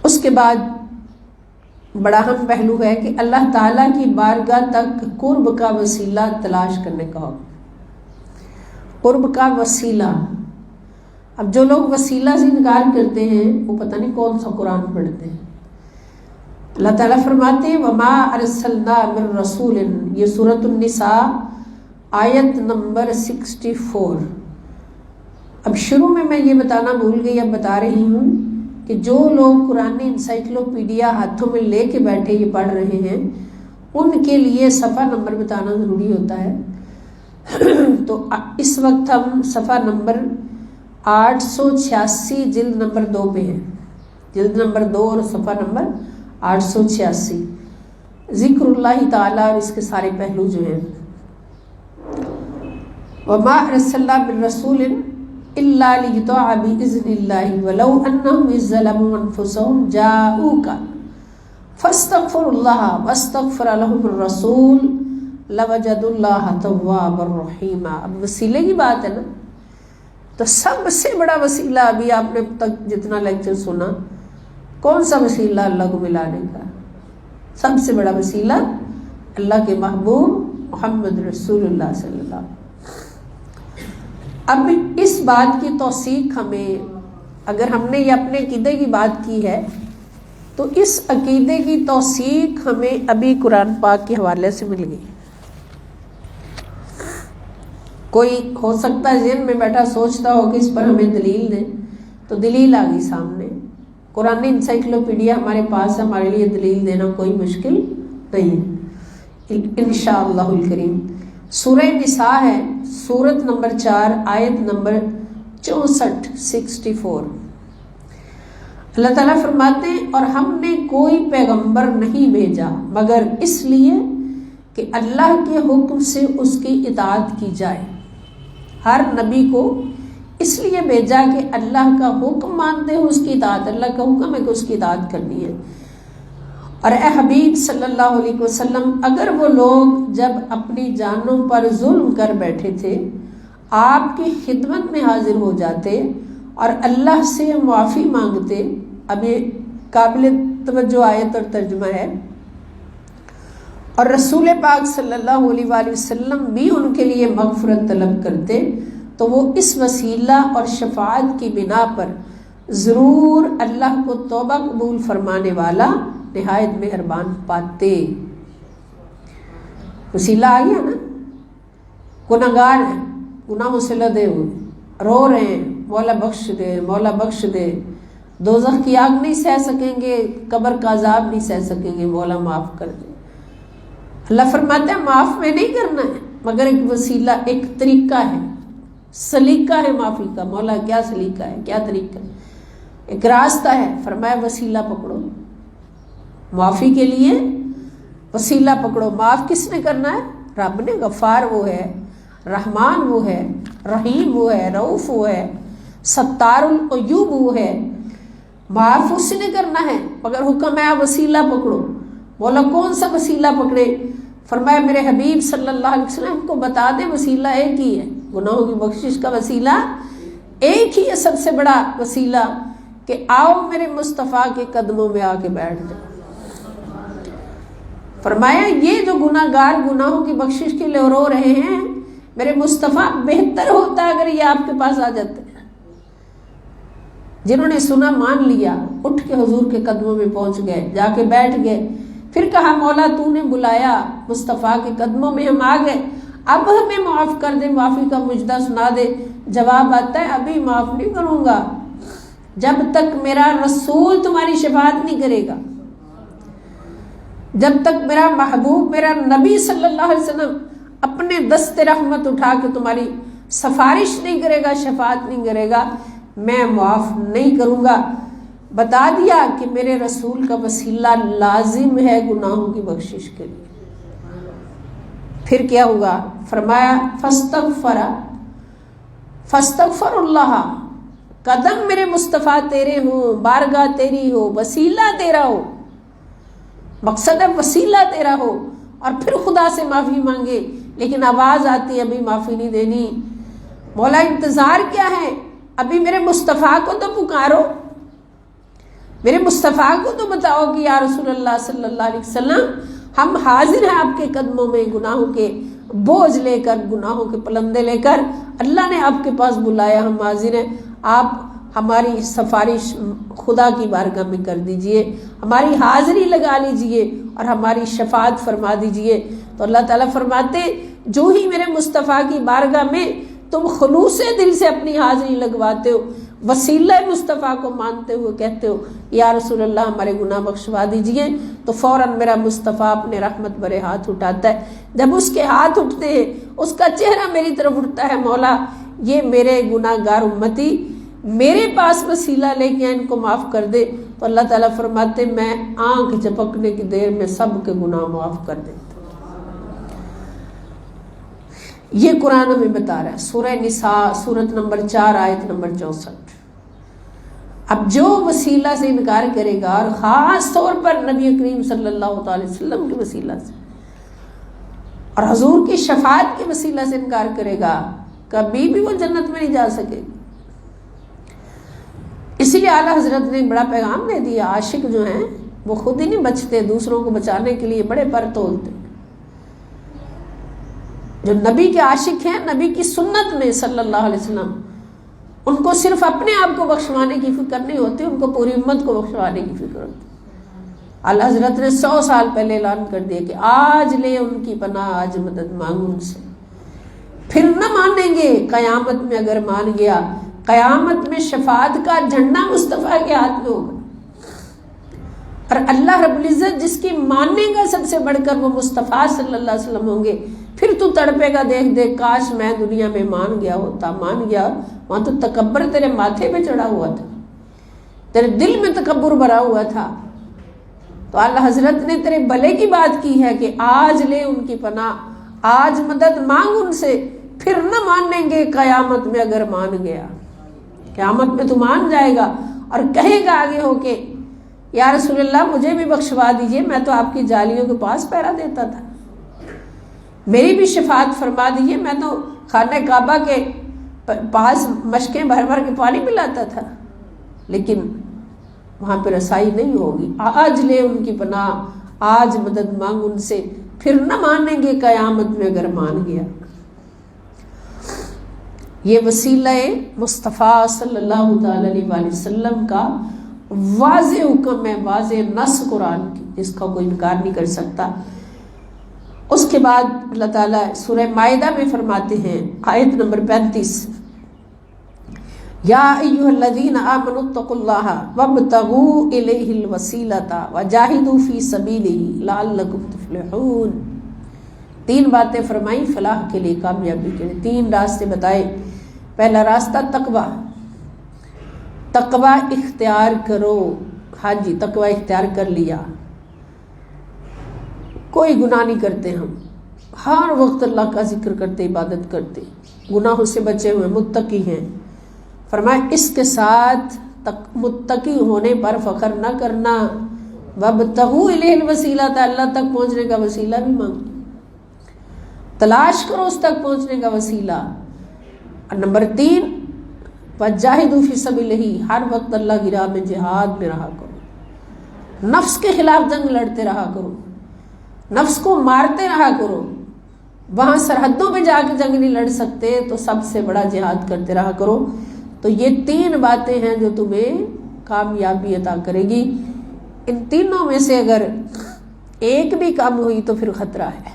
اس کے بعد بڑا اہم پہلو ہے کہ اللہ تعالیٰ کی بارگاہ تک قرب کا وسیلہ تلاش کرنے کا حکم۔ قرب کا وسیلہ، اب جو لوگ وسیلہ سے انکار کرتے ہیں وہ پتہ نہیں کون سا قرآن پڑھتے ہیں۔ اللہ تعالیٰ فرماتے ہیں وما ارسلنا من رسول، یہ سورۃ النساء آیت نمبر 64۔ اب شروع میں یہ بتانا بھول گئی، اب بتا رہی ہوں کہ جو لوگ قرآن انسائکلوپیڈیا ہاتھوں میں لے کے بیٹھے یہ پڑھ رہے ہیں ان کے لیے صفحہ نمبر بتانا ضروری ہوتا ہے۔ تو اس وقت ہم صفحہ نمبر 886 جلد نمبر 2 پہ ہیں، جلد نمبر 2 اور صفحہ نمبر 886، ذکر اللہ تعالیٰ اور اس کے سارے پہلو جو ہیں۔ وما ارسلنا من رسول الا لیطاع باذن اللہ ولو انہم اذ ظلموا انفسہم جاؤوک فاستغفروا اللہ واستغفر لهم الرسول لوجدوا اللہ توابا رحیما۔ اب وسیلے کی بات ہے نا، تو سب سے بڑا وسیلہ ابھی آپ نے تک جتنا لیکچر سنا، کون سا وسیلہ اللہ کو ملانے کا؟ سب سے بڑا وسیلہ اللہ کے محبوب محمد رسول اللہ صلی اللہ علیہ وسلم۔ اب اس بات کی توثیق ہمیں، اگر ہم نے یہ اپنے عقیدے کی بات کی ہے تو اس عقیدے کی توثیق ہمیں ابھی قرآن پاک کے حوالے سے مل گئی۔ کوئی ہو سکتا ہے ذہن میں بیٹھا سوچتا ہو کہ اس پر ہمیں دلیل دیں، تو دلیل آ گئی سامنے، قرآن انسائکلوپیڈیا ہمارے پاس ہے، ہمارے لیے دلیل دینا کوئی مشکل نہیں ہے انشاءاللہ الکریم۔ سورہ نساء ہے، سورت نمبر 4 آیت نمبر 64۔ اللہ تعالیٰ فرماتے ہیں اور ہم نے کوئی پیغمبر نہیں بھیجا مگر اس لیے کہ اللہ کے حکم سے اس کی اطاعت کی جائے۔ ہر نبی کو اس لیے بھیجا کہ اللہ کا حکم مانتے ہو، اس کی اطاعت، اللہ کا حکم ہے کہ اس کی اطاعت کرنی ہے۔ اور اے حبیب صلی اللہ علیہ وسلم، اگر وہ لوگ جب اپنی جانوں پر ظلم کر بیٹھے تھے آپ کی خدمت میں حاضر ہو جاتے اور اللہ سے معافی مانگتے، اب یہ قابل توجہ آیت اور ترجمہ ہے، اور رسول پاک صلی اللہ علیہ وآلہ وسلم بھی ان کے لیے مغفرت طلب کرتے، تو وہ اس وسیلہ اور شفاعت کی بنا پر ضرور اللہ کو توبہ قبول فرمانے والا نہایت مہربان پاتے۔ وسیلہ آ گیا نا، گناہگار ہیں، گناہوں سے لدے ہوئے رو رہے ہیں، مولا بخش دے، مولا بخش دے، دوزخ کی آگ نہیں سہ سکیں گے، قبر کا عذاب نہیں سہ سکیں گے، مولا معاف کر دے۔ اللہ فرماتا ہے معاف میں نہیں کرنا ہے مگر ایک وسیلہ، ایک طریقہ ہے، سلیقہ ہے معافی کا۔ مولا کیا سلیقہ ہے، کیا طریقہ ہے، ایک راستہ ہے، فرمایا وسیلہ پکڑو، معافی کے لیے وسیلہ پکڑو۔ معاف کس نے کرنا ہے؟ رب نے۔ غفار وہ ہے، رحمان وہ ہے، رحیم وہ ہے، رؤوف وہ ہے، ستار العیوب وہ ہے، معاف اس نے کرنا ہے مگر حکم ہے وسیلہ پکڑو۔ مولا کون سا وسیلہ پکڑے؟ فرمایا میرے حبیب صلی اللہ علیہ وسلم کو بتا دے وسیلہ ایک ہی ہے، گناہوں کی بخشش کا وسیلہ ایک ہی ہے، سب سے بڑا وسیلہ، کہ آؤ میرے مصطفیٰ کے قدموں میں آ کے بیٹھ جاؤ۔ فرمایا یہ جو گناہگار گناہوں کی بخشش کے لیے رو رہے ہیں، میرے مصطفیٰ بہتر ہوتا اگر یہ آپ کے پاس آ جاتے۔ جنہوں نے سنا مان لیا، اٹھ کے حضور کے قدموں میں پہنچ گئے، جا کے بیٹھ گئے، پھر کہا مولا تو نے بلایا، مصطفیٰ کے قدموں میں ہم آ گئے، اب ہمیں معاف کر دے، معافی کا مجدہ سنا دے۔ جواب آتا ہے ابھی معاف نہیں کروں گا جب تک میرا رسول تمہاری شفاعت نہیں کرے گا، جب تک میرا محبوب، میرا نبی صلی اللہ علیہ وسلم اپنے دست رحمت اٹھا کے تمہاری سفارش نہیں کرے گا، شفاعت نہیں کرے گا، میں معاف نہیں کروں گا۔ بتا دیا کہ میرے رسول کا وسیلہ لازم ہے گناہوں کی بخشش کے لیے۔ پھر کیا ہوگا؟ فرمایا فاستغفر اللہ، قدم میرے مصطفیٰ تیرے ہوں، بارگاہ تیری ہو، وسیلہ تیرا ہو، مقصد ہے وسیلہ تیرا ہو، اور پھر خدا سے معافی مانگے، لیکن آواز آتی ابھی معافی نہیں دینی۔ مولا انتظار کیا ہے؟ ابھی میرے مصطفیٰ کو تو پکارو، میرے مصطفیٰ کو تو بتاؤ کہ یا رسول اللہ صلی اللہ علیہ وسلم ہم حاضر ہیں آپ کے قدموں میں، گناہوں کے بوجھ لے کر، گناہوں کے پلندے لے کر اللہ نے آپ کے پاس بلایا، ہم حاضر ہیں، آپ ہماری سفارش خدا کی بارگاہ میں کر دیجئے، ہماری حاضری لگا لیجئے اور ہماری شفاعت فرما دیجئے۔ تو اللہ تعالیٰ فرماتے جو ہی میرے مصطفیٰ کی بارگاہ میں تم خلوص دل سے اپنی حاضری لگواتے ہو، وسیلہ مصطفیٰ کو مانتے ہوئے کہتے ہو یا رسول اللہ ہمارے گناہ بخشوا دیجئے، تو فوراً میرا مصطفیٰ اپنے رحمت بھرے ہاتھ اٹھاتا ہے۔ جب اس کے ہاتھ اٹھتے ہیں، اس کا چہرہ میری طرف اٹھتا ہے، مولا یہ میرے گناہ گار امتی میرے پاس وسیلہ لے کے ان کو معاف کر دے، تو اللہ تعالیٰ فرماتے میں آنکھ جھپکنے کی دیر میں سب کے گناہ معاف کر دیتا۔ یہ قرآن ہمیں بتا رہا ہے، سورہ نساء سورت نمبر 4 آیت نمبر 64۔ اب جو وسیلہ سے انکار کرے گا، اور خاص طور پر نبی کریم صلی اللہ علیہ وسلم کے وسیلہ سے اور حضور کی شفاعت کے وسیلہ سے انکار کرے گا، کبھی بھی وہ جنت میں نہیں جا سکے۔ اسی لیے اعلیٰ حضرت نے بڑا پیغام دے دیا، عاشق جو ہیں وہ خود ہی نہیں بچتے، دوسروں کو بچانے کے لیے بڑے پر تولتے۔ جو نبی کے عاشق ہیں، نبی کی سنت میں صلی اللہ علیہ وسلم، ان کو صرف اپنے آپ کو بخشوانے کی فکر نہیں ہوتی، ان کو پوری امت کو بخشوانے کی فکر ہوتی۔ اعلیٰ حضرت نے 100 سال پہلے اعلان کر دیا کہ آج لے ان کی پناہ، آج مدد مانگ ان سے، پھر نہ مانیں گے، قیامت میں اگر مان گیا، قیامت میں شفاعت کا جھنڈا مصطفیٰ کے ہاتھ میں ہوگا، اور اللہ رب العزت جس کی ماننے کا سب سے بڑھ کر وہ مصطفیٰ صلی اللہ علیہ وسلم ہوں گے، پھر تو تڑپے گا، دیکھ دیکھ کاش میں دنیا میں مان گیا ہوتا، مان گیا، وہاں تو تکبر تیرے ماتھے پہ چڑھا ہوا تھا، تیرے دل میں تکبر بھرا ہوا تھا۔ تو اللہ حضرت نے تیرے بھلے کی بات کی ہے کہ آج لے ان کی پناہ، آج مدد مانگ ان سے، پھر نہ مانیں گے قیامت میں اگر مان گیا۔ قیامت میں تو مان جائے گا اور کہے گا آگے ہو کے یا رسول اللہ مجھے بھی بخشوا دیجئے، میں تو آپ کی جالیوں کے پاس پہرا دیتا تھا، میری بھی شفاعت فرما دیجئے، میں تو خانہ کعبہ کے پاس مشکیں بھر بھر کے پانی پلاتا تھا، لیکن وہاں پہ رسائی نہیں ہوگی۔ آج لے ان کی پناہ، آج مدد مانگ ان سے، پھر نہ مانیں گے قیامت میں اگر مان گیا۔ یہ وسیلہ مصطفیٰ صلی اللہ تعالی علیہ وسلم کا واضح حکم ہے، واضح نص قرآن کی، جس کا کوئی انکار نہیں کر سکتا۔ اس کے بعد اللہ تعالیٰ سورہ مائدہ میں فرماتے ہیں، آیت نمبر 35، یا ایھا الذین آمنوا اتقوا اللہ وابتغوا الیہ الوسیلۃ وجاہدوا فی سبیلہ لعلکم تفلحون۔ 3 باتیں فرمائی فلاح کے لیے، کامیابی کے لیے، 3 راستے بتائے۔ پہلا راستہ تقوی، تقوی اختیار کرو۔ ہاں جی، تقوی اختیار کر لیا، کوئی گناہ نہیں کرتے، ہم ہر وقت اللہ کا ذکر کرتے، عبادت کرتے، گناہوں سے بچے ہوئے متقی ہیں۔ فرمایا اس کے ساتھ متقی ہونے پر فخر نہ کرنا، وابتغوا الیہ الوسیلۃ، اللہ تک پہنچنے کا وسیلہ بھی مانگو، تلاش کرو اس تک پہنچنے کا وسیلہ۔ اور نمبر 3، وجاہدوا فی سبیلہ، ہر وقت اللہ کی راہ میں جہاد میں رہا کرو، نفس کے خلاف جنگ لڑتے رہا کرو، نفس کو مارتے رہا کرو۔ وہاں سرحدوں پہ جا کے جنگ نہیں لڑ سکتے تو سب سے بڑا جہاد کرتے رہا کرو۔ تو یہ 3 باتیں ہیں جو تمہیں کامیابی عطا کرے گی۔ ان تینوں میں سے اگر ایک بھی کم ہوئی تو پھر خطرہ ہے۔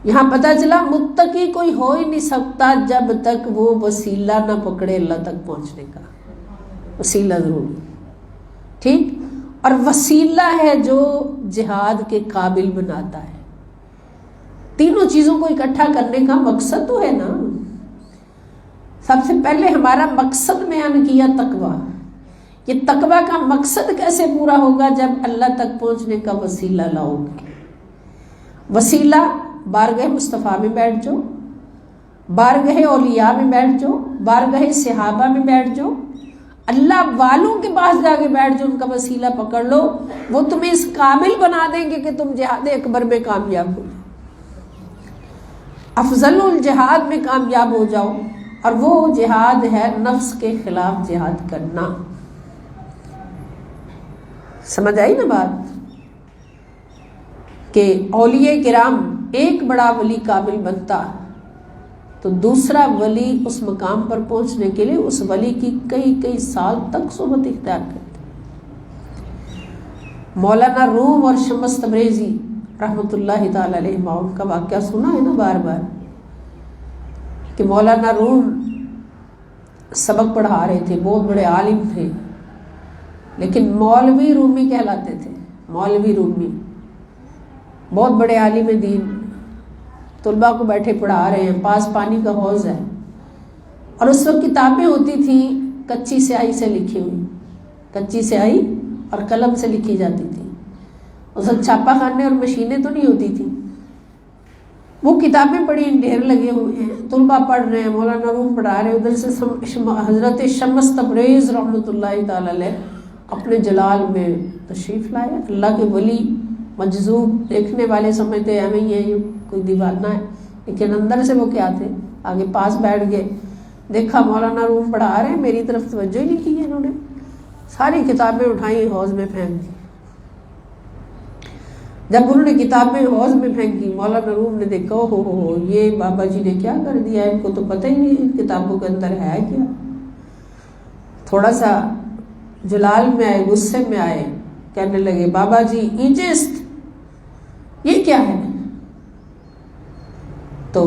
یہاں پتہ چلا متقی کوئی ہو ہی نہیں سکتا جب تک وہ وسیلہ نہ پکڑے اللہ تک پہنچنے کا، وسیلہ ضروری، ٹھیک؟ اور وسیلہ ہے جو جہاد کے قابل بناتا ہے۔ تینوں چیزوں کو اکٹھا کرنے کا مقصد تو ہے نا. سب سے پہلے ہمارا مقصد بیان کیا تقویٰ. یہ تقویٰ کا مقصد کیسے پورا ہوگا؟ جب اللہ تک پہنچنے کا وسیلہ لاؤ گے. وسیلہ بارگاہ مصطفیٰ میں بیٹھ جاؤ، بارگاہ اولیاء میں بیٹھ جاؤ، بارگاہ صحابہ میں بیٹھ جاؤ، اللہ والوں کے پاس جا کے بیٹھ جاؤ، ان کا وسیلہ پکڑ لو. وہ تمہیں اس قابل بنا دیں گے کہ تم جہاد اکبر میں کامیاب ہو جاؤ، افضل الجہاد میں کامیاب ہو جاؤ. اور وہ جہاد ہے نفس کے خلاف جہاد کرنا. سمجھ آئی نا بات؟ کہ اولیاء کرام ایک بڑا ولی قابل بنتا تو دوسرا ولی اس مقام پر پہنچنے کے لیے اس ولی کی کئی سال تک صحبت اختیار کرتے. مولانا روم اور شمس تبریزی رحمۃ اللہ تعالی علیہ ان کا واقعہ سنا ہے نا بار بار، کہ مولانا روم سبق پڑھا رہے تھے، بہت بڑے عالم تھے، لیکن مولوی رومی کہلاتے تھے. مولوی رومی بہت بڑے عالم دین، طلباء کو بیٹھے پڑھا رہے ہیں، پاس پانی کا حوض ہے، اور اس وقت کتابیں ہوتی تھیں کچی سیاہی سے لکھی ہوئی، کچی سیاہی اور قلم سے لکھی جاتی تھی. اس وقت چھاپا خانے اور مشینیں تو نہیں ہوتی تھیں. وہ کتابیں پڑھی ڈھیر لگے ہوئے ہیں، طلباء پڑھ رہے ہیں، مولانا روم پڑھا رہے ہیں. ادھر سے حضرت شمس تبریز رحمۃ اللہ تعالی علیہ اپنے جلال میں تشریف لائے. اللہ کے ولی مجذوب، دیکھنے والے سمجھتے ہیں ہمیں یہ کوئی دیوانہ ہے، لیکن اندر سے وہ کیا تھے. آگے پاس بیٹھ گئے، دیکھا مولانا روم پڑھا رہے ہیں، میری طرف توجہ ہی نہیں کی ہے. انہوں نے ساری کتابیں اٹھائی، حوض میں پھینک دی. جب انہوں نے کتابیں حوض میں پھینکی، مولانا روم نے دیکھا ہو یہ بابا جی نے کیا کر دیا، ان کو تو پتہ ہی نہیں ان کتابوں کے اندر ہے کیا. تھوڑا سا جلال میں آئے، غصے میں آئے، کہنے لگے بابا جی ایجسٹ یہ کیا ہے؟ تو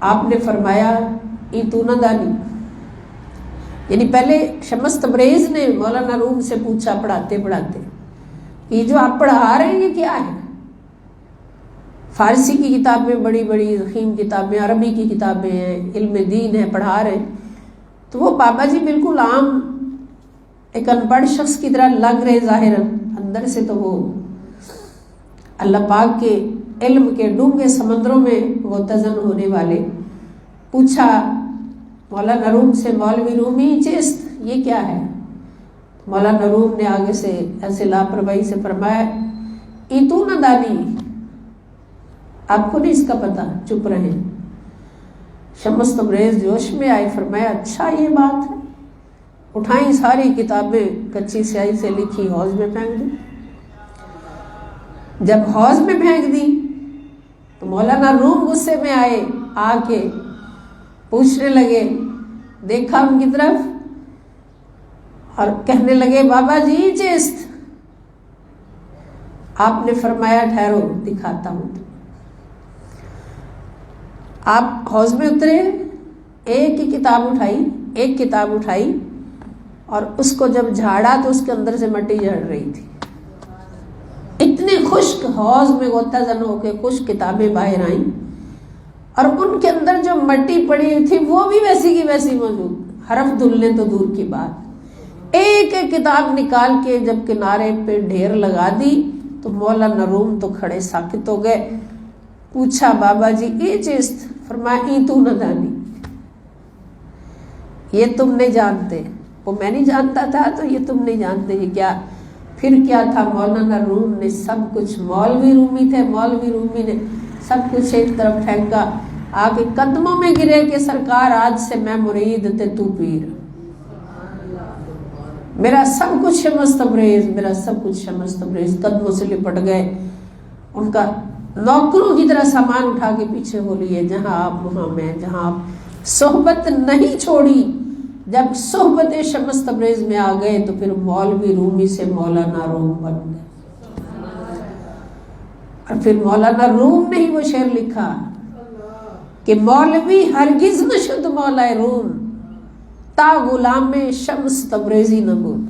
آپ نے فرمایا ای تو نہ دانی. یعنی پہلے شمس تبریز نے مولانا روم سے پوچھا پڑھاتے پڑھاتے، یہ جو آپ پڑھا رہے ہیں یہ کیا ہے؟ فارسی کی کتابیں، بڑی بڑی ضخیم کتابیں، عربی کی کتابیں ہیں، علم دین ہے، پڑھا رہے ہیں. تو وہ بابا جی بالکل عام ایک ان پڑھ شخص کی طرح لگ رہے ظاہراً، اندر سے تو وہ اللہ پاک کے علم کے ڈونگے سمندروں میں غوطہ-زن ہونے والے. پوچھا مولانا روم سے، مولوی رومی چیست یہ کیا ہے؟ مولانا روم نے آگے سے ایسے لاپرواہی سے فرمایا ای تو نہ دانی، آپ کو نہیں اس کا پتہ، چپ رہے. شمس تبریز جوش میں آئے، فرمایا اچھا یہ بات ہے. اٹھائیں ساری کتابیں کچی سیاہی سے لکھی، حوض میں پھینک دی. جب حوض میں پھینک دی تو مولانا روم غصے میں آئے، آ کے پوچھنے لگے، دیکھا ان کی طرف اور کہنے لگے بابا جی چیست؟ آپ نے فرمایا ٹھہرو دکھاتا ہوں. آپ حوض میں اترے، ایک ہی کتاب اٹھائی، ایک کتاب اٹھائی، اور اس کو جب جھاڑا تو اس کے اندر سے مٹی جھڑ رہی تھی. اتنے خشک حوض میں غوطہ زن ہو کے خشک کتابیں باہر آئیں، اور ان کے اندر جو مٹی پڑی تھی وہ بھی ویسی کی ویسی موجود، حرف دھلنے تو دور کی بات. ایک ایک کتاب نکال کے جب کنارے پہ ڈھیر لگا دی تو مولانا روم تو کھڑے ساکت ہو گئے. پوچھا بابا جی یہ چیز؟ فرمایا ای تو نہ دانی، یہ تم نہیں جانتے. وہ میں نہیں جانتا تھا تو یہ تم نہیں جانتے. یہ کیا؟ پھر کیا تھا؟ مولانا روم نے سب کچھ، مولوی رومی تھے، مولوی رومی نے سب کچھ ایک طرف پھینکا، آ کے قدموں میں گرے کہ سرکار آج سے میں مرید تے تو پیر، میرا سب کچھ شمس تبریز، میرا سب کچھ شمس تبریز. قدموں سے لپٹ گئے، ان کا نوکروں کی طرح سامان اٹھا کے پیچھے ہو لیے، جہاں آپ وہاں میں، جہاں آپ. صحبت نہیں چھوڑی. جب صحبت شمس تبریز میں آ گئے تو پھر مولوی رومی سے مولانا روم بن گئے. اور پھر مولانا روم نے ہی وہ شعر لکھا کہ مولوی ہرگز نہ شد مولا روم، تا غلام شمس تبریزی نہ بود.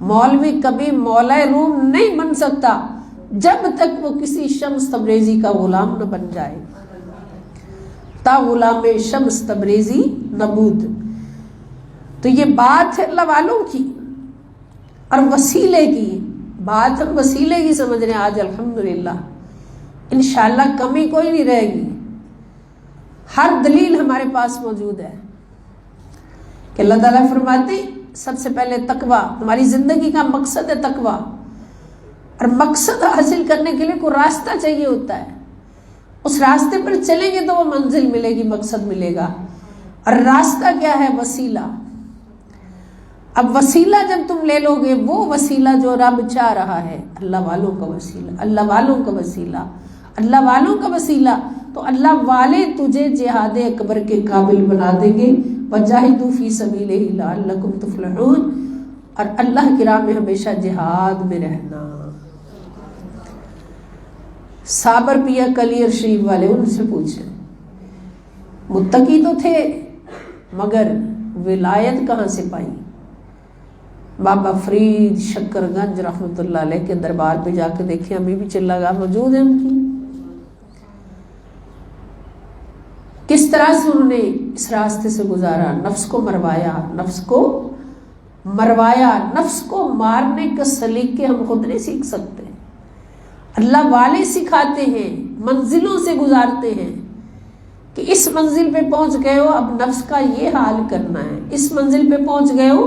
مولوی کبھی مولا روم نہیں بن سکتا جب تک وہ کسی شمس تبریزی کا غلام نہ بن جائے، تا غلام شمس تبریزی نبود۔ تو یہ بات ہے اللہ والوں کی اور وسیلے کی بات، ہم وسیلے کی سمجھ رہے ہیں آج الحمدللہ، انشاءاللہ کمی کوئی نہیں رہے گی۔ ہر دلیل ہمارے پاس موجود ہے کہ اللہ تعالیٰ فرماتے ہیں سب سے پہلے تقویٰ، ہماری زندگی کا مقصد ہے تقویٰ، اور مقصد حاصل کرنے کے لیے کوئی راستہ چاہیے ہوتا ہے، اس راستے پر چلیں گے تو وہ منزل ملے گی، مقصد ملے گا۔ اور راستہ کیا ہے؟ وسیلہ۔ اب وسیلہ جب تم لے لو گے، وہ وسیلہ جو رب چاہ رہا ہے، اللہ والوں کا وسیلہ، اللہ والوں کا وسیلہ، اللہ والوں کا وسیلہ، تو اللہ والے تجھے جہاد اکبر کے قابل بنا دیں گے۔ وجاہدوا فی سبیلہ لعلکم تفلحون، اور اللہ کی راہ میں ہمیشہ جہاد میں رہنا۔ صابر پیا کلیر شریف والے، ان سے پوچھیں، متقی تو تھے مگر ولایت کہاں سے پائی؟ بابا فرید شکر گنج رحمۃ اللہ علیہ کے دربار پہ جا کے دیکھیں، ابھی بھی چلا گاہ موجود ہے ان کی، کس طرح سے انہوں نے اس راستے سے گزارا، نفس کو مروایا، نفس کو مروایا۔ نفس کو مارنے کا سلیقے ہم خود نہیں سیکھ سکتے، اللہ والے سکھاتے ہیں، منزلوں سے گزارتے ہیں کہ اس منزل پہ پہنچ گئے ہو، اب نفس کا یہ حال کرنا ہے، اس منزل پہ پہنچ گئے ہو،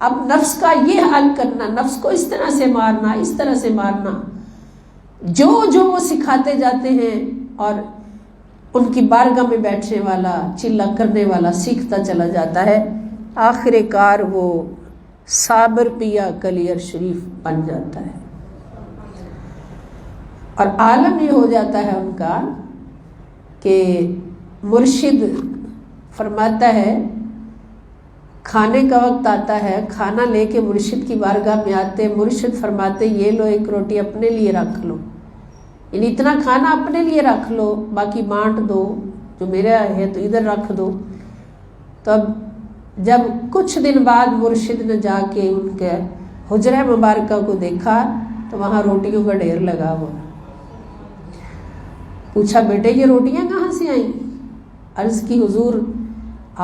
اب نفس کا یہ حال کرنا، نفس کو اس طرح سے مارنا، اس طرح سے مارنا، جو وہ سکھاتے جاتے ہیں، اور ان کی بارگاہ میں بیٹھنے والا، چلا کرنے والا سیکھتا چلا جاتا ہے، آخر کار وہ صابر پیا کلیر شریف بن جاتا ہے۔ اور عالم یہ ہو جاتا ہے ان کا کہ مرشد فرماتا ہے، کھانے کا وقت آتا ہے، کھانا لے کے مرشد کی بارگاہ میں آتے، مرشد فرماتے یہ لو ایک روٹی اپنے لیے رکھ لو، یعنی اتنا کھانا اپنے لیے رکھ لو، باقی بانٹ دو، جو میرا ہے تو ادھر رکھ دو۔ تو اب جب کچھ دن بعد مرشد نے جا کے ان کے حجرہ مبارکہ کو دیکھا تو وہاں روٹیوں کا ڈھیر لگا ہوا۔ پوچھا بیٹے یہ روٹیاں کہاں سے آئیں؟ عرض کی حضور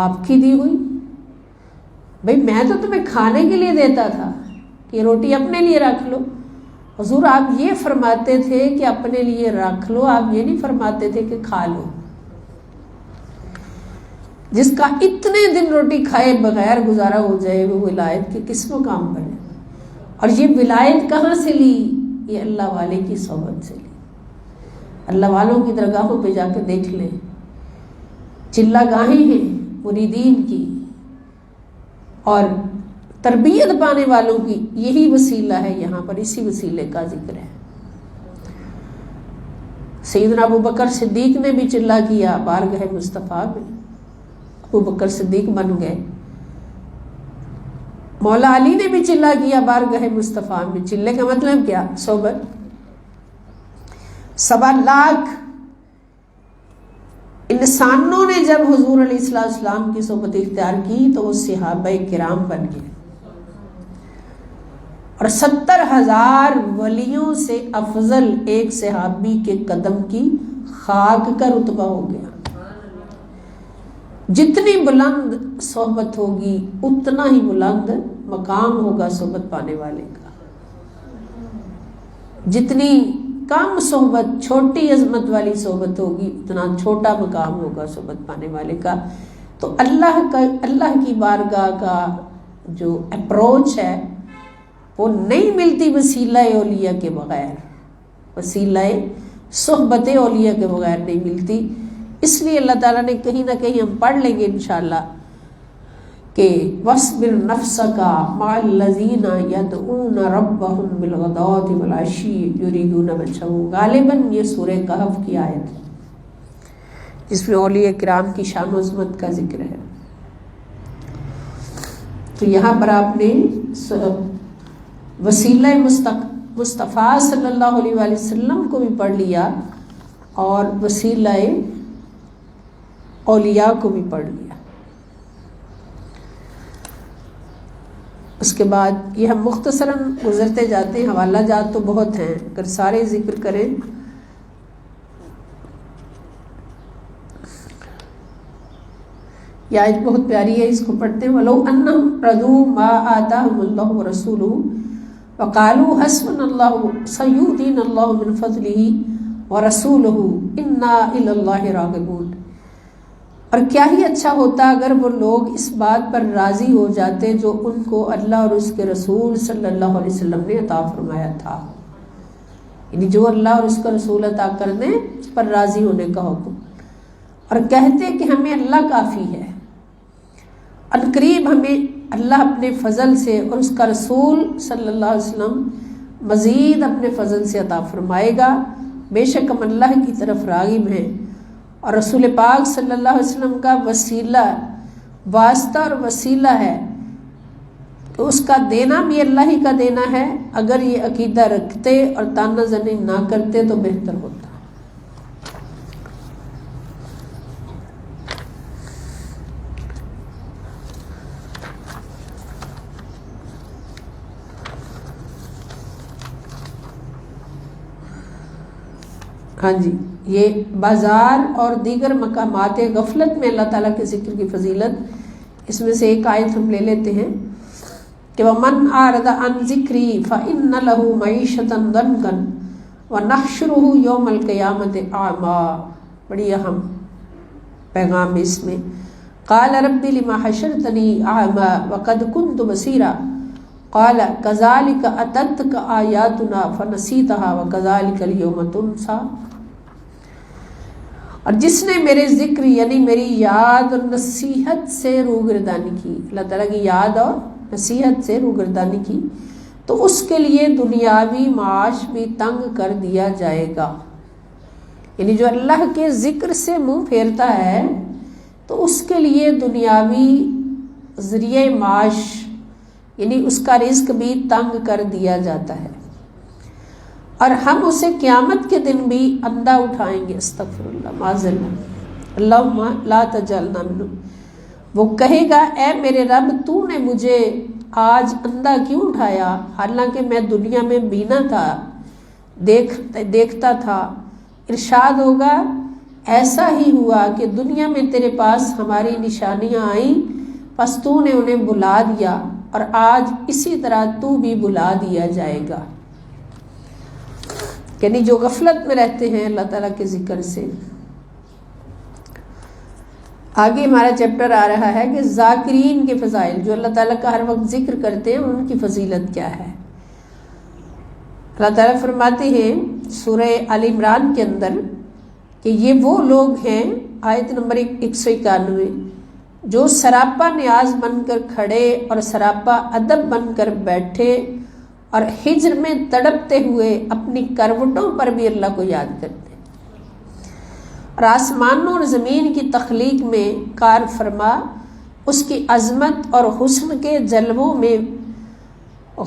آپ کی دی ہوئی۔ بھئی میں تو تمہیں کھانے کے لیے دیتا تھا کہ روٹی اپنے لیے رکھ لو۔ حضور آپ یہ فرماتے تھے کہ اپنے لیے رکھ لو، آپ یہ نہیں فرماتے تھے کہ کھا لو۔ جس کا اتنے دن روٹی کھائے بغیر گزارا ہو جائے وہ ولایت کے کس مقام پر ہے؟ اور یہ ولایت کہاں سے لی؟ یہ اللہ والے کی صحبت سے لی۔ اللہ والوں کی درگاہوں پہ جا کے دیکھ لیں، چلا گاہیں ہیں مریدین کی، اور تربیت پانے والوں کی یہی وسیلہ ہے، یہاں پر اسی وسیلے کا ذکر ہے۔ سیدنا ابو بکر صدیق نے بھی چلا کیا بارگاہ مصطفیٰ میں، ابو بکر صدیق بن گئے۔ مولا علی نے بھی چلا کیا بارگاہ مصطفیٰ میں۔ چلے کا مطلب کیا؟ صحبت۔ 1.25 لاکھ انسانوں نے جب حضور علیہ السلام کی صحبت اختیار کی تو وہ صحابہ کرام بن گئے، اور 70,000 ولیوں سے افضل ایک صحابی کے قدم کی خاک کا رتبہ ہو گیا۔ جتنی بلند صحبت ہوگی اتنا ہی بلند مقام ہوگا صحبت پانے والے کا، جتنی کم صحبت، چھوٹی عظمت والی صحبت ہوگی اتنا چھوٹا مقام ہوگا صحبت پانے والے کا۔ تو اللہ کی بارگاہ کا جو اپروچ ہے وہ نہیں ملتی وسیلہ اولیاء کے بغیر، وسیلہ صحبت اولیاء کے بغیر نہیں ملتی۔ اس لیے اللہ تعالیٰ نے کہیں نہ کہیں ہم پڑھ لیں گے انشاءاللہ کہ وَاصْبِرْ نَفْسَكَ مَعَ الَّذِينَ يَدْعُونَ رَبَّهُمْ بِالْغَدَاةِ وَالْعَشِيِّ يُرِيدُونَ وَجْهَهُ۔ غالباً یہ سورہ کہف کی آیت ہے جس میں اولیاء کرام کی شان و عظمت کا ذکر ہے۔ تو یہاں پر آپ نے وسیلہ مصطفیٰ صلی اللہ علیہ وآلہ وسلم کو بھی پڑھ لیا اور وسیلہ اولیاء کو بھی پڑھ لیا۔ اس کے بعد یہ ہم مختصراً گزرتے جاتے ہیں، حوالہ جات تو بہت ہیں، اگر سارے ذکر کریں یہ آیت بہت پیاری ہے، اس کو پڑھتے ہیں۔ وَلَوْ أَنَّهُمْ رَضُوا مَا آتَاهُمُ اللَّهُ وَرَسُولُهُ وَقَالُوا حَسْبُنَا اللَّهُ سَيُؤْتِينَا اللَّهُ مِنْ فَضْلِهِ وَرَسُولُهُ إِنَّا إِلَى اللَّهِ رَاغِبُونَ۔ اور کیا ہی اچھا ہوتا اگر وہ لوگ اس بات پر راضی ہو جاتے جو ان کو اللہ اور اس کے رسول صلی اللہ علیہ وسلم نے عطا فرمایا تھا، یعنی جو اللہ اور اس کا رسول عطا کر دیں اس پر راضی ہونے کا حکم، اور کہتے کہ ہمیں اللہ کافی ہے، عنقریب ہمیں اللہ اپنے فضل سے اور اس کا رسول صلی اللہ علیہ وسلم مزید اپنے فضل سے عطا فرمائے گا، بے شک ہم اللہ کی طرف راغب ہیں، اور رسول پاک صلی اللہ علیہ وسلم کا وسیلہ، واسطہ اور وسیلہ ہے، تو اس کا دینا بھی اللہ ہی کا دینا ہے۔ اگر یہ عقیدہ رکھتے اور تانہ زنی نہ کرتے تو بہتر ہوتا۔ ہاں جی، یہ بازار اور دیگر مقامات غفلت میں اللہ تعالیٰ کے ذکر کی فضیلت، اس میں سے ایک آیت ہم لے لیتے ہیں کہ وَمَنْ أَعْرَضَ عَنْ ذِكْرِي فَإِنَّ لَهُ مَعِيشَةً ضَنْكًا وَنَحْشُرُهُ يَوْمَ الْقِيَامَةِ أَعْمَى۔ بڑی اہم پیغام اس میں، قَالَ رَبِّ لِمَ حَشَرْتَنِي أَعْمَى وَقَدْ كُنْتُ بَصِيرًا قَالَ كَذَلِكَ أَتَتْكَ آيَاتُنَا فَنَسِيتَهَا وَكَذَلِكَ الْيَوْمَ تُنْسَى۔ اور جس نے میرے ذکر یعنی میری یاد اور نصیحت سے روگردانی کی، اللہ تعالیٰ کی یاد اور نصیحت سے روگردانی کی، تو اس کے لیے دنیاوی معاش بھی تنگ کر دیا جائے گا۔ یعنی جو اللہ کے ذکر سے منہ پھیرتا ہے تو اس کے لیے دنیاوی ذریعہ معاش یعنی اس کا رزق بھی تنگ کر دیا جاتا ہے، اور ہم اسے قیامت کے دن بھی اندھا اٹھائیں گے، استغفر اللہ معاذ اللہ، اللہم لا تجعلنا منہم۔ وہ کہے گا اے میرے رب تو نے مجھے آج اندھا کیوں اٹھایا، حالانکہ میں دنیا میں بینا تھا، دیکھتا تھا۔ ارشاد ہوگا ایسا ہی ہوا کہ دنیا میں تیرے پاس ہماری نشانیاں آئیں، پس تو نے انہیں بلا دیا، اور آج اسی طرح تو بھی بلا دیا جائے گا۔ یعنی جو غفلت میں رہتے ہیں اللہ تعالیٰ کے ذکر سے۔ آگے ہمارا چیپٹر آ رہا ہے کہ ذاکرین کے فضائل، جو اللہ تعالیٰ کا ہر وقت ذکر کرتے ہیں ان کی فضیلت کیا ہے۔ اللہ تعالیٰ فرماتے ہیں سورہ آل عمران کے اندر کہ یہ وہ لوگ ہیں، آیت نمبر 191، جو سراپا نیاز بن کر کھڑے اور سراپا ادب بن کر بیٹھے، اور ہجر میں تڑپتے ہوئے اپنی کروٹوں پر بھی اللہ کو یاد کرتے ہیں، اور آسمانوں اور زمین کی تخلیق میں کار فرما اس کی عظمت اور حسن کے جلووں میں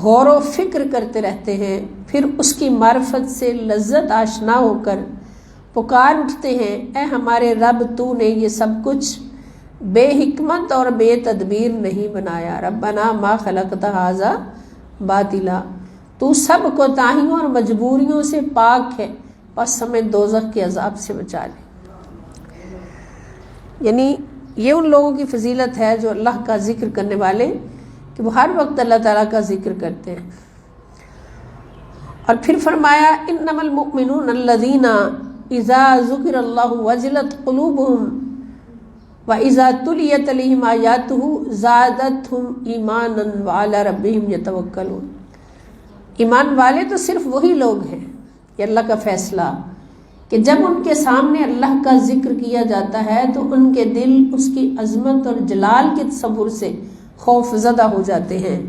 غور و فکر کرتے رہتے ہیں، پھر اس کی معرفت سے لذت آشنا ہو کر پکار اٹھتے ہیں اے ہمارے رب تو نے یہ سب کچھ بے حکمت اور بے تدبیر نہیں بنایا، ربنا ما خلقت ھذا باطلا، تو سب کوتاہیوں اور مجبوریوں سے پاک ہے، بس ہمیں دوزخ کے عذاب سے بچا لے۔ یعنی یہ ان لوگوں کی فضیلت ہے جو اللہ کا ذکر کرنے والے، کہ وہ ہر وقت اللہ تعالیٰ کا ذکر کرتے ہیں۔ اور پھر فرمایا انما المؤمنون الذین اذا ذکر اللہ وجلت قلوبهم وَإِذَا تُلِيَتْ عَلَيْهِمْ آيَاتُهُ زَادَتْهُمْ إِيمَانًا وَعَلَى رَبِّهِمْ يَتَوَكَّلُونَ۔ ایمان والے تو صرف وہی لوگ ہیں، یہ اللہ کا فیصلہ کہ جب ان کے سامنے اللہ کا ذکر کیا جاتا ہے تو ان کے دل اس کی عظمت اور جلال کے تصور سے خوف زدہ ہو جاتے ہیں،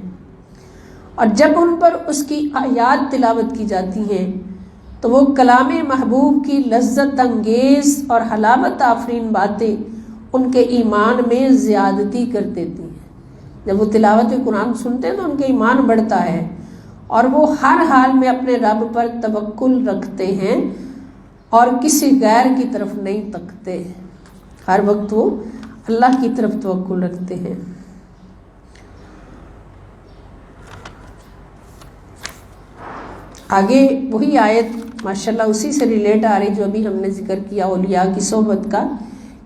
اور جب ان پر اس کی آیات تلاوت کی جاتی ہیں تو وہ کلام محبوب کی لذت انگیز اور حلاوت آفرین باتیں ان کے ایمان میں زیادتی کر دیتی ہیں۔ جب وہ تلاوت قرآن سنتے ہیں تو ان کے ایمان بڑھتا ہے، اور وہ ہر حال میں اپنے رب پر توکل رکھتے ہیں اور کسی غیر کی طرف نہیں تکتے، ہر وقت وہ اللہ کی طرف توکل رکھتے ہیں۔ آگے وہی آیت ماشاءاللہ اسی سے ریلیٹ آ رہی جو ابھی ہم نے ذکر کیا اولیاء کی صحبت کا،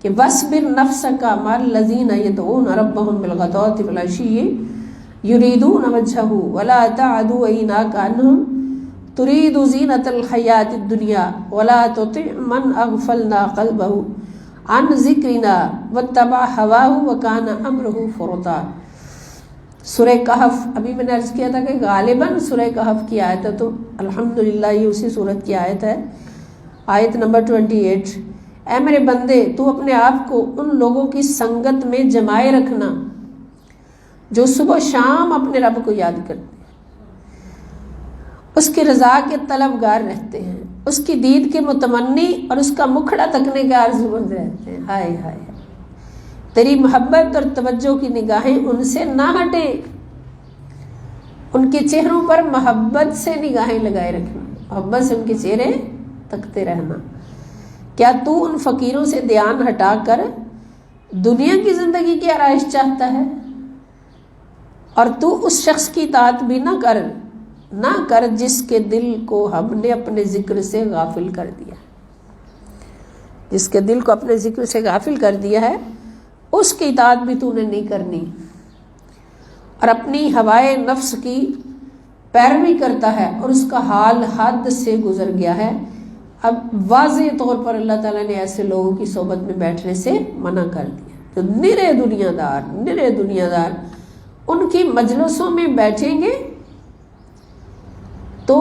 کہ وَاصْبِرْ نَفْسَكَ مَعَ الَّذِينَ يَدْعُونَ رَبَّهُمْ بِالْغَدَاةِ وَالْعَشِيِّ يُرِيدُونَ وَجْهَهُ وَلَا تَعْدُ عَيْنَاكَ عَنْهُمْ تُرِيدُ زِينَةَ الْحَيَاةِ الدُّنْيَا وَلَا تُطِعْ مَنْ أَغْفَلْنَا قَلْبَهُ عَنْ ذِكْرِنَا وَاتَّبَعَ هَوَاهُ وَكَانَ أَمْرُهُ فُرُطًا۔ سورہ کہف، ابھی میں نے عرض کیا تھا کہ غالباً سورہ کہف کی آیت ہے، تو الحمدللہ یہ اسی سورت کی آیت ہے، آیت نمبر 28۔ اے میرے بندے، تو اپنے آپ کو ان لوگوں کی سنگت میں جمائے رکھنا جو صبح و شام اپنے رب کو یاد کرتے ہیں، اس کی رضا کے طلبگار رہتے ہیں، اس کی دید کے متمنی اور اس کا مکھڑا تکنے کے آرزومند رہتے ہیں۔ ہائے ہائے، تیری محبت اور توجہ کی نگاہیں ان سے نہ ہٹیں، ان کے چہروں پر محبت سے نگاہیں لگائے رکھنا، محبت سے ان کے چہرے تکتے رہنا۔ کیا تو ان فقیروں سے دھیان ہٹا کر دنیا کی زندگی کی آرائش چاہتا ہے؟ اور تو اس شخص کی اطاعت بھی نہ کر جس کے دل کو ہم نے اپنے ذکر سے غافل کر دیا، جس کے دل کو اپنے ذکر سے غافل کر دیا ہے، اس کی اطاعت بھی تو نے نہیں کرنی، اور اپنی ہوائے نفس کی پیروی کرتا ہے اور اس کا حال حد سے گزر گیا ہے۔ اب واضح طور پر اللہ تعالیٰ نے ایسے لوگوں کی صحبت میں بیٹھنے سے منع کر دیا، جو نرے دنیا دار ان کی مجلسوں میں بیٹھیں گے تو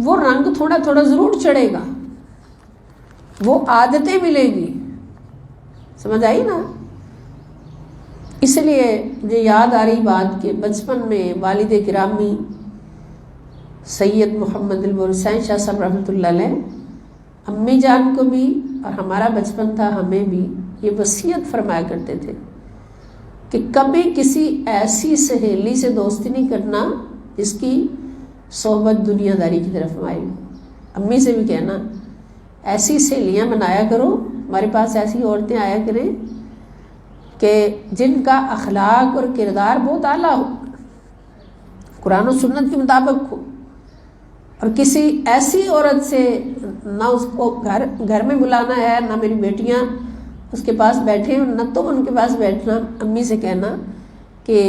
وہ رنگ تھوڑا تھوڑا ضرور چڑھے گا، وہ عادتیں ملیں گی، سمجھ آئی نا؟ اس لیے مجھے یاد آ رہی بات کہ بچپن میں والد گرامی سید محمد الحسین شاہ صاحب رحمۃ اللہ علیہ امی جان کو بھی، اور ہمارا بچپن تھا ہمیں بھی، یہ وصیت فرمایا کرتے تھے کہ کبھی کسی ایسی سہیلی سے دوستی نہیں کرنا جس کی صحبت دنیا داری کی طرف مائل ہو۔ امی سے بھی کہنا ایسی سہیلیاں بنایا کرو، ہمارے پاس ایسی عورتیں آیا کریں کہ جن کا اخلاق اور کردار بہت اعلیٰ ہو، قرآن و سنت کے مطابق ہو، اور کسی ایسی عورت سے نہ اس کو گھر میں بلانا ہے، نہ میری بیٹیاں اس کے پاس بیٹھیں، نہ تم ان کے پاس بیٹھنا۔ امی سے کہنا کہ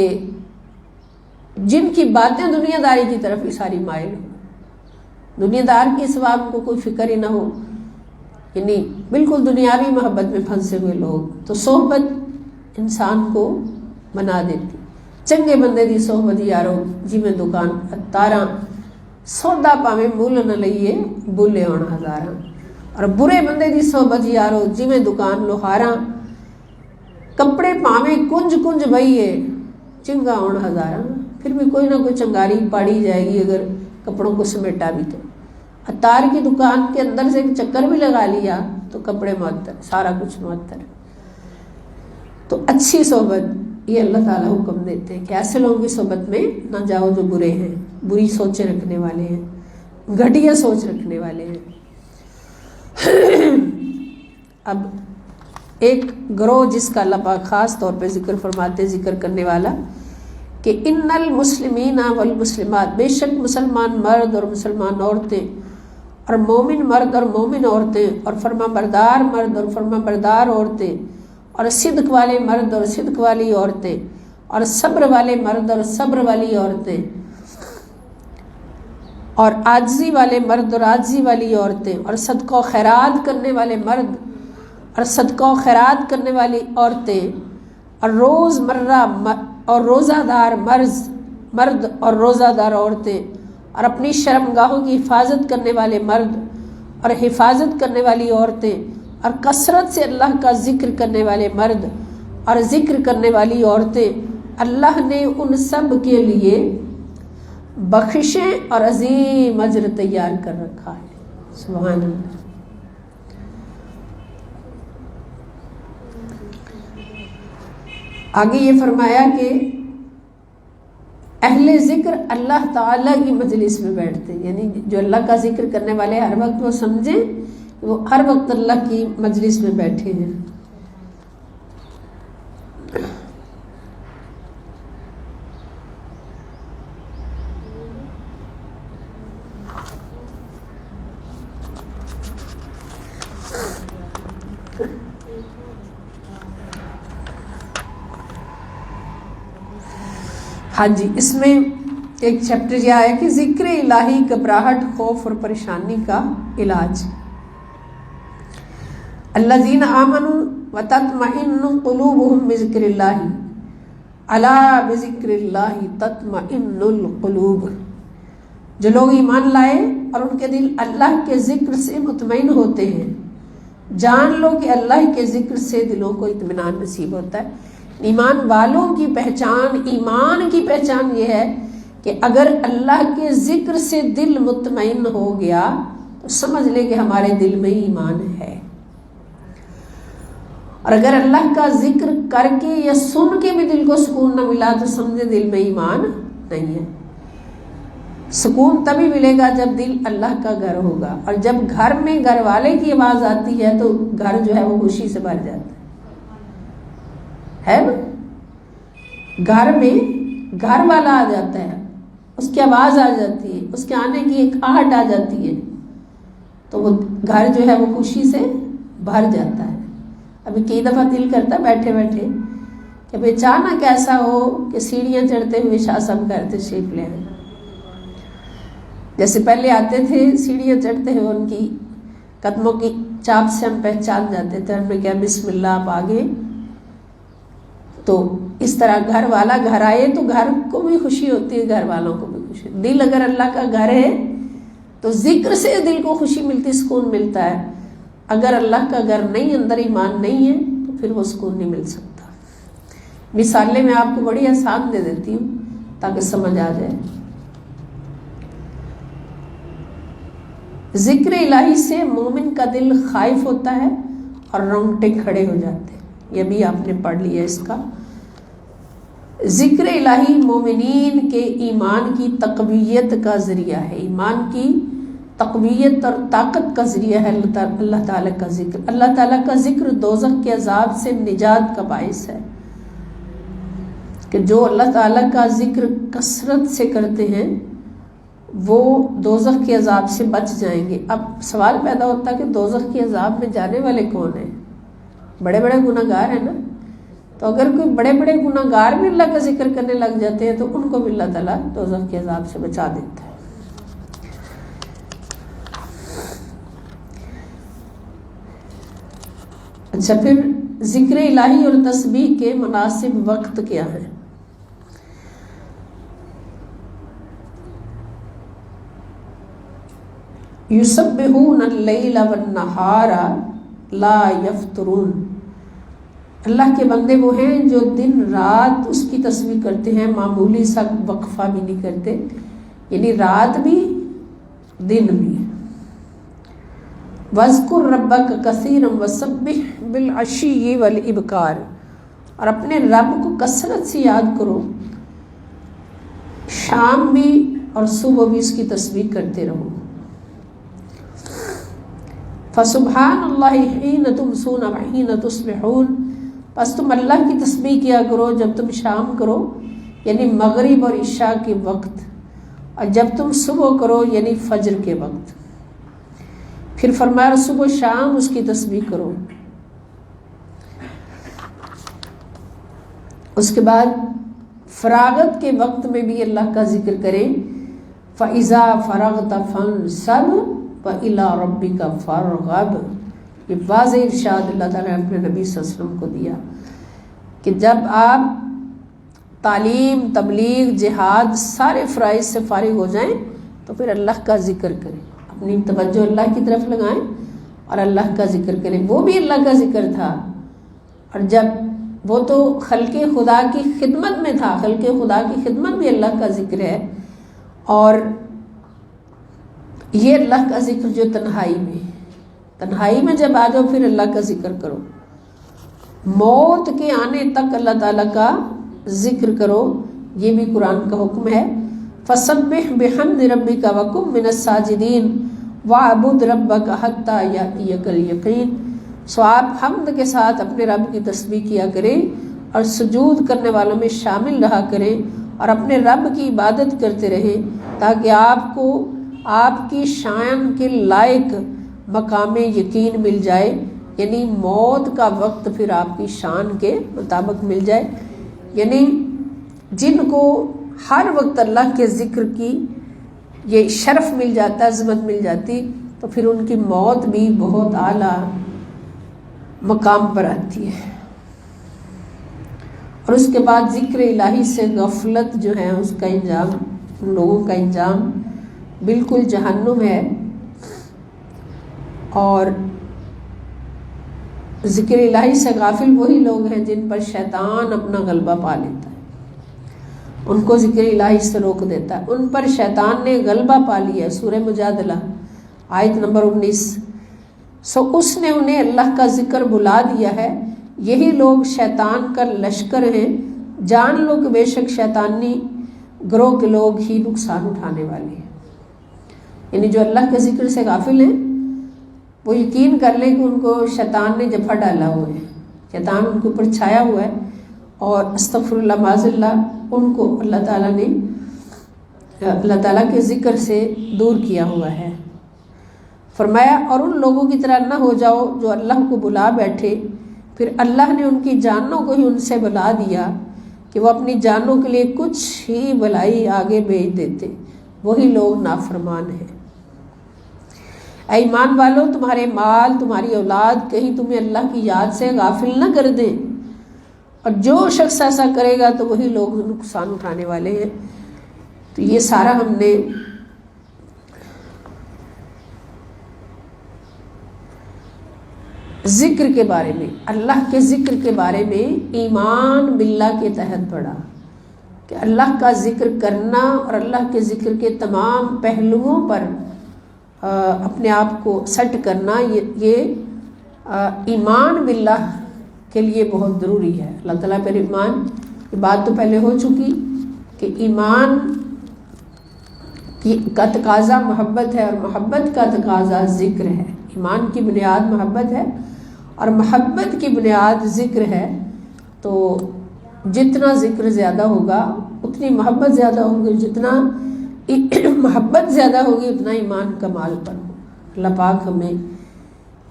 جن کی باتیں دنیا داری کی طرف ہی ساری مائل ہو، دنیا دار کے سوا ان کو کوئی فکر ہی نہ ہو، یعنی بالکل دنیاوی محبت میں پھنسے ہوئے لوگ، تو صحبت انسان کو بنا دیتی۔ چنگے بندے دی صحبت یارو جی میں دکان اتاراں، سودا پاویں مول نہ لئیے بولے ہون ہزاراں، اور برے بندے دی صحبت یارو جی میں دکان لوہاراں، کپڑے پاویں کنج کنج بھئیے چنگا ہون ہزاراں، پھر بھی کوئی نہ کوئی چنگاری پاڑی جائے گی اگر کپڑوں کو سمیٹا بھی تو۔ اتار کی دکان کے اندر سے ایک چکر بھی لگا لیا تو کپڑے معطر، سارا کچھ معطر۔ تو اچھی صحبت یہ اللہ تعالیٰ حکم دیتے ہیں کہ ایسے لوگوں کی صحبت میں نہ جاؤ جو برے ہیں، بری سوچیں رکھنے والے ہیں، گھٹیا سوچ رکھنے والے ہیں۔ اب ایک گروہ جس کا اللہ پاک خاص طور پہ ذکر فرماتے، ذکر کرنے والا، کہ ان المسلمین والمسلمات، بے شک مسلمان مرد اور مسلمان عورتیں، اور مومن مرد اور مومن عورتیں، اور فرما بردار مرد اور فرما بردار عورتیں، اور صدق والے مرد اور صدق والی عورتیں، اور صبر والے مرد اور صبر والی عورتیں، اور عاجزی والے مرد اور عاجزی والی عورتیں، اور صدقہ و خیرات کرنے والے مرد اور صدقہ و خیرات کرنے والی عورتیں، اور روز مرہ اور روزہ دار مرد اور روزہ دار عورتیں، اور اپنی شرمگاہوں کی حفاظت کرنے والے مرد اور حفاظت کرنے والی عورتیں، اور کثرت سے اللہ کا ذکر کرنے والے مرد اور ذکر کرنے والی عورتیں، اللہ نے ان سب کے لیے بخشیں اور عظیم اجر تیار کر رکھا ہے۔ سبحان اللہ۔ آگے یہ فرمایا کہ اہل ذکر اللہ تعالیٰ کی مجلس میں بیٹھتے ہیں، یعنی جو اللہ کا ذکر کرنے والے ہر وقت وہ سمجھیں وہ ہر وقت اللہ کی مجلس میں بیٹھے ہیں۔ ہاں جی، اس میں ایک چیپٹر یہ آیا کہ ذکر الہی گھبراہٹ، خوف اور پریشانی کا علاج۔ الذین آمنوا وتطمئن قلوبهم بذکر اللہ الا بذکر اللہ تطمئن القلوب۔ جو لوگ ایمان لائے اور ان کے دل اللہ کے ذکر سے مطمئن ہوتے ہیں، جان لو کہ اللہ کے ذکر سے دلوں کو اطمینان نصیب ہوتا ہے۔ ایمان والوں کی پہچان، ایمان کی پہچان یہ ہے کہ اگر اللہ کے ذکر سے دل مطمئن ہو گیا تو سمجھ لے کہ ہمارے دل میں ایمان ہے۔ اور اگر اللہ کا ذکر کر کے یا سن کے بھی دل کو سکون نہ ملا تو سمجھے دل میں ایمان نہیں ہے۔ سکون تبھی ملے گا جب دل اللہ کا گھر ہوگا، اور جب گھر میں گھر والے کی آواز آتی ہے تو گھر جو ہے وہ خوشی سے بھر جاتا ہے نا۔ گھر میں گھر والا آ جاتا ہے، اس کی آواز آ جاتی ہے، اس کے آنے کی ایک آہٹ آ جاتی ہے تو وہ گھر جو ہے وہ خوشی سے بھر جاتا ہے۔ ابھی کئی دفعہ دل کرتا بیٹھے بیٹھے کہ ابھی اچانک ایسا ہو کہ سیڑھیاں چڑھتے ہوئے شاہ صاحب گھر تشریف لے آئے، جیسے پہلے آتے تھے سیڑھیاں چڑھتے ہوئے ان کی قدموں کی چاپ سے ہم پہچان جاتے تھے، ہم نے کہا بسم اللہ آپ آگے۔ تو اس طرح گھر والا گھر آئے تو گھر کو بھی خوشی ہوتی ہے، گھر والوں کو بھی خوشی۔ دل اگر اللہ کا گھر ہے تو ذکر سے دل کو خوشی ملتی، سکون ملتا ہے۔ اگر اللہ کا گھر نہیں، اندر ایمان نہیں ہے تو پھر وہ سکون نہیں مل سکتا۔ مثالیں میں آپ کو بڑی آسان دے دیتی ہوں تاکہ سمجھ آ جائے۔ ذکر الہی سے مومن کا دل خائف ہوتا ہے اور رونگٹے کھڑے ہو جاتے ہیں، یہ بھی آپ نے پڑھ لیا اس کا۔ ذکر الہی مومنین کے ایمان کی تقویت کا ذریعہ ہے، ایمان کی تقویت اور طاقت کا ذریعہ ہے اللہ تعالیٰ کا ذکر۔ اللہ تعالیٰ کا ذکر دوزخ کے عذاب سے نجات کا باعث ہے کہ جو اللہ تعالیٰ کا ذکر کثرت سے کرتے ہیں وہ دوزخ کے عذاب سے بچ جائیں گے۔ اب سوال پیدا ہوتا ہے کہ دوزخ کے عذاب میں جانے والے کون ہیں؟ بڑے بڑے گناہ گار ہیں نا۔ تو اگر کوئی بڑے بڑے گناہ گار بھی اللہ کا ذکر کرنے لگ جاتے ہیں تو ان کو بھی اللہ تعالیٰ دوزخ کے عذاب سے بچا دیتا ہے۔ اچھا، پھر ذکر الہی اور تسبیح کے مناسب وقت کیا ہیں؟ یسبحون اللیل والنہار لا یفترون۔ اللہ کے بندے وہ ہیں جو دن رات اس کی تسبیح کرتے ہیں، معمولی سا وقفہ بھی نہیں کرتے، یعنی رات بھی دن بھی۔ وَاذْكُرْ رَبَّكَ كَثِيرًا وَسَبِّحْ بِالْعَشِيِّ وَالْإِبْكَارِ، اور اپنے رب کو کثرت سے یاد کرو، شام بھی اور صبح بھی اس کی تسبیح کرتے رہو۔ فَسُبْحَانَ اللَّهِ حِينَ تُمْسُونَ وَحِينَ تُصْبِحُونَ، بس تم اللہ کی تسبیح کیا کرو جب تم شام کرو یعنی مغرب اور عشاء کے وقت، اور جب تم صبح کرو یعنی فجر کے وقت۔ پھر فرمایا صبح شام اس کی تسبیح کرو۔ اس کے بعد فراغت کے وقت میں بھی اللہ کا ذکر کریں۔ فَإِذَا فَرَغْتَ فَانْصَبْ وَإِلَىٰ رَبِّكَ فَارْغَب، یہ واضح ارشاد اللہ تعالیٰ نے اپنے نبی صلی اللہ علیہ وسلم کو دیا کہ جب آپ تعلیم، تبلیغ، جہاد سارے فرائض سے فارغ ہو جائیں تو پھر اللہ کا ذکر کریں، اپنی توجہ اللہ کی طرف لگائیں اور اللہ کا ذکر کریں۔ وہ بھی اللہ کا ذکر تھا، اور جب وہ تو خلق خدا کی خدمت میں تھا، خلق خدا کی خدمت بھی اللہ کا ذکر ہے، اور یہ اللہ کا ذکر جو تنہائی میں جب آ جاؤ پھر اللہ کا ذکر کرو، موت کے آنے تک اللہ تعالیٰ کا ذکر کرو، یہ بھی قرآن کا حکم ہے۔ فَسَبِّحْ بِحَمْدِ رَبِّكَ وَكُن مِّنَ السَّاجِدِينَ وَاعْبُدْ رَبَّكَ حَتَّى يَأْتِيَكَ الْيَقِينُ۔ سو آپ حمد کے ساتھ اپنے رب کی تسبیح کیا کریں اور سجود کرنے والوں میں شامل رہا کریں اور اپنے رب کی عبادت کرتے رہیں تاکہ آپ کو آپ کی شان کے لائق مقام یقین مل جائے، یعنی موت کا وقت پھر آپ کی شان کے مطابق مل جائے۔ یعنی جن کو ہر وقت اللہ کے ذکر کی یہ شرف مل جاتا، عظمت مل جاتی، تو پھر ان کی موت بھی بہت اعلیٰ مقام پر آتی ہے۔ اور اس کے بعد ذکر الہی سے غفلت جو ہے اس کا انجام، ان لوگوں کا انجام بالکل جہنم ہے۔ اور ذکر الہی سے غافل وہی لوگ ہیں جن پر شیطان اپنا غلبہ پا لیتا ہے، ان کو ذکر الہی سے روک دیتا ہے۔ ان پر شیطان نے غلبہ پا لیا ہے، سورہ مجادلہ آیت نمبر 19۔ اس نے انہیں اللہ کا ذکر بھلا دیا ہے۔ یہی لوگ شیطان کا لشکر ہیں، جان لو کہ بے شک شیطانی گروہ کے لوگ ہی نقصان اٹھانے والے ہیں۔ یعنی جو اللہ کے ذکر سے غافل ہیں وہ یقین کر لیں کہ ان کو شیطان نے جفا ڈالا ہوا ہے، شیطان ان کے اوپر چھایا ہوا ہے، اور استغفر اللہ معاذ اللہ ان کو اللہ تعالیٰ کے ذکر سے دور کیا ہوا ہے۔ فرمایا اور ان لوگوں کی طرح نہ ہو جاؤ جو اللہ کو بلا بیٹھے، پھر اللہ نے ان کی جانوں کو ہی ان سے بلا دیا کہ وہ اپنی جانوں کے لیے کچھ ہی بھلائی آگے بھیج دیتے، وہی لوگ نافرمان ہیں۔ اے ایمان والو، تمہارے مال، تمہاری اولاد کہیں تمہیں اللہ کی یاد سے غافل نہ کر دیں، اور جو شخص ایسا کرے گا تو وہی لوگ نقصان اٹھانے والے ہیں۔ تو یہ سارا ہم نے ذکر کے بارے میں، اللہ کے ذکر کے بارے میں ایمان باللہ کے تحت پڑھا کہ اللہ کا ذکر کرنا اور اللہ کے ذکر کے تمام پہلوؤں پر اپنے آپ کو سیٹ کرنا، یہ ایمان باللہ کے لیے بہت ضروری ہے۔ اللہ تعالیٰ پر ایمان کی بات تو پہلے ہو چکی کہ ایمان کا تقاضا محبت ہے، اور محبت کا تقاضا ذکر ہے۔ ایمان کی بنیاد محبت ہے اور محبت کی بنیاد ذکر ہے، تو جتنا ذکر زیادہ ہوگا اتنی محبت زیادہ ہوگی، جتنا محبت زیادہ ہوگی اتنا ایمان کمال پر ہو۔ اللہ پاک ہمیں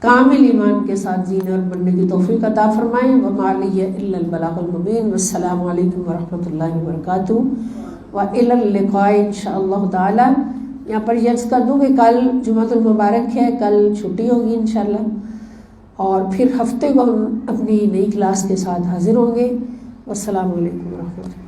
کامل ایمان کے ساتھ جینے اور بننے کی توفیق عطا فرمائیں۔ وما علی الا البلاغ المبین۔ والسلام علیکم ورحمۃ اللہ وبرکاتہ، وإلی اللقاء انشاءاللہ تعالی۔ یہاں پر یہ عرض کر دوں کہ کل جمعۃ المبارک ہے، کل چھٹی ہوگی انشاءاللہ، اور پھر ہفتے کو ہم اپنی نئی کلاس کے ساتھ حاضر ہوں گے۔ والسلام علیکم ورحمۃ اللہ۔